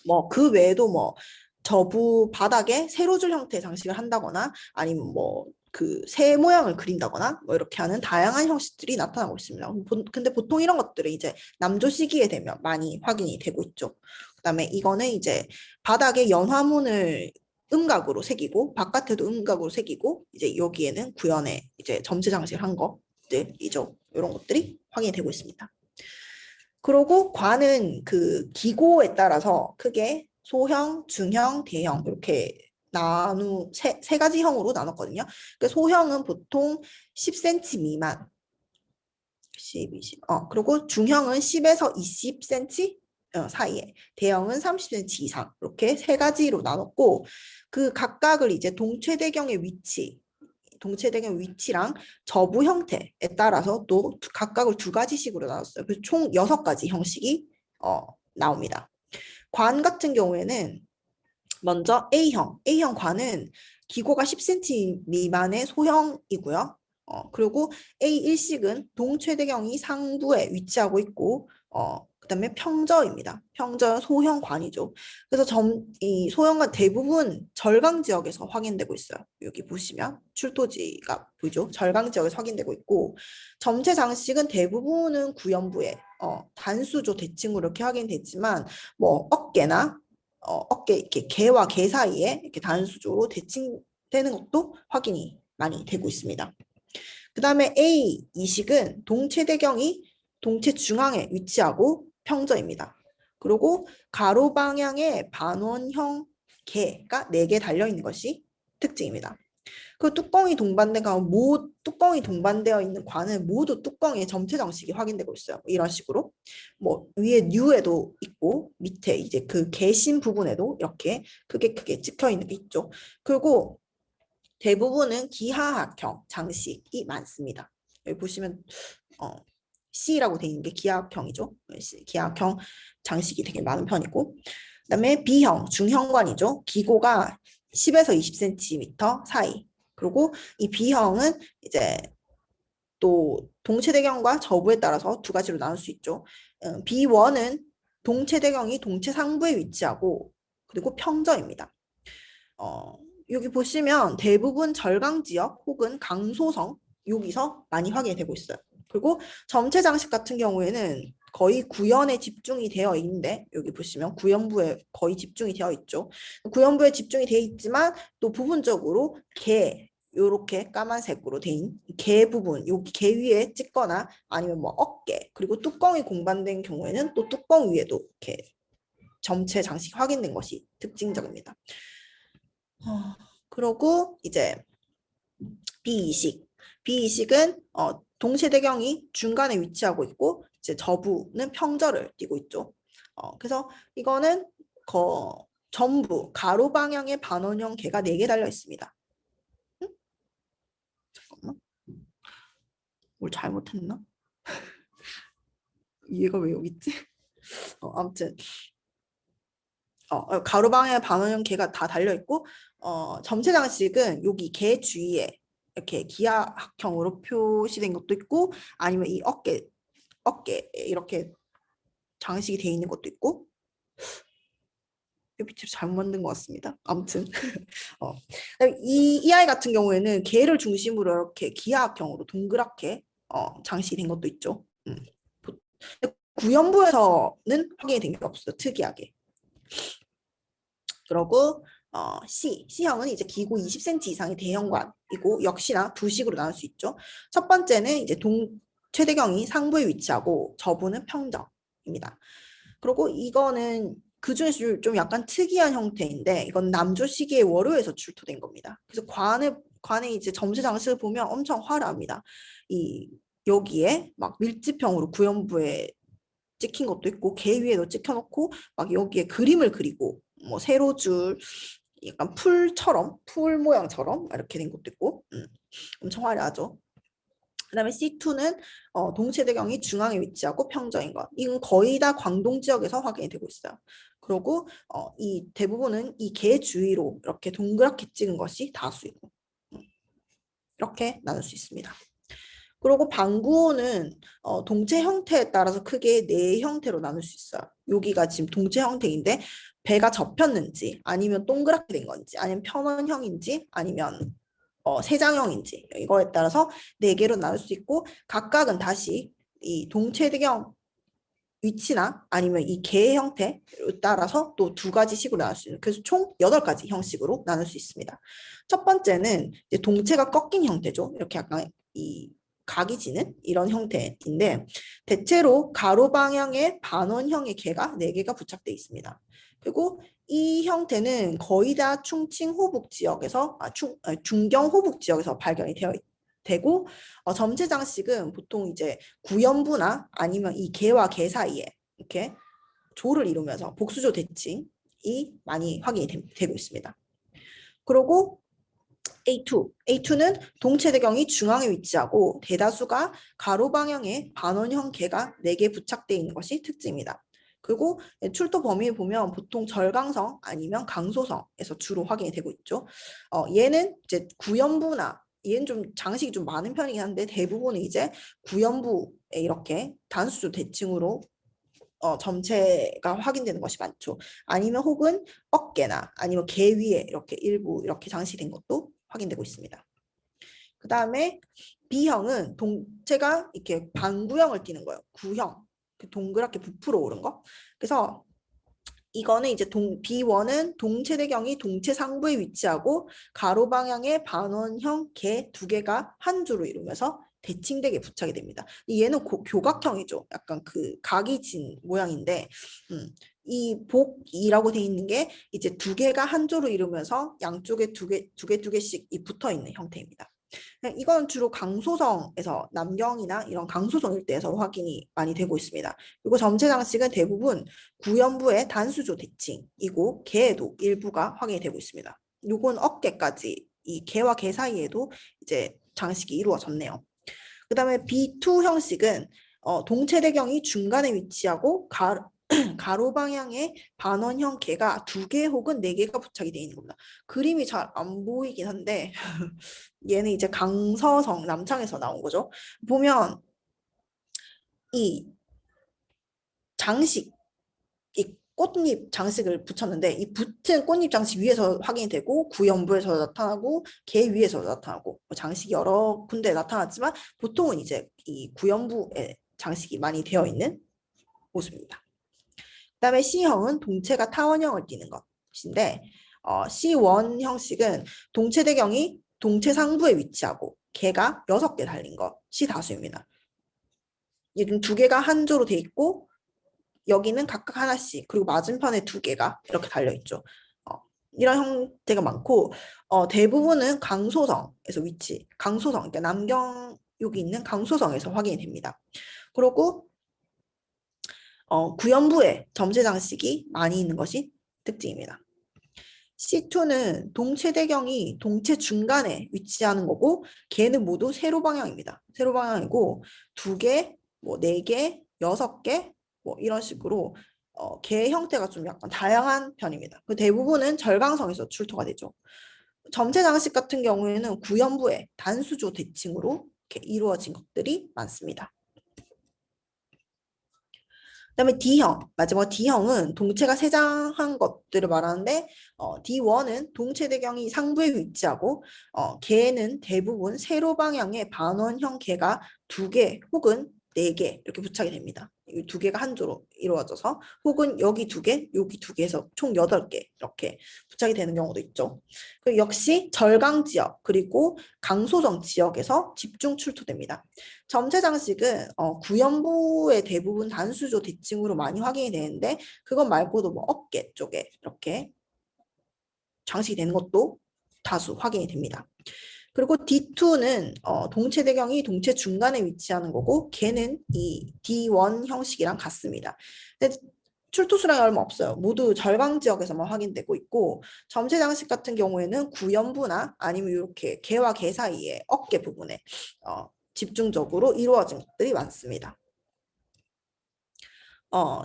뭐 그 외에도 뭐 저부 바닥에 세로줄 형태의 장식을 한다거나 아니면 뭐 그 새 모양을 그린다거나 뭐 이렇게 하는 다양한 형식들이 나타나고 있습니다. 근데 보통 이런 것들은 이제 남조 시기에 되면 많이 확인이 되고 있죠. 그다음에 이거는 이제 바닥에 연화문을 음각으로 새기고 바깥에도 음각으로 새기고 이제 여기에는 구연에 이제 점체 장식을 한 것들이죠. 이런 것들이 확인이 되고 있습니다. 그리고 관은 그 기고에 따라서 크게 소형, 중형, 대형 이렇게 세 가지 형으로 나눴거든요. 그러니까 소형은 보통 10cm 미만, 10, 20. 그리고 중형은 10에서 20cm 사이에, 대형은 30cm 이상 이렇게 세 가지로 나눴고 그 각각을 이제 동체대경의 위치랑 저부 형태에 따라서 또 각각을 두 가지씩으로 나눴어요. 그래서 총 6가지 형식이 나옵니다. 관 같은 경우에는 먼저 A형 관은 기고가 10cm 미만의 소형이고요. 그리고 A1식은 동체대경이 상부에 위치하고 있고 그다음에 평저입니다. 평저 소형 관이죠. 그래서 이 소형관 대부분 절강 지역에서 확인되고 있어요. 여기 보시면 출토지가 보이죠? 절강 지역에서 확인되고 있고 점체 장식은 대부분은 구연부에 단수조 대칭으로 이렇게 확인됐지만 뭐 어깨나 어깨 이렇게 개와 개 사이에 이렇게 단수조로 대칭되는 것도 확인이 많이 되고 있습니다. 그 다음에 A 이식은 동체대경이 동체 중앙에 위치하고 평저입니다. 그리고 가로 방향의 반원형 개가 4개 달려있는 것이 특징입니다. 그 뚜껑이 동반되어 있는 관은 모두 뚜껑에 점체 장식이 확인되고 있어요. 이런 식으로 뭐 위에 뉴에도 있고 밑에 이제 그 개심 부분에도 이렇게 크게 찍혀 있는 게 있죠. 그리고 대부분은 기하학형 장식이 많습니다. 여기 보시면 C라고 되어 있는 게 기하학형이죠. 기하학형 장식이 되게 많은 편이고 그다음에 B형 중형관이죠. 기고가 10에서 20cm 사이. 그리고 이 B형은 이제 또 동체대경과 저부에 따라서 두 가지로 나눌 수 있죠. B1은 동체대경이 동체 상부에 위치하고 그리고 평저입니다. 여기 보시면 대부분 절강 지역 혹은 강소성 여기서 많이 확인이 되고 있어요. 그리고 점체 장식 같은 경우에는 거의 구연에 집중이 되어 있는데 여기 보시면 구연부에 거의 집중이 되어 있죠. 구연부에 집중이 되어 있지만 또 부분적으로 개 요렇게 까만색으로 된 개 부분, 여기 개 위에 찍거나 아니면 뭐 어깨, 그리고 뚜껑이 공반된 경우에는 또 뚜껑 위에도 이렇게 점체 장식 확인된 것이 특징적입니다. 그러고 이제 비이식. 비이식은 동체대경이 중간에 위치하고 있고 이제 저부는 평절을 띠고 있죠. 그래서 이거는 전부 가로 방향의 반원형 개가 4개 달려 있습니다. 응? 잠깐만. 뭘 잘못했나? 얘가 왜 여기 있지? 아무튼 가로 방향의 반원형 개가 다 달려 있고 점체 장식은 여기 개 주위에 이렇게 기하학형으로 표시된 것도 있고 아니면 이 어깨 이렇게 장식이 돼 있는 것도 있고 PPT를 잘못 만든 것 같습니다. 아무튼 이 아이 같은 경우에는 개를 중심으로 이렇게 기하학형으로 동그랗게 장식이 된 것도 있죠. 구연부에서는 확인이 된 게 없어요. 특이하게. 그리고 C형은 이제 기고 20cm 이상의 대형관이고 역시나 두 식으로 나눌 수 있죠. 첫 번째는 이제 최대경이 상부에 위치하고 저부는 평정입니다. 그리고 이거는 그 중에서 좀 약간 특이한 형태인데 이건 남조 시기의 월요에서 출토된 겁니다. 그래서 관에 이제 점체 장식을 보면 엄청 화려합니다. 여기에 막 밀집형으로 구연부에 찍힌 것도 있고 개 위에도 찍혀놓고 막 여기에 그림을 그리고 뭐 세로줄 약간 풀 모양처럼 이렇게 된 것도 있고 엄청 화려하죠. 그다음에 C2는 동체대경이 중앙에 위치하고 평정인 것. 이건 거의 다 광동 지역에서 확인이 되고 있어요. 그리고 이 대부분은 이 개 주위로 이렇게 동그랗게 찍은 것이 다수이고 이렇게 나눌 수 있습니다. 그리고 방구호는 동체 형태에 따라서 크게 4형태로 나눌 수 있어요. 여기가 지금 동체 형태인데 배가 접혔는지 아니면 동그랗게 된 건지 아니면 편원형인지 아니면 세장형인지 이거에 따라서 4개로 나눌 수 있고 각각은 다시 이 동체대경 위치나 아니면 이 개 형태에 따라서 또 2가지 식으로 나눌 수 있는 그래서 총 8가지 형식으로 나눌 수 있습니다. 첫 번째는 이제 동체가 꺾인 형태죠. 이렇게 약간 이 각이 지는 이런 형태인데 대체로 가로 방향의 반원형의 개가 4개가 부착되어 있습니다. 그리고 이 형태는 거의 다 충칭 호북 지역에서 중경 호북 지역에서 발견이 되고 점체 장식은 보통 이제 구연부나 아니면 이 개와 개 사이에 이렇게 조를 이루면서 복수조 대칭이 많이 확인이 되고 있습니다. 그리고 A2는 동체대경이 중앙에 위치하고 대다수가 가로 방향의 반원형 개가 4개 부착되어 있는 것이 특징입니다. 그리고 출토 범위 보면 보통 절강성 아니면 강소성에서 주로 확인이 되고 있죠. 얘는 이제 구연부나 얘는 좀 장식이 좀 많은 편이긴 한데 대부분은 이제 구연부에 이렇게 단수 대칭으로 점체가 확인되는 것이 많죠. 아니면 혹은 어깨나 아니면 개 위에 이렇게 일부 이렇게 장식된 것도 확인되고 있습니다. 그 다음에 B형은 동체가 이렇게 반구형을 띠는 거예요. 구형, 동그랗게 부풀어 오른 거. 그래서 이거는 이제 B1은 동체대경이 동체 상부에 위치하고 가로 방향의 반원형 개 2개가 한 줄로 이루면서 대칭되게 부착이 됩니다. 얘는 교각형이죠. 약간 그 각이 진 모양인데 이 복이라고 돼 있는 게 이제 2개가 한 줄로 이루면서 양쪽에 두 개씩 붙어 있는 형태입니다. 이건 주로 강소성에서 남경이나 이런 강소성 일대에서 확인이 많이 되고 있습니다. 그리고 점체 장식은 대부분 구연부의 단수조 대칭이고 개에도 일부가 확인이 되고 있습니다. 요건 어깨까지 이 개와 개 사이에도 이제 장식이 이루어졌네요. 그 다음에 B2 형식은 동체대경이 중간에 위치하고 가로 방향의 반원형 개가 2개 혹은 4개가 부착이 되어 있는 겁니다. 그림이 잘 안 보이긴 한데 얘는 이제 강서성 남창에서 나온 거죠. 보면 이 장식, 이 꽃잎 장식을 붙였는데 이 붙은 꽃잎 장식 위에서 확인이 되고 구연부에서 나타나고 개 위에서 나타나고 장식이 여러 군데 나타났지만 보통은 이제 이 구연부에 장식이 많이 되어 있는 모습입니다. 그 다음에 C형은 동체가 타원형을 띠는 것인데 C1 형식은 동체대경이 동체 상부에 위치하고 개가 6개 달린 것이 다수입니다. 여기는 2개가 한 조로 돼 있고 여기는 각각 하나씩 그리고 맞은편에 2개가 이렇게 달려있죠. 이런 형태가 많고 대부분은 강소성에서 강소성, 그러니까 남경 여기 있는 강소성에서 확인이 됩니다. 그리고 구연부에 점체 장식이 많이 있는 것이 특징입니다. C2는 동체 대경이 동체 중간에 위치하는 거고 걔는 모두 세로 방향입니다. 세로 방향이고 2개, 뭐 4개, 6개 뭐 이런 식으로 개 형태가 좀 약간 다양한 편입니다. 그 대부분은 절강성에서 출토가 되죠. 점체 장식 같은 경우에는 구연부에 단수조 대칭으로 이렇게 이루어진 것들이 많습니다. 그다음에 D형, 마지막 D형은 동체가 세장한 것들을 말하는데 D1은 동체 대경이 상부에 위치하고 개는 대부분 세로 방향의 반원형 개가 2개 혹은 4개 이렇게 부착이 됩니다. 이 2개가 한 조로 이루어져서 혹은 여기 2개, 여기 2개에서 총 8개 이렇게 부착이 되는 경우도 있죠. 그 역시 절강 지역 그리고 강소정 지역에서 집중 출토됩니다. 점체 장식은 구연부의 대부분 단수조 대칭으로 많이 확인이 되는데 그것 말고도 뭐 어깨 쪽에 이렇게 장식이 되는 것도 다수 확인이 됩니다. 그리고 D2는 동체 대경이 동체 중간에 위치하는 거고 걔는 이 D1 형식이랑 같습니다. 근데 출토 수량이 얼마 없어요. 모두 절강 지역에서만 확인되고 있고 점체 장식 같은 경우에는 구연부나 아니면 이렇게 개와 개 사이에 어깨 부분에 집중적으로 이루어진 것들이 많습니다.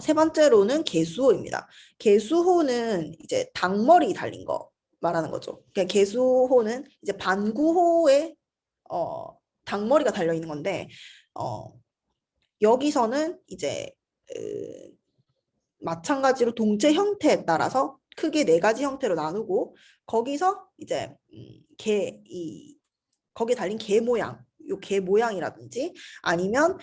세 번째로는 개수호입니다. 개수호는 이제 닭머리 달린 거 말하는 거죠. 그러니까 개수호는 이제 반구호에 닭머리가 달려 있는 건데 여기서는 이제 마찬가지로 동체 형태에 따라서 크게 4가지 형태로 나누고 거기서 이제 거기에 달린 개 모양, 요 개 모양이라든지 아니면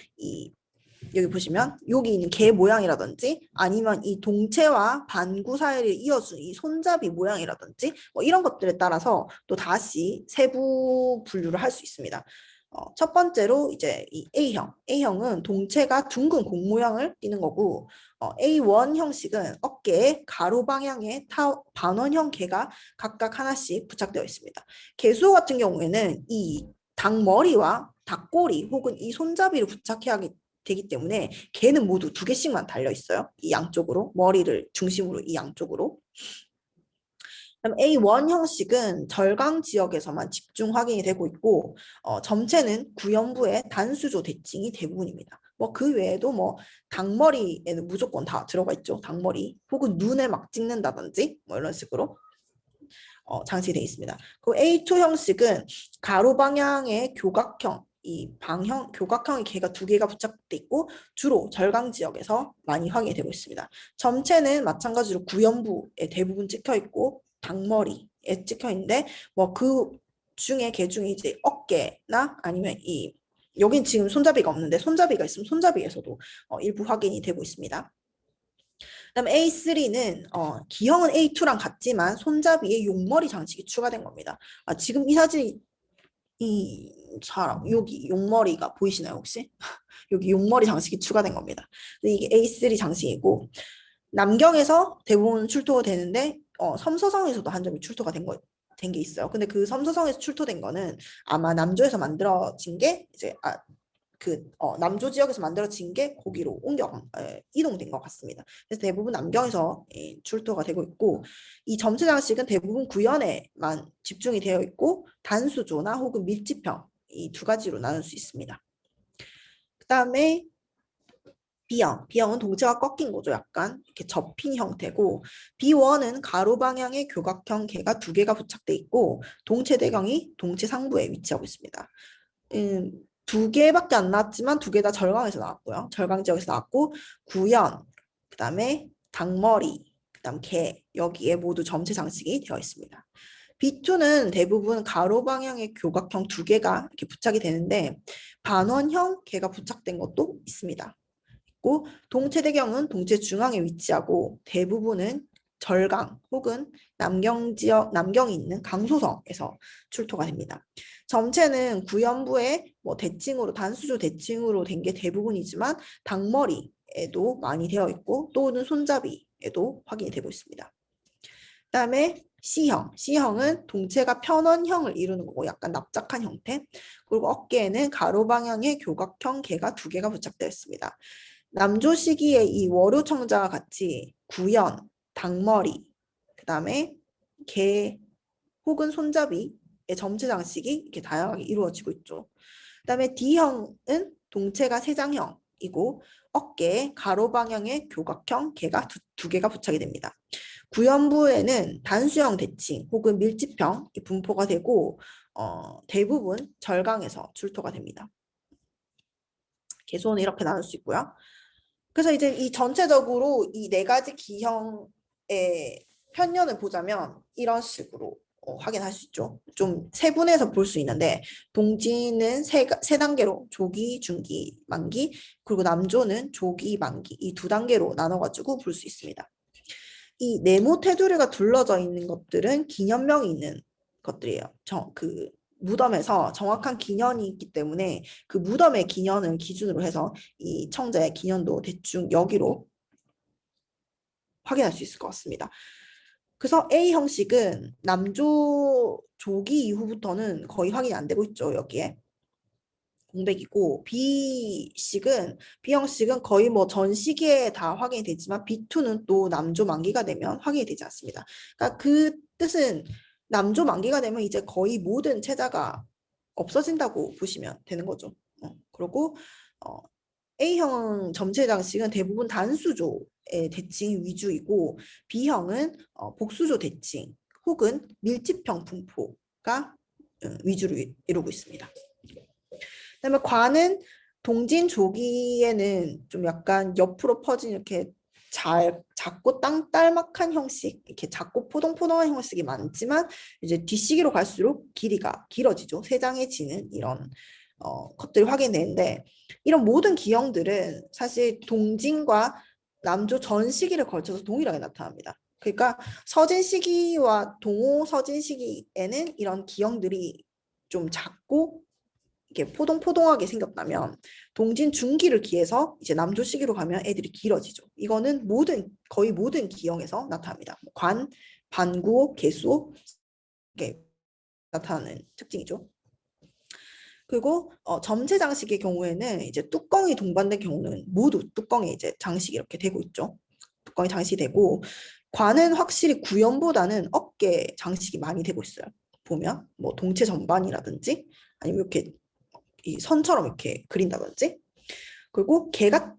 여기 보시면 여기 있는 개 모양이라든지 아니면 이 동체와 반구 사이를 이어준 이 손잡이 모양이라든지 뭐 이런 것들에 따라서 또 다시 세부 분류를 할 수 있습니다. 첫 번째로 이제 이 A형은 동체가 둥근 공 모양을 띠는 거고 A1 형식은 어깨에 가로 방향의 반원형 개가 각각 하나씩 부착되어 있습니다. 개수 같은 경우에는 이 닭머리와 닭꼬리 혹은 이 손잡이를 부착해야 되기 때문에 개는 모두 2개씩만 달려 있어요. 이 양쪽으로 머리를 중심으로 이 양쪽으로. 그럼 A1 형식은 절강 지역에서만 집중 확인이 되고 있고 점체는 구연부의 단수조 대칭이 대부분입니다. 뭐 그 외에도 뭐 닭머리에는 무조건 다 들어가 있죠. 닭머리 혹은 눈에 막 찍는다든지 뭐 이런 식으로 장치되어 있습니다. 그 A2 형식은 가로 방향의 교각형 교각형의 개가 2개가 부착돼 있고 주로 절강 지역에서 많이 확인이 되고 있습니다. 점체는 마찬가지로 구연부에 대부분 찍혀 있고 닭머리에 찍혀 있는데 뭐 그 중에 개 중에 이제 어깨나 아니면 여긴 지금 손잡이가 없는데 손잡이가 있으면 손잡이에서도 일부 확인이 되고 있습니다. 그다음 A3는 기형은 A2랑 같지만 손잡이에 용머리 장식이 추가된 겁니다. 지금 이 사진 이 사람 여기 용머리가 보이시나요 혹시? 여기 용머리 장식이 추가된 겁니다. 이게 A3 장식이고 남경에서 대부분 출토가 되는데 섬서성에서도 한 점이 출토가 된 게 있어요. 근데 그 섬서성에서 출토된 거는 아마 남조에서 만들어진 게 이제 남조 지역에서 만들어진 게 거기로 이동된 것 같습니다. 그래서 대부분 남경에서 출토가 되고 있고 이 점체 장식은 대부분 구연에만 집중이 되어 있고 단수조나 혹은 밀집형 이 2가지로 나눌 수 있습니다. 그 다음에 B형은 동체가 꺾인 거죠. 약간 이렇게 접힌 형태고 B1은 가로 방향의 교각형 개가 2개가 부착돼 있고 동체 대경이 동체 상부에 위치하고 있습니다. 2개밖에 안 나왔지만 2개 다 절강에서 나왔고요. 절강 지역에서 나왔고 구연, 그 다음에 닭머리, 그 다음 개 여기에 모두 점체 장식이 되어 있습니다. B2는 대부분 가로 방향의 교각형 2개가 이렇게 부착이 되는데 반원형 개가 부착된 것도 있습니다. 동체 대경은 동체 중앙에 위치하고 대부분은 절강 혹은 남경 지역, 남경이 있는 강소성에서 출토가 됩니다. 점체는 구연부에 뭐 대칭으로 단수조 대칭으로 된 게 대부분이지만 닭머리에도 많이 되어 있고 또는 손잡이에도 확인이 되고 있습니다. 그다음에 C형은 동체가 편원형을 이루는 거고 약간 납작한 형태. 그리고 어깨에는 가로 방향의 교각형 개가 2개가 부착되어 있습니다. 남조 시기에 이 월요청자와 같이 구연, 닭머리, 그다음에 개 혹은 손잡이의 점체 장식이 이렇게 다양하게 이루어지고 있죠. 그다음에 D형은 동체가 세장형이고 어깨에 가로 방향의 교각형 개가 두 개가 부착이 됩니다. 구연부에는 단수형 대칭 혹은 밀집형 분포가 되고 대부분 절강에서 출토가 됩니다. 개수는 이렇게 나눌 수 있고요. 그래서 이제 이 전체적으로 이 4가지 기형의 편년을 보자면 이런 식으로 확인할 수 있죠. 좀 세분해서 볼 수 있는데 동지는 세 단계로 조기, 중기, 만기 그리고 남조는 조기, 만기 이 2단계로 나눠가지고 볼 수 있습니다. 이 네모 테두리가 둘러져 있는 것들은 기년명이 있는 것들이에요. 그 무덤에서 정확한 기년이 있기 때문에 그 무덤의 기년을 기준으로 해서 이 청자의 기년도 대충 여기로 확인할 수 있을 것 같습니다. 그래서 A 형식은 남조 조기 이후부터는 거의 확인이 안 되고 있죠. 여기에. 공백이고 B형식은 거의 뭐 전 시기에 다 확인이 되지만 B2는 또 남조 만기가 되면 확인이 되지 않습니다. 그러니까 그 뜻은 남조 만기가 되면 이제 거의 모든 체자가 없어진다고 보시면 되는 거죠. 그리고 A형 점체 장식은 대부분 단수조의 대칭 위주이고 B형은 복수조 대칭 혹은 밀집형 분포가 위주로 이루고 있습니다. 그다음에 관은 동진 조기에는 좀 약간 옆으로 퍼진 이렇게 작고 땅딸막한 형식, 이렇게 작고 포동포동한 형식이 많지만 이제 뒷시기로 갈수록 길이가 길어지죠. 세장해지는 이런 것들이 확인되는데 이런 모든 기형들은 사실 동진과 남조 전 시기를 걸쳐서 동일하게 나타납니다. 그러니까 서진 시기와 동호 서진 시기에는 이런 기형들이 좀 작고 이렇게 포동포동하게 생겼다면 동진 중기를 기해서 이제 남조 시기로 가면 애들이 길어지죠. 이거는 거의 모든 기형에서 나타납니다. 관, 반구, 개수 이렇게 나타나는 특징이죠. 그리고 점체 장식의 경우에는 이제 뚜껑이 동반된 경우는 모두 뚜껑에 이제 장식이 이렇게 되고 있죠. 뚜껑이 장식되고 관은 확실히 구연보다는 어깨 장식이 많이 되고 있어요. 보면 뭐 동체 전반이라든지 아니면 이렇게 이 선처럼 이렇게 그린다든지 그리고 개가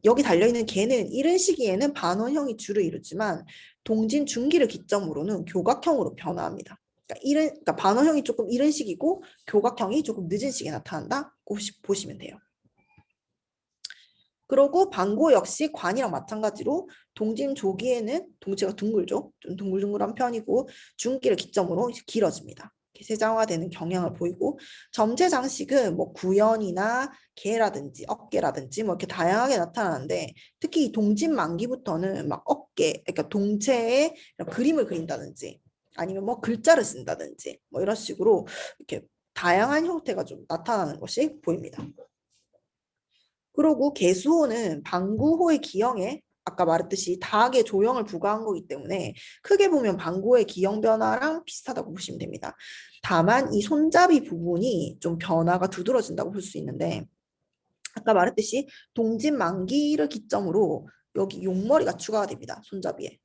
여기 달려있는 개는 이른 시기에는 반원형이 주를 이루지만 동진 중기를 기점으로는 교각형으로 변화합니다. 그러니까 반원형이 조금 이른 시기고 교각형이 조금 늦은 시기에 나타난다고 보시면 돼요. 그리고 반고 역시 관이랑 마찬가지로 동진 조기에는 동체가 둥글죠. 좀 둥글둥글한 편이고 중기를 기점으로 길어집니다. 세장화되는 경향을 보이고 점체 장식은 뭐 구연이나 개라든지 어깨라든지 뭐 이렇게 다양하게 나타나는데 특히 이 동진 만기부터는 막 어깨, 그러니까 동체에 그림을 그린다든지 아니면 뭐 글자를 쓴다든지 뭐 이런 식으로 이렇게 다양한 형태가 좀 나타나는 것이 보입니다. 그리고 개수호는 방구호의 기형에 아까 말했듯이 다하게 조형을 부과한 거기 때문에 크게 보면 방구의 기형 변화랑 비슷하다고 보시면 됩니다. 다만 이 손잡이 부분이 좀 변화가 두드러진다고 볼 수 있는데 아까 말했듯이 동진 만기를 기점으로 여기 용머리가 추가가 됩니다. 손잡이에.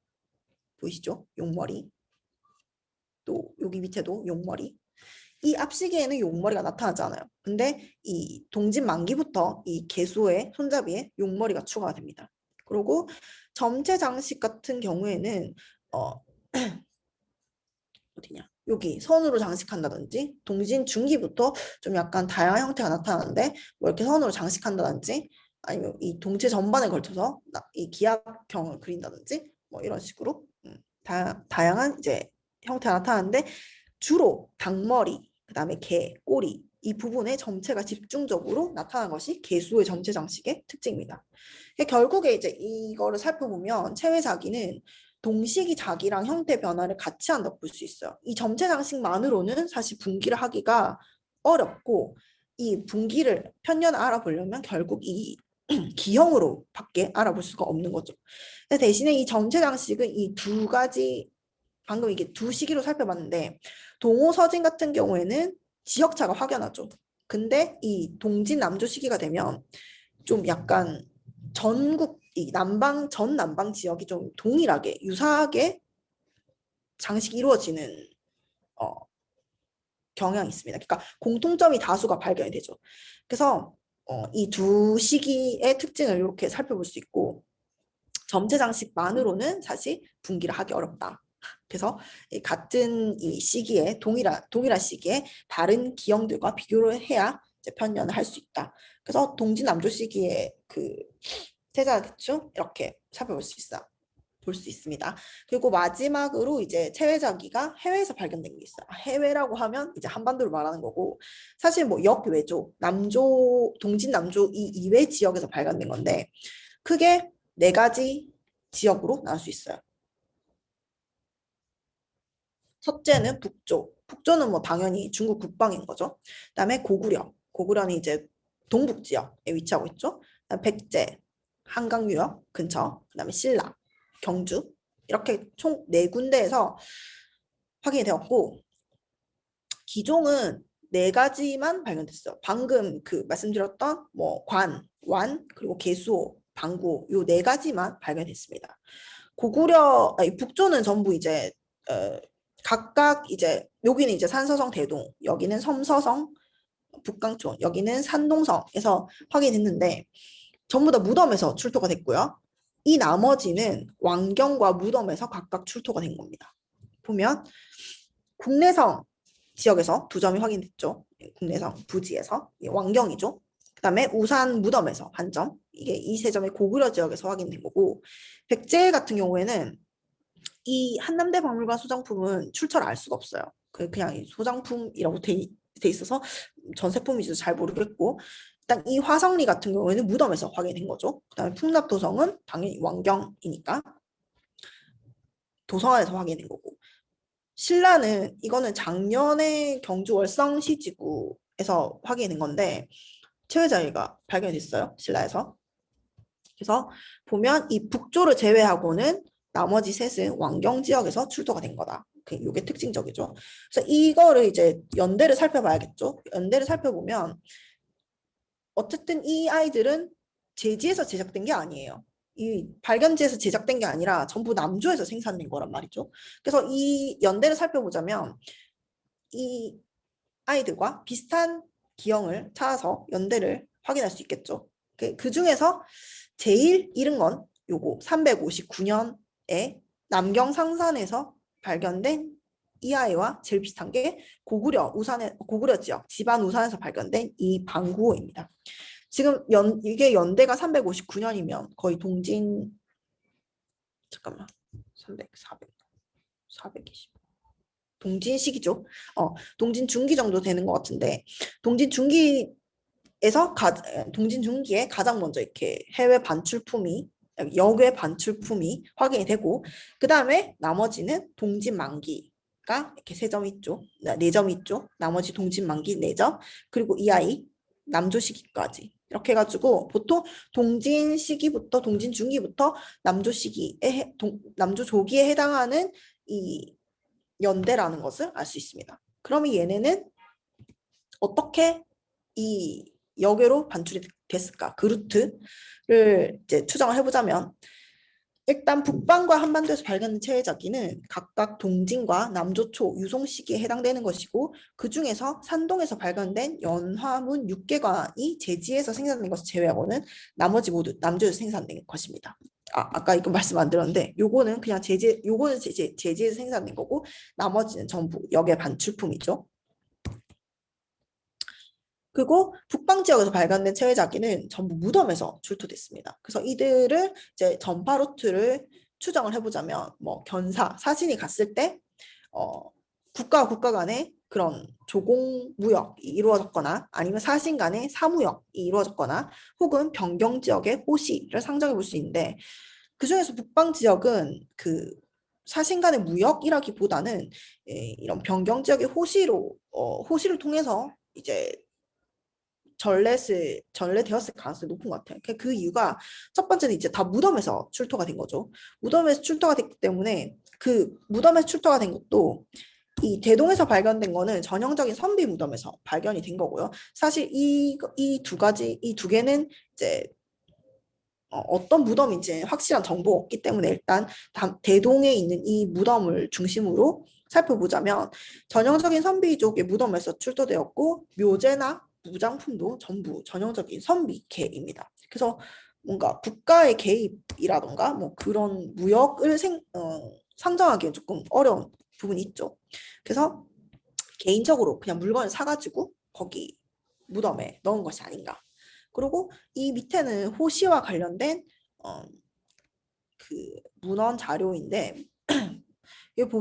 보이시죠? 용머리. 또 여기 밑에도 용머리. 이 앞시계에는 용머리가 나타나지 않아요. 근데 이 동진 만기부터 이 개수의 손잡이에 용머리가 추가가 됩니다. 그리고 점체 장식 같은 경우에는 어디냐? 여기 선으로 장식한다든지 동진 중기부터 좀 약간 다양한 형태가 나타나는데 뭐 이렇게 선으로 장식한다든지 아니면 이 동체 전반에 걸쳐서 이 기압형을 그린다든지 뭐 이런 식으로 다양한 이제 형태가 나타나는데 주로 닭머리, 그다음에 개, 꼬리 이 부분에 점체가 집중적으로 나타난 것이 개수의 점체 장식의 특징입니다. 결국에 이제 이거를 살펴보면 체외사기는 동식이 자기랑 형태 변화를 같이 한다고 볼 수 있어요. 이 점체 장식만으로는 사실 분기를 하기가 어렵고 이 분기를 편견을 알아보려면 결국 이 기형으로밖에 알아볼 수가 없는 거죠. 대신에 이 점체 장식은 이 두 가지 방금 이게 두 시기로 살펴봤는데 동호서진 같은 경우에는 지역차가 확연하죠. 근데 이 동진 남조 시기가 되면 좀 약간 전국 이 남방 전 남방 지역이 좀 동일하게 유사하게 장식이 이루어지는 어, 경향이 있습니다. 그러니까 공통점이 다수가 발견이 되죠. 그래서 이 두 시기의 특징을 이렇게 살펴볼 수 있고 점체 장식만으로는 사실 분기를 하기 어렵다. 그래서 같은 이 시기에 동일한 시기에 다른 기형들과 비교를 해야 이제 편견을 할 수 있다. 그래서 동진남조 시기에 그 세자 대충 이렇게 살펴볼 수 있어. 볼 수 있습니다. 그리고 마지막으로 이제 체외자기가 해외에서 발견된 게 있어요. 해외라고 하면 이제 한반도를 말하는 거고 사실 뭐 역외죠. 남조 동진 남조 이 이외 지역에서 발견된 건데 크게 네 가지 지역으로 나눌 수 있어요. 첫째는 북조. 북조는 뭐 당연히 중국 북방인 거죠. 그다음에 고구려. 고구려는 이제 동북 지역에 위치하고 있죠. 그다음 백제, 한강 유역 근처. 그다음에 신라, 경주 이렇게 총 네 군데에서 확인이 되었고 기종은 네 가지만 발견됐어요. 방금 그 말씀드렸던 뭐 관, 완 그리고 개수호, 방구 요 네 가지만 발견됐습니다. 북조는 전부 이제 각각 이제 여기는 이제 산서성 대동, 여기는 섬서성 북강촌, 여기는 산동성에서 확인했는데 전부 다 무덤에서 출토가 됐고요. 이 나머지는 왕경과 무덤에서 각각 출토가 된 겁니다. 보면 국내성 지역에서 두 점이 확인됐죠. 국내성 부지에서 왕경이죠. 그다음에 우산 무덤에서 한 점. 이게 이 세 점이 고구려 지역에서 확인된 거고 백제 같은 경우에는 이 한남대 박물관 소장품은 출처를 알 수가 없어요. 그냥 소장품이라고 돼 있어서 전세품인지도 잘 모르겠고 일단 이 화성리 같은 경우에는 무덤에서 확인된 거죠. 그다음에 풍납도성은 당연히 왕경이니까 도성안에서 확인된 거고 신라는 이거는 작년에 경주 월성시지구에서 확인된 건데 최회자리가 발견됐어요. 신라에서. 그래서 보면 이 북조를 제외하고는 나머지 셋은 왕경 지역에서 출토가 된 거다. 이게 특징적이죠. 그래서 이거를 이제 연대를 살펴봐야겠죠. 연대를 살펴보면 어쨌든 이 아이들은 제지에서 제작된 게 아니에요. 이 발견지에서 제작된 게 아니라 전부 남조에서 생산된 거란 말이죠. 그래서 이 연대를 살펴보자면 이 아이들과 비슷한 기형을 찾아서 연대를 확인할 수 있겠죠. 그 중에서 제일 이른 건 요거 359년에 남경 상산에서 발견된 이 아이와 제일 비슷한 게 고구려 지역 지반 우산에서 발견된 이 방구호입니다. 지금 이게 연대가 359년이면 거의 동진 잠깐만 300, 400, 420 동진 시기죠. 동진 중기 정도 되는 것 같은데 동진 중기에 가장 먼저 이렇게 해외 반출품이 역외 반출품이 확인이 되고 그 다음에 나머지는 동진 만기가 이렇게 세 점 있죠. 네 점 있죠. 나머지 동진 만기 4점 그리고 이 아이 남조 시기까지 이렇게 해가지고 보통 동진 시기부터 동진 중기부터 남조 시기에 남조 조기에 해당하는 이 연대라는 것을 알 수 있습니다. 그러면 얘네는 어떻게 이 역외로 반출이 됐을까? 그 루트를 이제 추정을 해보자면 일단 북방과 한반도에서 발견된 체외자기는 각각 동진과 남조초 유송 시기에 해당되는 것이고 그 중에서 산동에서 발견된 연화문 6개관이 제지에서 생산된 것을 제외하고는 나머지 모두 남조에서 생산된 것입니다. 아까 이거 말씀 안 드렸는데 요거는 그냥 제지에서 생산된 거고 나머지는 전부 역의 반출품이죠. 그리고 북방 지역에서 발견된 체외자기는 전부 무덤에서 출토됐습니다. 그래서 이들을 이제 전파 루트를 추정을 해보자면 뭐 견사 사신이 갔을 때 국가와 국가 간의 그런 조공 무역이 이루어졌거나 아니면 사신 간의 사무역이 이루어졌거나 혹은 변경 지역의 호시를 상정해 볼 수 있는데 그 중에서 북방 지역은 그 사신 간의 무역이라기보다는 이런 변경 지역의 호시를 통해서 이제 전래되었을 가능성이 높은 것 같아요. 그 이유가 첫 번째는 이제 다 무덤에서 출토가 된 거죠. 무덤에서 출토가 됐기 때문에 그 무덤에서 출토가 된 것도 이 대동에서 발견된 거는 전형적인 선비 무덤에서 발견이 된 거고요. 사실 이 두 개는 이제 어떤 무덤인지 확실한 정보가 없기 때문에 일단 대동에 있는 이 무덤을 중심으로 살펴보자면 전형적인 선비족의 무덤에서 출토되었고 묘제나 무장품도 전부 전형적인 선비계입니다. 그래서 뭔가 국가의 개입이라던가 뭐 그런 무역을 상정하기엔 조금 어려운 부분이 있죠. 그래서 개인적으로 그냥 물건을 사가지고 거기 무덤에 넣은 것이 아닌가. 그리고 이 밑에는 호시와 관련된 그 문헌 자료인데 여기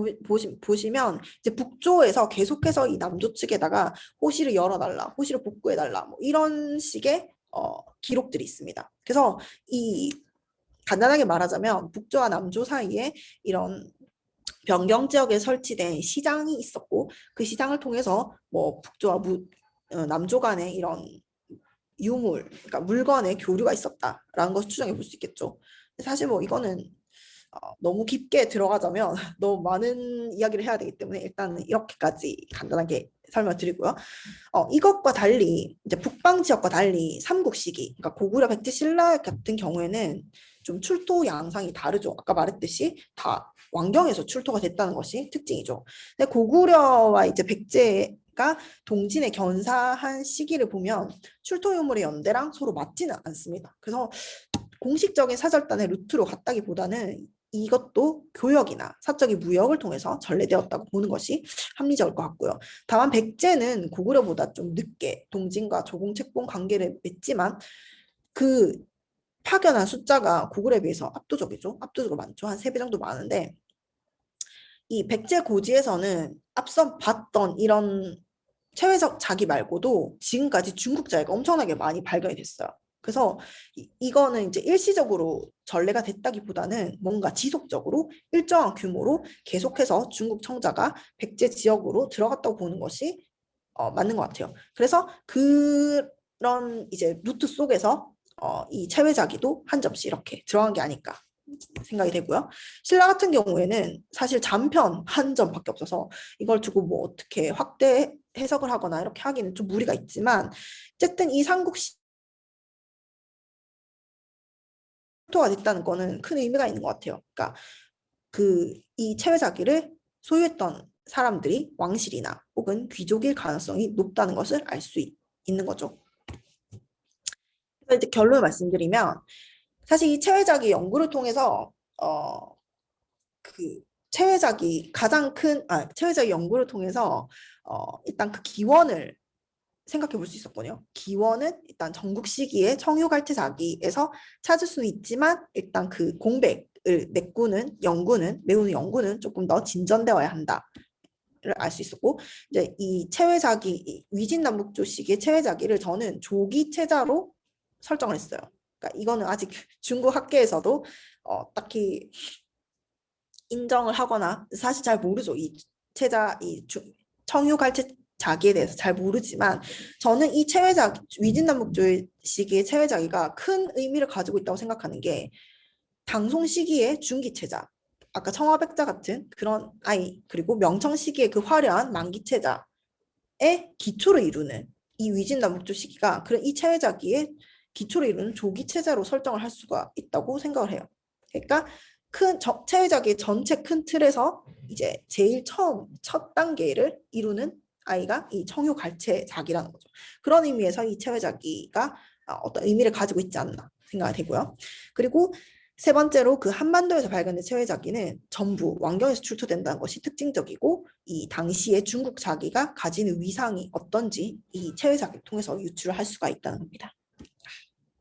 보시면 이제 북조에서 계속해서 이 남조 측에다가 호시를 열어달라, 호시를 복구해달라 뭐 이런 식의 기록들이 있습니다. 그래서 이 간단하게 말하자면 북조와 남조 사이에 이런 변경 지역에 설치된 시장이 있었고 그 시장을 통해서 뭐 북조와 남조 간의 이런 유물, 그러니까 물건의 교류가 있었다라는 것을 추정해 볼 수 있겠죠. 사실 뭐 이거는 너무 깊게 들어가자면 너무 많은 이야기를 해야 되기 때문에 일단 이렇게까지 간단하게 설명드리고요. 이것과 달리 이제 북방 지역과 달리 삼국 시기, 그러니까 고구려, 백제, 신라 같은 경우에는 좀 출토 양상이 다르죠. 아까 말했듯이 다 왕경에서 출토가 됐다는 것이 특징이죠. 근데 고구려와 이제 백제가 동진에 견사한 시기를 보면 출토 유물의 연대랑 서로 맞지는 않습니다. 그래서 공식적인 사절단의 루트로 갔다기보다는 이것도 교역이나 사적인 무역을 통해서 전래되었다고 보는 것이 합리적일 것 같고요. 다만 백제는 고구려보다 좀 늦게 동진과 조공책봉 관계를 맺지만 그 파견한 숫자가 고구려에 비해서 압도적이죠. 압도적으로 많죠. 한 3배 정도 많은데 이 백제 고지에서는 앞서 봤던 이런 체외적 자기 말고도 지금까지 중국 자기가 엄청나게 많이 발견이 됐어요. 그래서 이거는 이제 일시적으로 전래가 됐다기보다는 뭔가 지속적으로 일정한 규모로 계속해서 중국 청자가 백제 지역으로 들어갔다고 보는 것이 맞는 것 같아요. 그래서 그런 이제 루트 속에서 이 체외자기도 한 점씩 이렇게 들어간 게 아닐까 생각이 되고요. 신라 같은 경우에는 사실 잔편 한 점밖에 없어서 이걸 두고 뭐 어떻게 확대 해석을 하거나 이렇게 하기는 좀 무리가 있지만 어쨌든 이 삼국 시토가 됐다는 거는 큰 의미가 있는 것 같아요. 그러니까 이 체외자기를 소유했던 사람들이 왕실이나 혹은 귀족일 가능성이 높다는 것을 알 수 있는 거죠. 그래서 이제 결론을 말씀드리면 사실 이 체외자기 연구를 통해서 그 체외자기 연구를 통해서 일단 그 기원을 생각해 볼 수 있었거든요. 기원은 일단 전국 시기의 청유갈채자기에서 찾을 수 있지만 일단 그 공백을 메우는 연구는 조금 더 진전되어야 한다. 를 알 수 있었고 이제 이 체외자기 위진남북조 시기의 체외자기를 저는 조기체자로 설정을 했어요. 그러니까 이거는 아직 중국 학계에서도 딱히 인정을 하거나 사실 잘 모르죠. 이 청유갈채 자기에 대해서 잘 모르지만 저는 이 위진남북조 시기의 체외자기가 큰 의미를 가지고 있다고 생각하는 게 당송 시기의 중기체자, 아까 청화백자 같은 그런 아이, 그리고 명청 시기의 그 화려한 만기체자의 기초를 이루는 이 위진남북조 시기가 그런 이 체외자기의 기초를 이루는 조기체자로 설정을 할 수가 있다고 생각을 해요. 그러니까 체외자기의 전체 큰 틀에서 이제 제일 첫 단계를 이루는 아이가 이 청유갈채자기라는 거죠. 그런 의미에서 이 체외자기가 어떤 의미를 가지고 있지 않나 생각이 되고요. 그리고 세 번째로 그 한반도에서 발견된 체외자기는 전부 왕경에서 출토된다는 것이 특징적이고 이 당시의 중국 자기가 가지는 위상이 어떤지 이 체외자기를 통해서 유추를 할 수가 있다는 겁니다.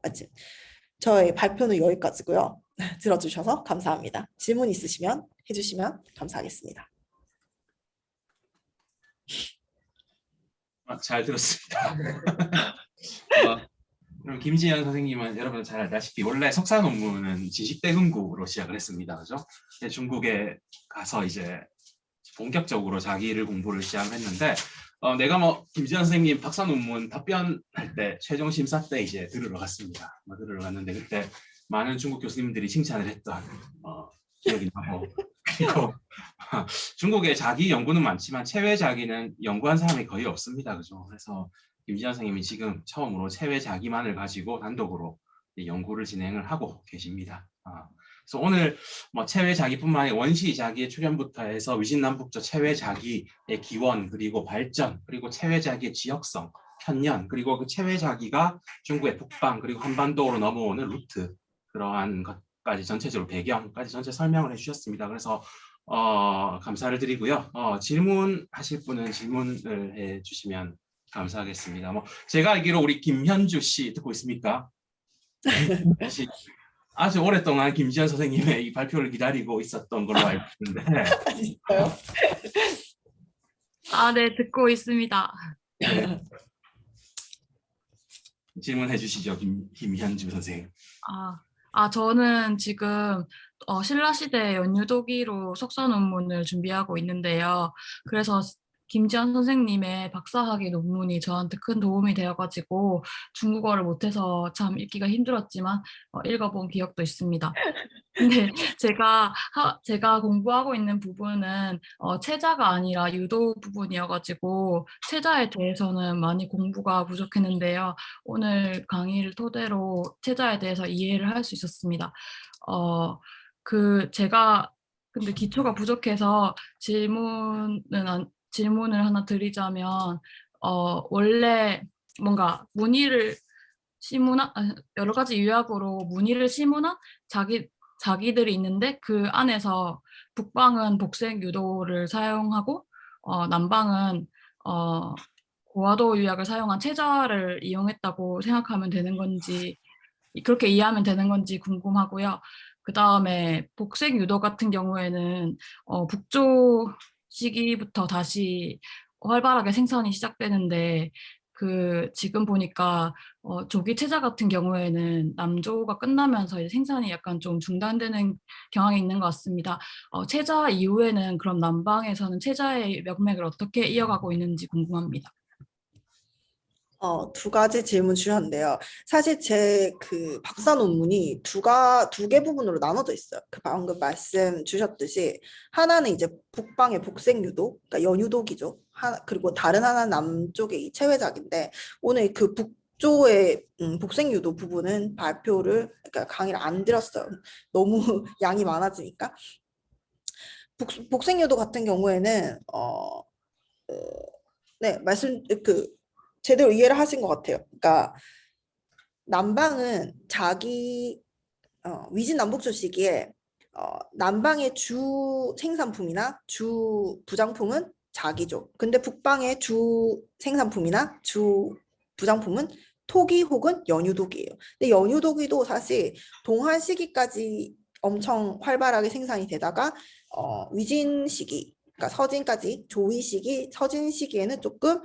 맞지? 저의 발표는 여기까지고요. 들어주셔서 감사합니다. 질문 있으시면 해주시면 감사하겠습니다. 잘 들었습니다. 그럼 김지현 선생님은 여러분 잘 알다시피 원래 석사 논문은 지식대금구로 시작을 했습니다. 그죠? 중국에 가서 이제 본격적으로 자기를 공부를 시작을 했는데 내가 뭐 김지현 선생님 박사 논문 답변할 때 최종 심사 때 이제 들으러 갔습니다. 들으러 갔는데 그때 많은 중국 교수님들이 칭찬을 했던 기억이 나고 그리고 중국에 자기 연구는 많지만 체외 자기는 연구한 사람이 거의 없습니다. 그죠? 그래서 김지현 선생님이 지금 처음으로 체외 자기만을 가지고 단독으로 연구를 진행을 하고 계십니다. 그래서 오늘 뭐 체외 자기뿐만 아니라 원시 자기의 출현부터 해서 위진남북조 체외 자기의 기원 그리고 발전 그리고 체외 자기의 지역성 편년 그리고 그 체외 자기가 중국의 북방 그리고 한반도로 넘어오는 루트 그러한 것까지 전체적으로 배경까지 전체 설명을 해주셨습니다. 그래서 감사를 드리고요. 질문하실 분은 질문을 해주시면 감사하겠습니다. 뭐 제가 알기로 우리 김현주 씨 듣고 있습니까? 씨, 아주 오랫동안 김지현 선생님의 이 발표를 기다리고 있었던 걸로 알고 있는데. 진짜요? 네, 듣고 있습니다. 네. 질문해 주시죠, 김현주 선생님. 저는 지금 신라시대 연유도기로 석사 논문을 준비하고 있는데요. 그래서 김지현 선생님의 박사학위 논문이 저한테 큰 도움이 되어가지고 중국어를 못해서 참 읽기가 힘들었지만 읽어본 기억도 있습니다. 근데 제가 공부하고 있는 부분은 체자가 아니라 유도 부분이어가지고 체자에 대해서는 많이 공부가 부족했는데요. 오늘 강의를 토대로 체자에 대해서 이해를 할 수 있었습니다. 근데 기초가 부족해서 질문을 하나 드리자면 원래 뭔가 여러 가지 유학으로 문의를 심문한 자기들이 있는데 그 안에서 북방은 복색 유도를 사용하고 남방은 고화도 유약을 사용한 체자를 이용했다고 생각하면 되는 건지 그렇게 이해하면 되는 건지 궁금하고요. 그 다음에 복색 유도 같은 경우에는 북조 시기부터 다시 활발하게 생산이 시작되는데 지금 보니까 조기 체자 같은 경우에는 남조가 끝나면서 이제 생산이 약간 좀 중단되는 경향이 있는 것 같습니다. 체자 이후에는 그럼 남방에서는 체자의 명맥을 어떻게 이어가고 있는지 궁금합니다. 두 가지 질문 주셨는데요. 사실 제 그 박사 논문이 두 개 부분으로 나눠져 있어요. 그 방금 말씀 주셨듯이 하나는 이제 북방의 복색 유도, 그러니까 연유도기죠. 그리고 다른 하나는 남쪽의 이 체외작인데 오늘 그 북조의 복색 유도 부분은 그러니까 강의를 안 드렸어요. 너무 양이 많아지니까. 복색 유도 같은 경우에는 네, 제대로 이해를 하신 것 같아요. 그러니까 남방은 위진 남북조 시기에 남방의 주 생산품이나 주 부장품은 자기죠. 근데 북방의 주 생산품이나 주 부장품은 토기 혹은 연유도기예요. 근데 연유도기도 사실 동한 시기까지 엄청 활발하게 생산이 되다가 위진 시기, 그러니까 서진까지 조위 시기, 서진 시기에는 조금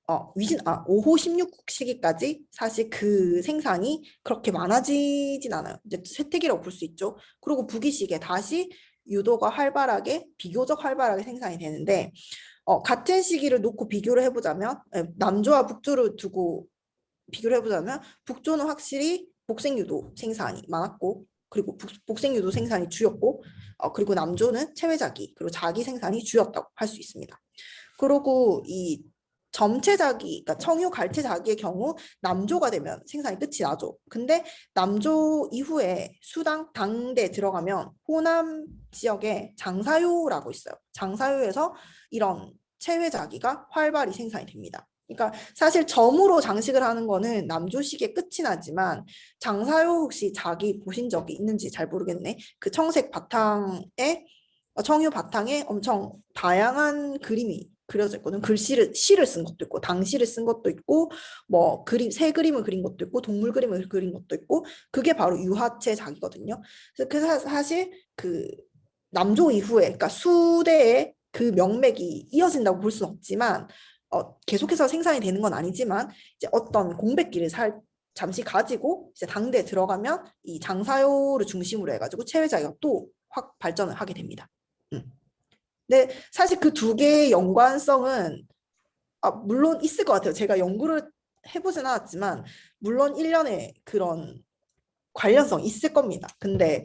5호 16국 시기까지 사실 그 생산이 그렇게 많아지진 않아요. 이제 쇠퇴기라고 볼 수 있죠. 그리고 북이시기에 다시 유도가 비교적 활발하게 생산이 되는데 같은 시기를 놓고 비교를 해보자면 남조와 북조를 두고 비교를 해보자면 북조는 확실히 복생유도 생산이 많았고 그리고 복생유도 생산이 주였고 그리고 남조는 체외자기 그리고 자기 생산이 주였다고 할 수 있습니다. 그리고 이 점체자기, 그러니까 청유 갈체자기의 경우 남조가 되면 생산이 끝이 나죠. 근데 남조 이후에 수당 당대에 들어가면 호남 지역에 장사요라고 있어요. 장사요에서 이런 체외자기가 활발히 생산이 됩니다. 그러니까 사실 점으로 장식을 하는 거는 남조식의 끝이 나지만 장사요 혹시 자기 보신 적이 있는지 잘 모르겠네. 그 청색 바탕에 청유 바탕에 엄청 다양한 그림이 그려져 있거든. 시를 쓴 것도 있고 당시를 쓴 것도 있고 뭐 새 그림을 그린 것도 있고 동물 그림을 그린 것도 있고 그게 바로 유화체 자기거든요. 그래서 사실 그 남조 이후에 그러니까 수대의 그 명맥이 이어진다고 볼 수는 없지만 계속해서 생산이 되는 건 아니지만 이제 어떤 공백기를 잠시 가지고 이제 당대에 들어가면 이 장사효를 중심으로 해가지고 체외자기가 또 확 발전을 하게 됩니다. 근데 사실 그 두 개의 연관성은 물론 있을 것 같아요. 제가 연구를 해보진 않았지만 물론 일련의 그런 관련성 있을 겁니다. 근데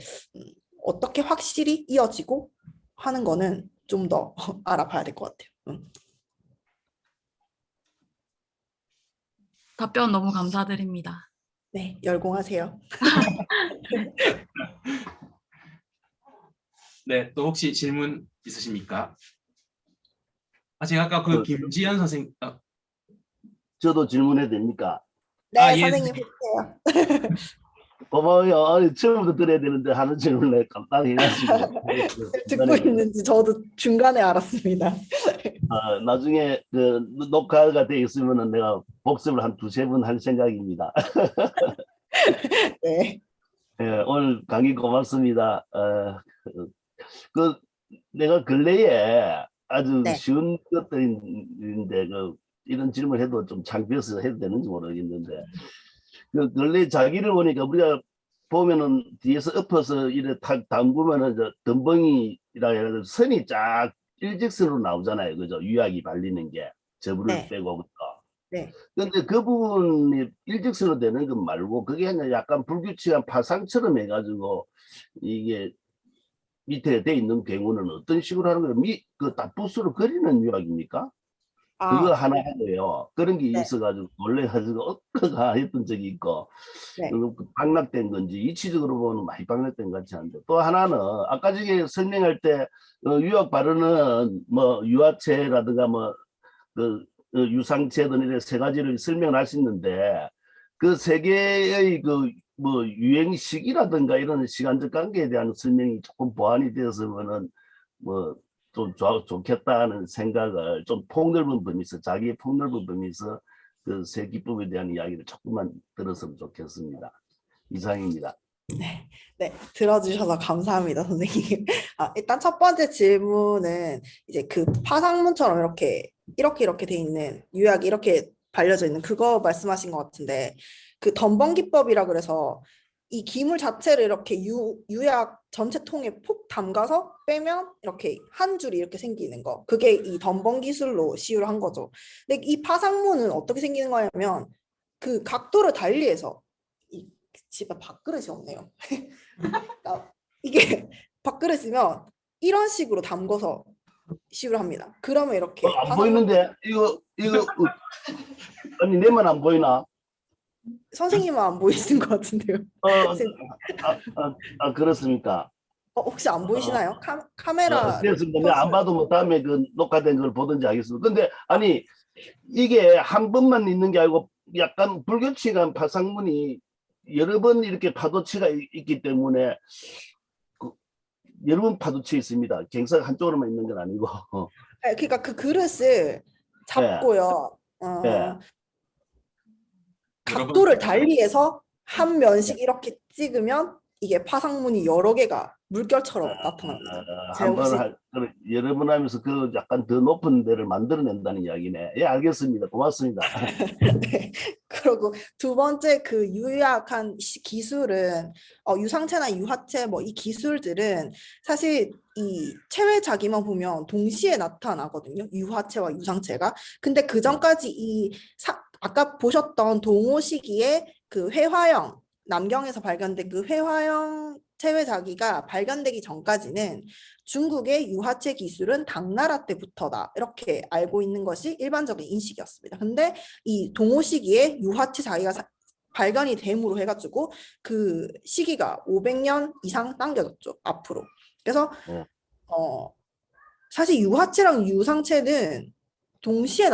어떻게 확실히 이어지고 하는 거는 좀 더 알아봐야 될 것 같아요. 답변 너무 감사드립니다. 네, 열공하세요. 네, 또 혹시 질문 있으십니까? 제가 아까 그 김지연 선생, 저도 질문해도 됩니까? 네, 예, 선생님 해주세요. 고마워요. 아니, 처음부터 들어야 되는데 하는 질문을 깜빡해가지고. 듣고 있는지 저도 중간에 알았습니다. 나중에 그 녹화가 돼 있으면은 내가 복습을 한 두세 번 할 생각입니다. 네. 예, 오늘 강의 고맙습니다. 그 내가 근래에 아주 네. 쉬운 것들인데 이런 질문을 해도 좀 창피해서 해도 되는지 모르겠는데 그 근래 자기를 보니까 우리가 보면은 뒤에서 엎어서 이래 탁 담그면은 저 덤벙이라 해가지고 선이 쫙 일직선으로 나오잖아요. 그죠? 유약이 발리는 게 저부를 네. 빼고부터. 네. 근데 그 부분이 일직선으로 되는 것 말고 그게 그냥 약간 불규칙한 파상처럼 해가지고 이게 밑에 돼 있는 경우는 어떤 식으로 하는 거예요? 그 다부스로 그리는 유학입니까? 그거 하나 하고요. 그런 게 네. 있어가지고 원래 가지고 엇가가 했던 적이 있고 네. 방락된 건지 이치적으로 보면 많이 방락된 것 같지 않은데 또 하나는 아까 전에 설명할 때 유학 발언은 뭐 유화체라든가 뭐 그 유상체 등 이런 세 가지를 설명하셨는데 그 세 개의 그 뭐 유행 시기라든가 이런 시간적 관계에 대한 설명이 조금 보완이 되었으면은 뭐 좀 좋겠다는 생각을 좀 폭넓은 범위에서 자기의 폭넓은 범위에서 그 세 기법에 대한 이야기를 조금만 들었으면 좋겠습니다. 이상입니다. 네, 들어주셔서 감사합니다, 선생님. 일단 첫 번째 질문은 이제 그 파상문처럼 이렇게 돼 있는 유약이 이렇게 발려져 있는 그거 말씀하신 것 같은데 그 덤벙기법이라 그래서 이 기물 자체를 이렇게 유약 전체 통에 폭 담가서 빼면 이렇게 한 줄이 이렇게 생기는 거. 그게 이 덤벙 기술로 시유를 한 거죠. 근데 이 파상문은 어떻게 생기는 거냐면 그 각도를 달리해서 집에 밥그릇이 없네요. 이게 밥그릇이면 이런 식으로 담궈서 시유를 합니다. 그러면 이렇게 안 보이는데 이거 아니 내만 안 보이나? 선생님은 안 보이시는 것 같은데요. 그렇습니까? 혹시 안 보이시나요? 카메라. 됐습니다. 내가 안 봐도 뭐 다음에 그 녹화된 걸 보든지 하겠습니다. 근데 아니 이게 한 번만 있는 게 아니고 약간 불규칙한 파상문이 여러 번 이렇게 파도치가 있기 때문에 여러 번 파도치 있습니다. 갱사가 한쪽으로만 있는 건 아니고. 그러니까 그 그릇을 잡고요. 네. 각도를 달리해서 한 면씩 이렇게 찍으면 이게 파상문이 여러 개가 물결처럼 나타납니다. 여러 번 하면서 그 약간 더 높은 데를 만들어낸다는 이야기네. 예, 알겠습니다. 고맙습니다. 네. 그리고 두 번째 그 유약한 기술은 유상체나 유하체 뭐 이 기술들은 사실 이 체외자기만 보면 동시에 나타나거든요. 유하체와 유상체가. 근데 그 전까지 아까 보셨던 동호 시기에 그 회화형 남경에서 발견된 그 회화형 체외자기가 발견되기 전까지는 중국의 유화체 기술은 당나라 때부터다 이렇게 알고 있는 것이 일반적인 인식이었습니다. 근데 이 동호 시기에 유화체 자기가 발견이 됨으로 해가지고 그 시기가 500년 이상 당겨졌죠 앞으로. 그래서 사실 유화체랑 유상체는 동시에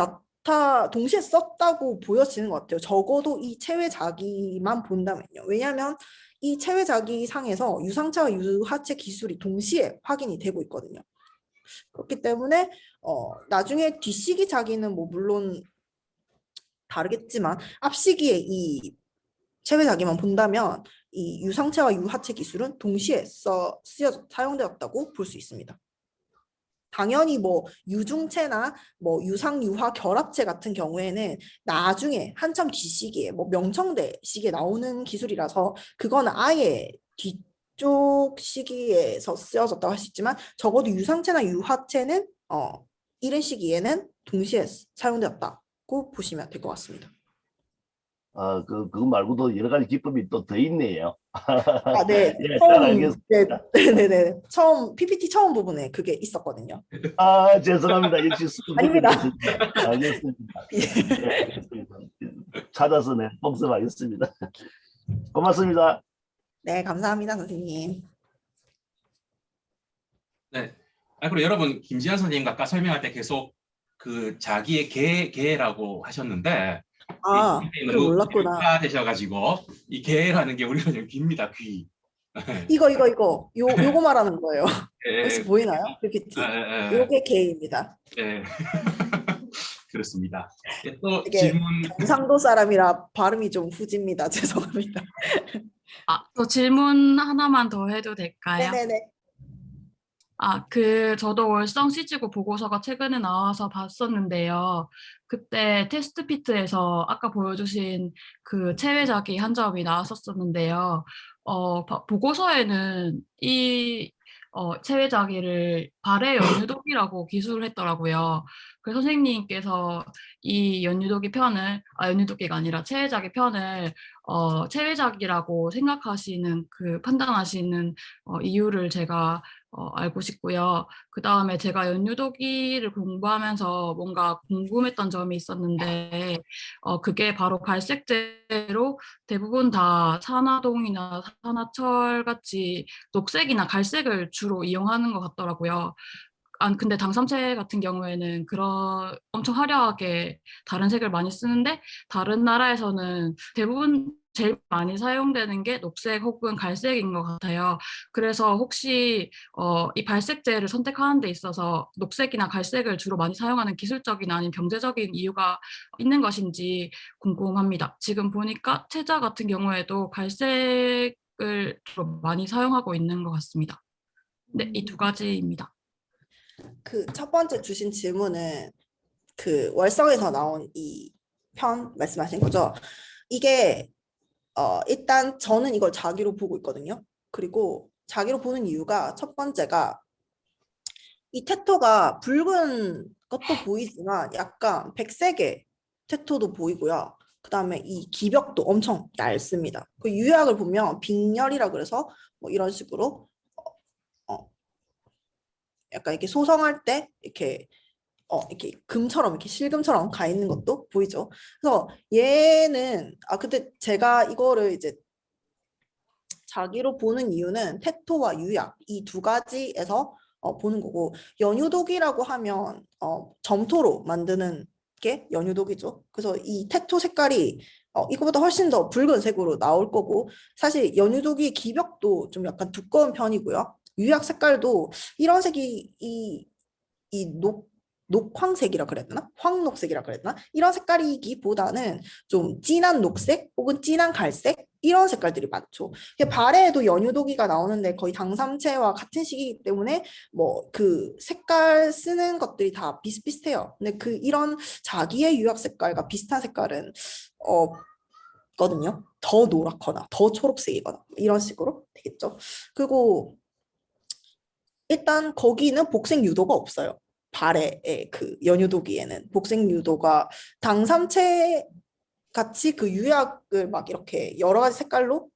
썼다고 보여지는 것 같아요. 적어도 이 체외자기만 본다면요. 왜냐하면 이 체외자기 상에서 유상체와 유하체 기술이 동시에 확인이 되고 있거든요. 그렇기 때문에 나중에 뒷시기 자기는 뭐 물론 다르겠지만 앞시기에 이 체외자기만 본다면 이 유상체와 유하체 기술은 동시에 사용되었다고 볼 수 있습니다. 당연히 뭐 유중체나 뭐 유상유화 결합체 같은 경우에는 나중에 한참 뒤시기에 뭐 명청대 시기에 나오는 기술이라서 그거는 아예 뒤쪽 시기에서 쓰여졌다고 할 수 있지만 적어도 유상체나 유화체는 이른 시기에는 동시에 사용되었다고 보시면 될 것 같습니다. 그거 말고도 여러 가지 기법이 또 더 있네요. 아, 네. 예, 잘 처음, 알겠습니다. 네네네. 처음, PPT 처음 부분에 그게 있었거든요. 죄송합니다. 역시 아닙니다. 알겠습니다. 예, 알겠습니다. 찾아서 네, 복습하겠습니다. 고맙습니다. 네, 감사합니다, 선생님. 네. 그리고 여러분 김지현 선생님 아까 설명할 때 계속 그 자기의 개라고 하셨는데 아, 이 그걸 몰랐구나. 되셔가지고 이 개라는 게 우리가 좀 귀입니다, 귀. 요거 말하는 거예요. 혹시 예, 보이나요? PPT. 예. 요게 개입니다. 예. 그렇습니다. 예, 또 이게 질문. 경상도 사람이라 발음이 좀 후집니다. 죄송합니다. 또 질문 하나만 더 해도 될까요? 네네네. 저도 월성 CG고 보고서가 최근에 나와서 봤었는데요. 그때 테스트 피트에서 아까 보여주신 그 체외자기 한 점이 나왔었는데요. 보고서에는 이 체외자기를 발해 연유독이라고 기술을 했더라고요. 그래서 선생님께서 이 연유독기가 아니라 체외자기 편을 체외자기라고 생각하시는 판단하시는 이유를 제가 알고 싶고요. 그 다음에 제가 연유도기를 공부하면서 뭔가 궁금했던 점이 있었는데, 그게 바로 갈색제로 대부분 다 산화동이나 산화철 같이 녹색이나 갈색을 주로 이용하는 것 같더라고요. 근데 당삼체 같은 경우에는 그런 엄청 화려하게 다른 색을 많이 쓰는데 다른 나라에서는 대부분 제일 많이 사용되는 게 녹색 혹은 갈색인 것 같아요. 그래서 혹시 이 발색제를 선택하는 데 있어서 녹색이나 갈색을 주로 많이 사용하는 기술적이나 아니면 경제적인 이유가 있는 것인지 궁금합니다. 지금 보니까 채자 같은 경우에도 갈색을 주로 많이 사용하고 있는 것 같습니다. 네, 이 두 가지입니다. 그 첫 번째 주신 질문은 그 월성에서 나온 이 편 말씀하신 거죠? 이게 일단 저는 이걸 자기로 보고 있거든요. 그리고 자기로 보는 이유가 첫 번째가 이 테토가 붉은 것도 보이지만 약간 백색의 테토도 보이고요. 그 다음에 이 기벽도 엄청 얇습니다. 그 유약을 보면 빅렬이라 그래서 뭐 이런 식으로 약간 이렇게 소성할 때 이렇게 금처럼 이렇게 실금처럼 가 있는 것도 보이죠. 그래서 얘는 근데 제가 이거를 이제 자기로 보는 이유는 테토와 유약 이 두 가지에서 보는 거고 연유독이라고 하면 점토로 만드는 게 연유독이죠. 그래서 이 테토 색깔이 이거보다 훨씬 더 붉은색으로 나올 거고 사실 연유독이 기벽도 좀 약간 두꺼운 편이고요. 유약 색깔도 이런 색이 녹황색이라 그래야 되나? 황녹색이라 그래야 되나? 이런 색깔이기보다는 좀 진한 녹색 혹은 진한 갈색 이런 색깔들이 많죠. 발에도 연유도기가 나오는데 거의 당삼체와 같은 시기이기 때문에 뭐 그 색깔 쓰는 것들이 다 비슷비슷해요. 근데 이런 자기의 유약 색깔과 비슷한 색깔은 거든요. 더 노랗거나 더 초록색이거나 이런 식으로 되겠죠. 그리고 일단 거기는 복색 유도가 없어요. 발의 그 연유도기에는 복색 유도가 당삼체 같이 그 유약을 막 이렇게 여러 가지 색깔로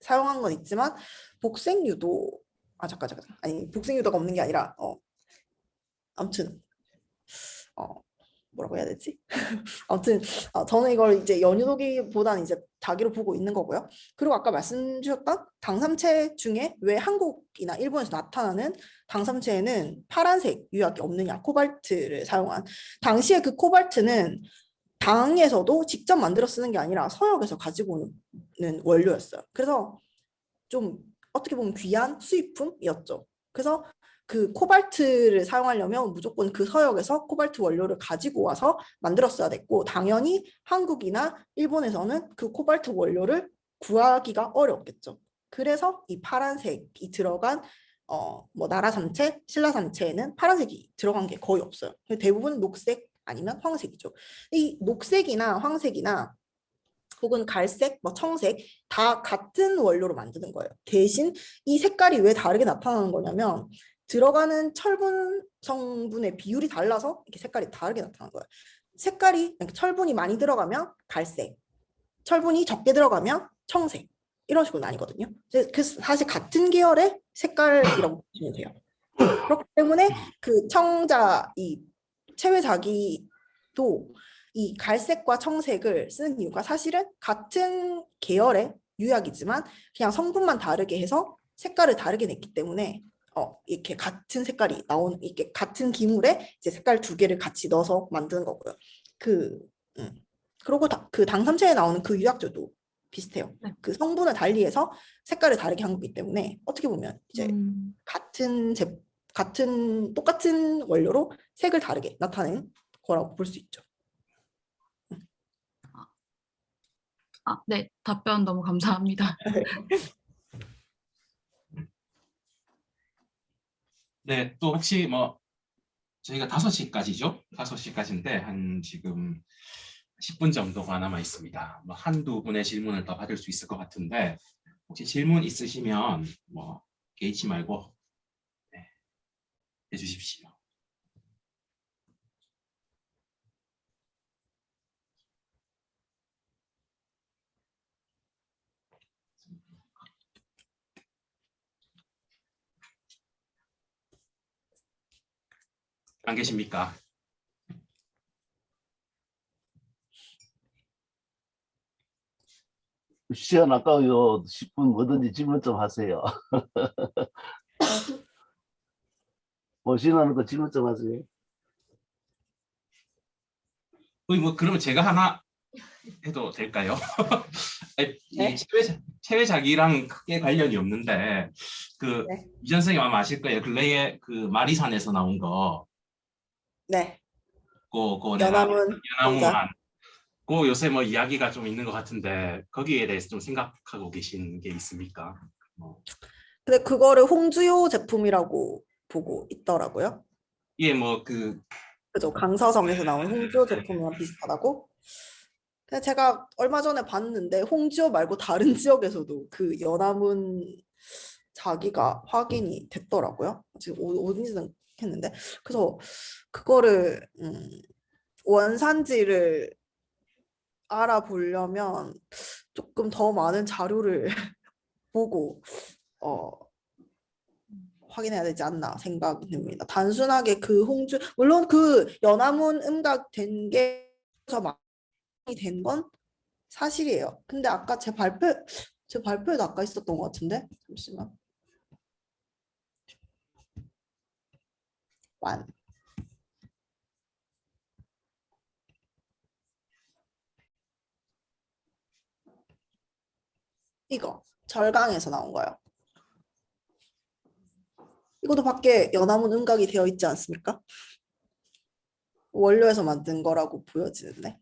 사용한 건 있지만 복색 유도 잠깐 아니 복색 유도가 없는 게 아니라 아무튼 뭐라고 해야 되지? 아무튼 저는 이걸 이제 연유도기보다는 이제 자기로 보고 있는 거고요. 그리고 아까 말씀 주셨던 당삼체 중에 왜 한국이나 일본에서 나타나는 당삼체에는 파란색 유약이 없느냐, 코발트를 사용한. 당시에 그 코발트는 당에서도 직접 만들어 쓰는 게 아니라 서역에서 가지고 오는 원료였어요. 그래서 좀 어떻게 보면 귀한 수입품이었죠. 그래서 그 코발트를 사용하려면 무조건 그 서역에서 코발트 원료를 가지고 와서 만들었어야 됐고 당연히 한국이나 일본에서는 그 코발트 원료를 구하기가 어렵겠죠. 그래서 이 파란색이 들어간 뭐 나라 삼체, 신라 삼체에는 파란색이 들어간 게 거의 없어요. 대부분 녹색 아니면 황색이죠. 이 녹색이나 황색이나 혹은 갈색, 뭐 청색 다 같은 원료로 만드는 거예요. 대신 이 색깔이 왜 다르게 나타나는 거냐면 들어가는 철분 성분의 비율이 달라서 이렇게 색깔이 다르게 나타나는 거예요. 색깔이 철분이 많이 들어가면 갈색, 철분이 적게 들어가면 청색 이런 식으로 나뉘거든요. 그 사실 같은 계열의 색깔이라고 보시면 돼요. 그렇기 때문에 그 청자 이 체외자기도 이 갈색과 청색을 쓰는 이유가 사실은 같은 계열의 유약이지만 그냥 성분만 다르게 해서 색깔을 다르게 냈기 때문에 이렇게 같은 색깔이 나오는 이렇게 같은 기물에 이제 색깔 두 개를 같이 넣어서 만드는 거고요. 그리고 그 당삼체에 나오는 그 유약제도 비슷해요. 네. 그 성분을 달리해서 색깔을 다르게 한 거기 때문에 어떻게 보면 이제 똑같은 원료로 색을 다르게 나타낸 거라고 볼 수 있죠. 네, 답변 너무 감사합니다. 네, 또 혹시 뭐 저희가 5시까지죠? 5시까지인데 한 지금 10분 정도가 남아 있습니다. 뭐 한두 분의 질문을 더 받을 수 있을 것 같은데 혹시 질문 있으시면 뭐 개의치 말고 해주십시오. 안 계십니까? 시간 아까워요. 10분 뭐든지 질문 좀 하세요. 보시는 거 질문 좀 하세요. 뭐 그러면 제가 하나 해도 될까요? 네. 이 체외자기랑 크게 관련이 없는데 그 네. 이전 선생님 아마 아실 거예요. 근래에 그 마리산에서 나온 거 네. 그 내가 연암은 연암우만 그 요새 뭐 이야기가 좀 있는 것 같은데 거기에 대해서 좀 생각하고 계신 게 있습니까? 근데 그거를 홍주요 제품이라고 보고 있더라고요. 이게 뭐그 그죠? 강서성에서 나온 홍주요 제품이랑 비슷하다고? 근데 제가 얼마 전에 봤는데 홍주요 말고 다른 지역에서도 그 연암은 자기가 확인이 됐더라고요. 지금 어딘지는 했는데 그래서 그거를 원산지를 알아보려면 조금 더 많은 자료를 보고 확인해야 되지 않나 생각이 듭니다. 단순하게 그 홍주 물론 그 연암은 음각된 게 더 많이 된 건 사실이에요. 근데 아까 제 발표에도 아까 있었던 것 같은데 잠시만. 완. 이거 절강에서 나온 거예요. 이것도 밖에 연암은 음각이 되어 있지 않습니까? 원료에서 만든 거라고 보여지는데.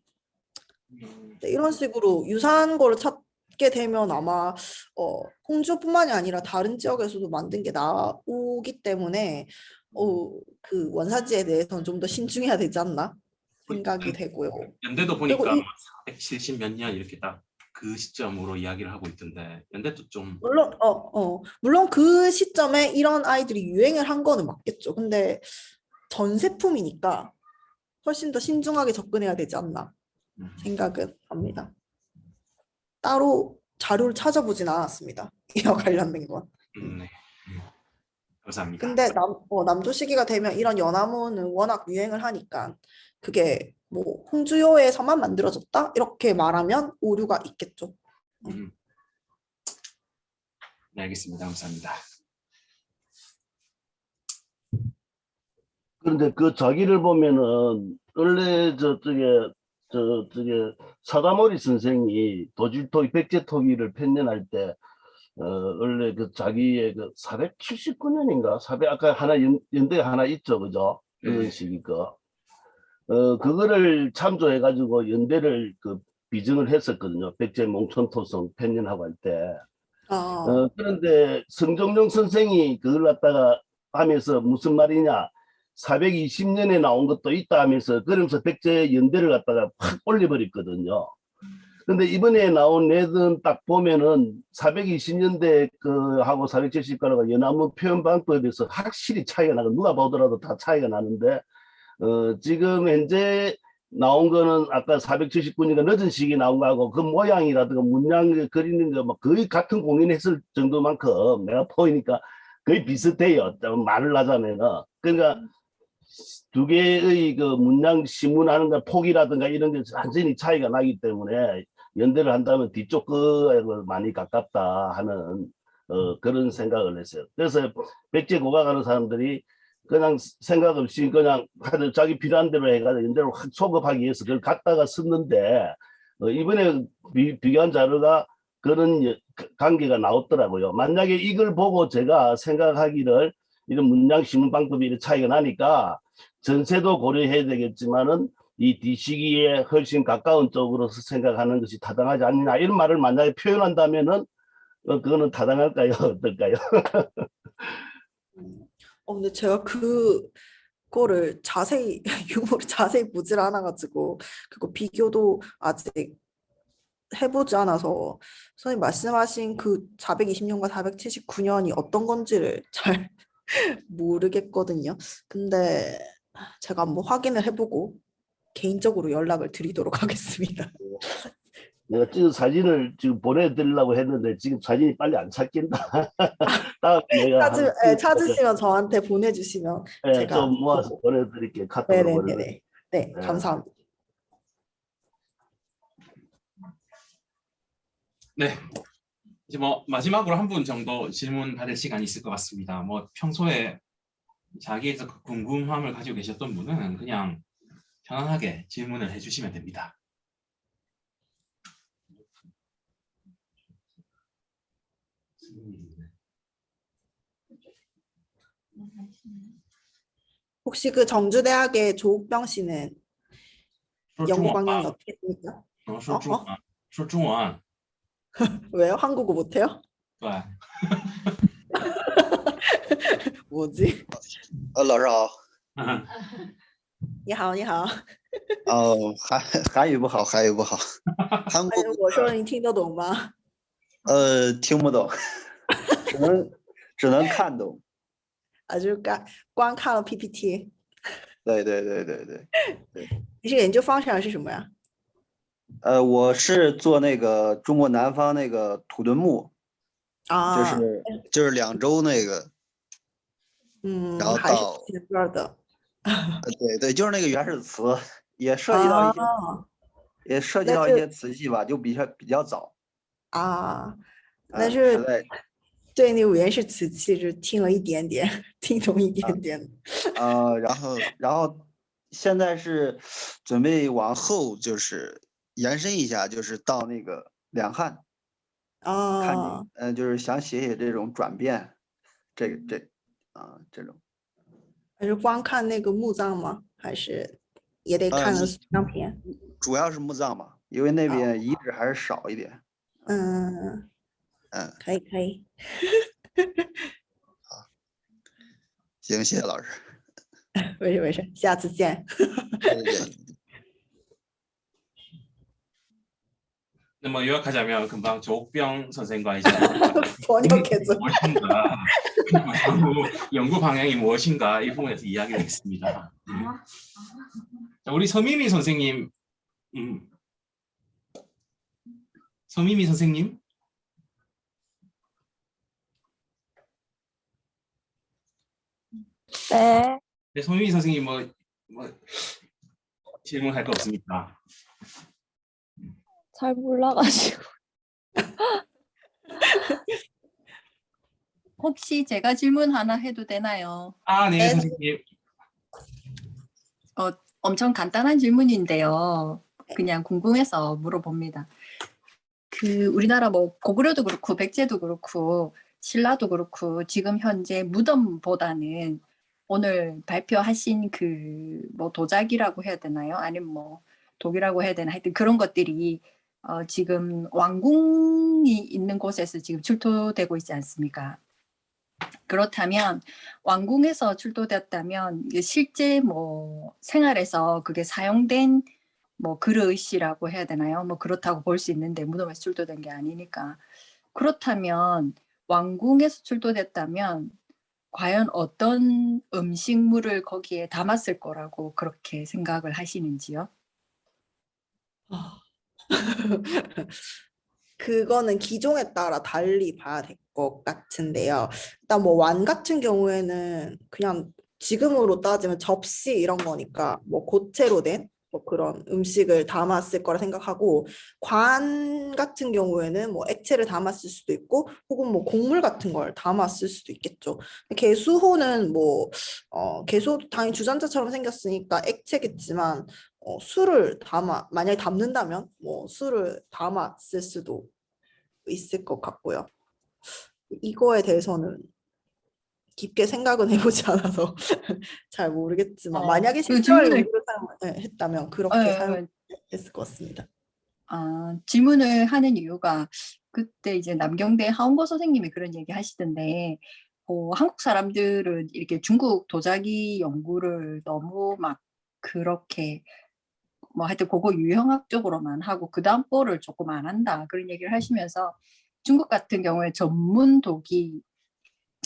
네, 이런 식으로 유사한 거를 찾게 되면 아마 홍주뿐만이 아니라 다른 지역에서도 만든 게 나오기 때문에 그 원산지에 대해서는 좀 더 신중해야 되지 않나 생각이 되고요. 연대도 그리고 보니까 470 몇 년 이렇게 딱 그 시점으로 이야기를 하고 있던데 연대도 좀 물론 그 시점에 이런 아이들이 유행을 한 거는 맞겠죠. 근데 전세품이니까 훨씬 더 신중하게 접근해야 되지 않나 생각은 합니다. 따로 자료를 찾아보진 않았습니다. 이와 관련된 건. 네. 감사합니다. 근데 남조 시기가 되면 이런 연암호는 워낙 유행을 하니까 그게 뭐 홍주요에서만 만들어졌다 이렇게 말하면 오류가 있겠죠. 네, 알겠습니다. 감사합니다. 그런데 그 자기를 보면은 원래 저쪽에 사다모리 선생이 도질토기 백제토기를 편년할 때 원래 그 자기의 그 479년인가 400 아까 하나 연대가 하나 있죠, 그죠? 그런 네. 식이고 그거를 참조해 가지고 연대를 그 비정을 했었거든요. 백제 몽촌토성 편년하고 할 때. 그런데 성종용 선생이 그걸 갖다가 하면서 무슨 말이냐, 420년에 나온 것도 있다 하면서 그러면서 백제 연대를 갖다가 확 올려버렸거든요. 근데 이번에 나온 애들은 딱 보면은 420년대 그 하고 470가로가 연암문 표현 방법에서 확실히 차이가 나고 누가 보더라도 다 차이가 나는데 지금 현재 나온 거는 아까 479년가 늦은 시기에 나온 거하고 그 모양이라든가 문양 그리는 거 막 거의 같은 공연했을 정도만큼 내가 보이니까 거의 비슷해요. 좀 말을 하자면은. 그러니까 두 개의 그 문양 시문하는 거 폭이라든가 이런 게 완전히 차이가 나기 때문에 연대를 한다면 뒤쪽 거에 많이 가깝다 하는 그런 생각을 했어요. 그래서 백제 고각하는 사람들이 그냥 생각 없이 그냥 하여튼 자기 필요한 대로 해가지고 연대를 확 소급하기 위해서 그걸 갖다가 썼는데 이번에 비교한 자료가 그런 관계가 나왔더라고요. 만약에 이걸 보고 제가 생각하기를 이런 문양 시문 방법이 이런 차이가 나니까 전세도 고려해야 되겠지만은 이 뒤시기에 훨씬 가까운 쪽으로서 생각하는 것이 타당하지 않느냐 이런 말을 만약에 표현한다면은 그거는 타당할까요? 어떨까요? 근데 제가 그거를 자세히 유머를 자세히 보질 않아가지고 그거 비교도 아직 해보지 않아서 선생님 말씀하신 그 420년과 479년이 어떤 건지를 잘 모르겠거든요. 근데 제가 한번 확인을 해보고 개인적으로 연락을 드리도록 하겠습니다. 내가 찍은 사진을 지금 보내드리려고 했는데 지금 사진이 빨리 안 찾긴다. 다음에 내가 찾으시면 저한테 보내주시면 제가 좀 모아서 보고. 보내드릴게요. 카톡으로 보내드릴게요. 네, 감사합니다. 네. 이제 뭐 마지막으로 한 분 정도 질문 받을 시간이 있을 것 같습니다. 뭐 평소에 자기에서 궁금함을 가지고 계셨던 분은 그냥 편안하게 질문을 해주시면 됩니다. 혹시 그 정주대학의 조옥병 씨는 연구 방향이 어떻게 됩니까? 说中文 왜요? 한국어 못해요? 对 뭐지? 老师好，你好，你好。韩语不好，韩语不好，韩国我说你听得懂吗？听不懂，只能看懂。就是光看了 PPT。对对对对对。你是研究方向是什么呀？我是做那个中国南方那个土墩木，就是两周那个，然后还是到前边的。对对，就是那个原始词，也涉及到一些，也涉及到一些词系吧，就比较早。但是对那个原始词其实听了一点点，听懂一点点。然后现在是准备往后就是延伸一下，就是到那个两汉。看就是想写这种转变，这种。还是光看那个墓葬吗？还是也得看个相片？主要是墓葬嘛，因为那边遗址还是少一点。可以可以。好，行，谢谢老师。没事没事，下次见。那么 요약하자면 금방 조옥병 선생과 이제 번역해줘. 무엇인가 연구 방향이 무엇인가 이 부분에서 이야기를 했습니다. 자, 우리 서미미 선생님, 서미미 선생님. 네. 네, 서미미 선생님 뭐 질문할 거 없습니까? 잘 몰라가지고. 혹시 제가 질문 하나 해도 되나요? 네, 선생님. 엄청 간단한 질문인데요. 그냥 궁금해서 물어봅니다. 우리나라 뭐 고구려도 그렇고 백제도 그렇고 신라도 그렇고 지금 현재 무덤보다는 오늘 발표하신 뭐 도자기라고 해야 되나요? 아니면 뭐 독이라고 해야 되나? 하여튼 그런 것들이 지금 왕궁이 있는 곳에서 지금 출토되고 있지 않습니까? 그렇다면 왕궁에서 출토되었다면 이게 실제 뭐 생활에서 그게 사용된 뭐 그릇이라고 해야 되나요? 뭐 그렇다고 볼 수 있는데 무덤에서 출토된 게 아니니까. 그렇다면 왕궁에서 출토됐다면 과연 어떤 음식물을 거기에 담았을 거라고 그렇게 생각을 하시는지요? 그거는 기종에 따라 달리 봐야 될 것 같은데요. 일단 뭐 완 같은 경우에는 그냥 지금으로 따지면 접시 이런 거니까 뭐 고체로 된 뭐 그런 음식을 담았을 거라 생각하고, 관 같은 경우에는 뭐 액체를 담았을 수도 있고 혹은 뭐 곡물 같은 걸 담았을 수도 있겠죠. 개수호는 뭐 개수호도 당연히 주전자처럼 생겼으니까 액체겠지만 술을 만약에 담는다면 뭐 술을 담았을 수도 있을 것 같고요. 이거에 대해서는 깊게 생각은 해보지 않아서 잘 모르겠지만 만약에 그 실생활 질문을 용도로 사용했다면 그렇게 사용했을 것 같습니다. 질문을 하는 이유가 그때 이제 남경대 하원고 선생님이 그런 얘기 하시던데 한국 사람들은 이렇게 중국 도자기 연구를 너무 막 그렇게 뭐 하여튼 그거 유형학 쪽으로만 하고 그 다음 거를 조금 안 한다 그런 얘기를 하시면서 중국 같은 경우에 전문 도기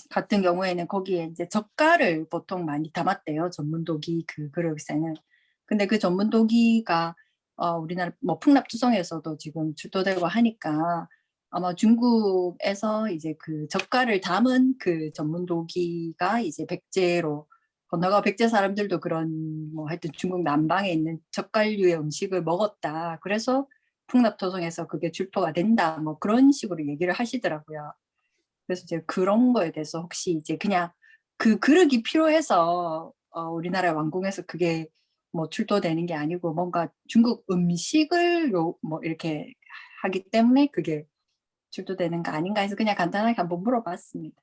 같은 경우에는 거기에 이제 젓갈을 보통 많이 담았대요. 전문 도기 그 그릇에는. 근데 그 전문 도기가 우리나라 뭐 풍납투성에서도 지금 출토되고 하니까 아마 중국에서 이제 그 젓갈을 담은 그 전문 도기가 이제 백제로 건너가 백제 사람들도 그런 뭐 하여튼 중국 남방에 있는 젓갈류의 음식을 먹었다. 그래서 풍납토성에서 그게 출토가 된다. 뭐 그런 식으로 얘기를 하시더라고요. 그래서 이제 그런 거에 대해서 혹시 이제 그냥 그 그릇이 필요해서 우리나라 왕궁에서 그게 뭐 출토되는 게 아니고 뭔가 중국 음식을 뭐 이렇게 하기 때문에 그게 출토되는 거 아닌가 해서 그냥 간단하게 한번 물어봤습니다.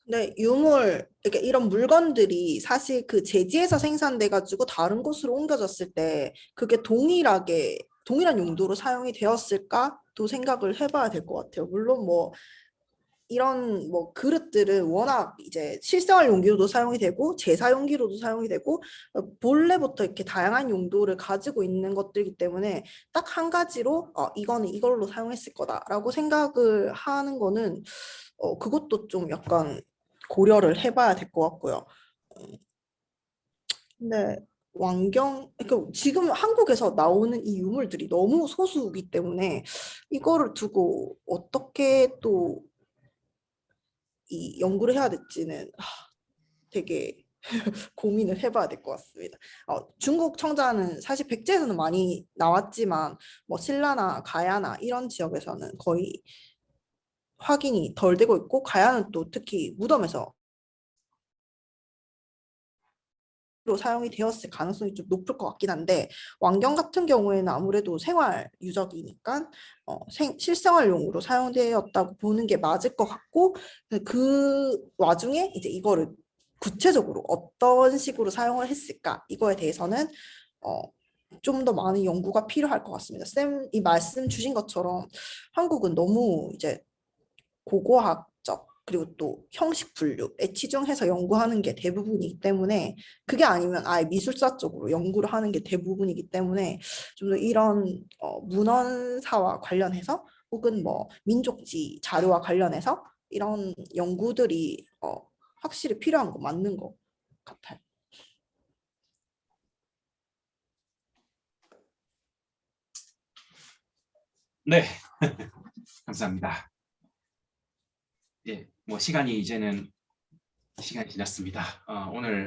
근데 유물, 그러니까 이런 물건들이 사실 그 제지에서 생산돼 가지고 다른 곳으로 옮겨졌을 때 그게 동일한 용도로 사용이 되었을까도 생각을 해봐야 될 것 같아요. 물론 뭐 이런 뭐 그릇들은 워낙 이제 실생활 용기로도 사용이 되고 제사 용기로도 사용이 되고 본래부터 이렇게 다양한 용도를 가지고 있는 것들이기 때문에 딱 한 가지로 이거는 이걸로 사용했을 거다라고 생각을 하는 거는 그것도 좀 약간 고려를 해봐야 될 것 같고요. 근데 그러니까 지금 한국에서 나오는 이 유물들이 너무 소수이기 때문에 이거를 두고 어떻게 또 이 연구를 해야 될지는 되게 고민을 해봐야 될 것 같습니다. 중국 청자는 사실 백제에서는 많이 나왔지만 뭐 신라나 가야나 이런 지역에서는 거의 확인이 덜 되고 있고, 가야는 또 특히 무덤에서 사용이 되었을 가능성이 좀 높을 것 같긴 한데, 왕경 같은 경우에는 아무래도 생활 유적이니까 실생활용으로 사용되었다고 보는 게 맞을 것 같고, 그 와중에 이제 이거를 구체적으로 어떤 식으로 사용을 했을까 이거에 대해서는 좀 더 많은 연구가 필요할 것 같습니다. 쌤이 말씀 주신 것처럼 한국은 너무 이제 고고학적 그리고 또 형식 분류에 치중해서 연구하는 게 대부분이기 때문에, 그게 아니면 아예 미술사 쪽으로 연구를 하는 게 대부분이기 때문에 좀 더 이런 문헌사와 관련해서 혹은 뭐 민족지 자료와 관련해서 이런 연구들이 확실히 필요한 거 맞는 것 같아요. 네, 감사합니다. 예, 뭐 시간이 지났습니다. 오늘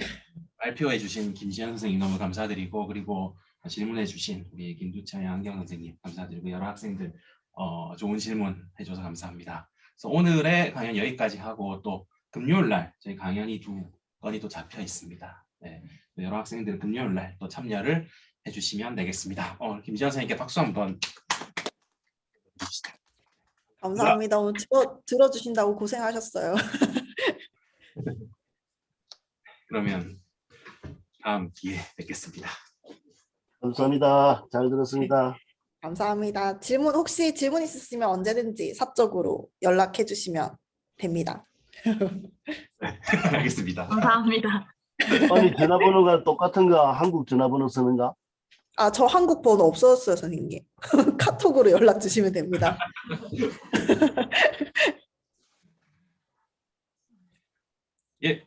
발표해 주신 김지현 선생님 너무 감사드리고, 그리고 질문해 주신 우리 김두찬 안경 선생님 감사드리고, 여러 학생들 좋은 질문 해줘서 감사합니다. 그래서 오늘의 강연 여기까지 하고, 또 금요일 날 저희 강연이 2건이 또 잡혀 있습니다. 네, 여러 학생들 금요일 날 또 참여를 해주시면 되겠습니다. 김지현 선생님께 박수 한번. 감사합니다. 오늘 들어주신다고 고생하셨어요. 그러면 다음 기회에 뵙겠습니다. 감사합니다. 잘 들었습니다. 감사합니다. 혹시 질문 있으시면 언제든지 사적으로 연락해 주시면 됩니다. 알겠습니다. 감사합니다. 아니 전화번호가 똑같은가? 한국 전화번호 쓰는가? 아, 저 한국 번호 없어졌어요, 선생님. 카톡으로 연락 주시면 됩니다. 예,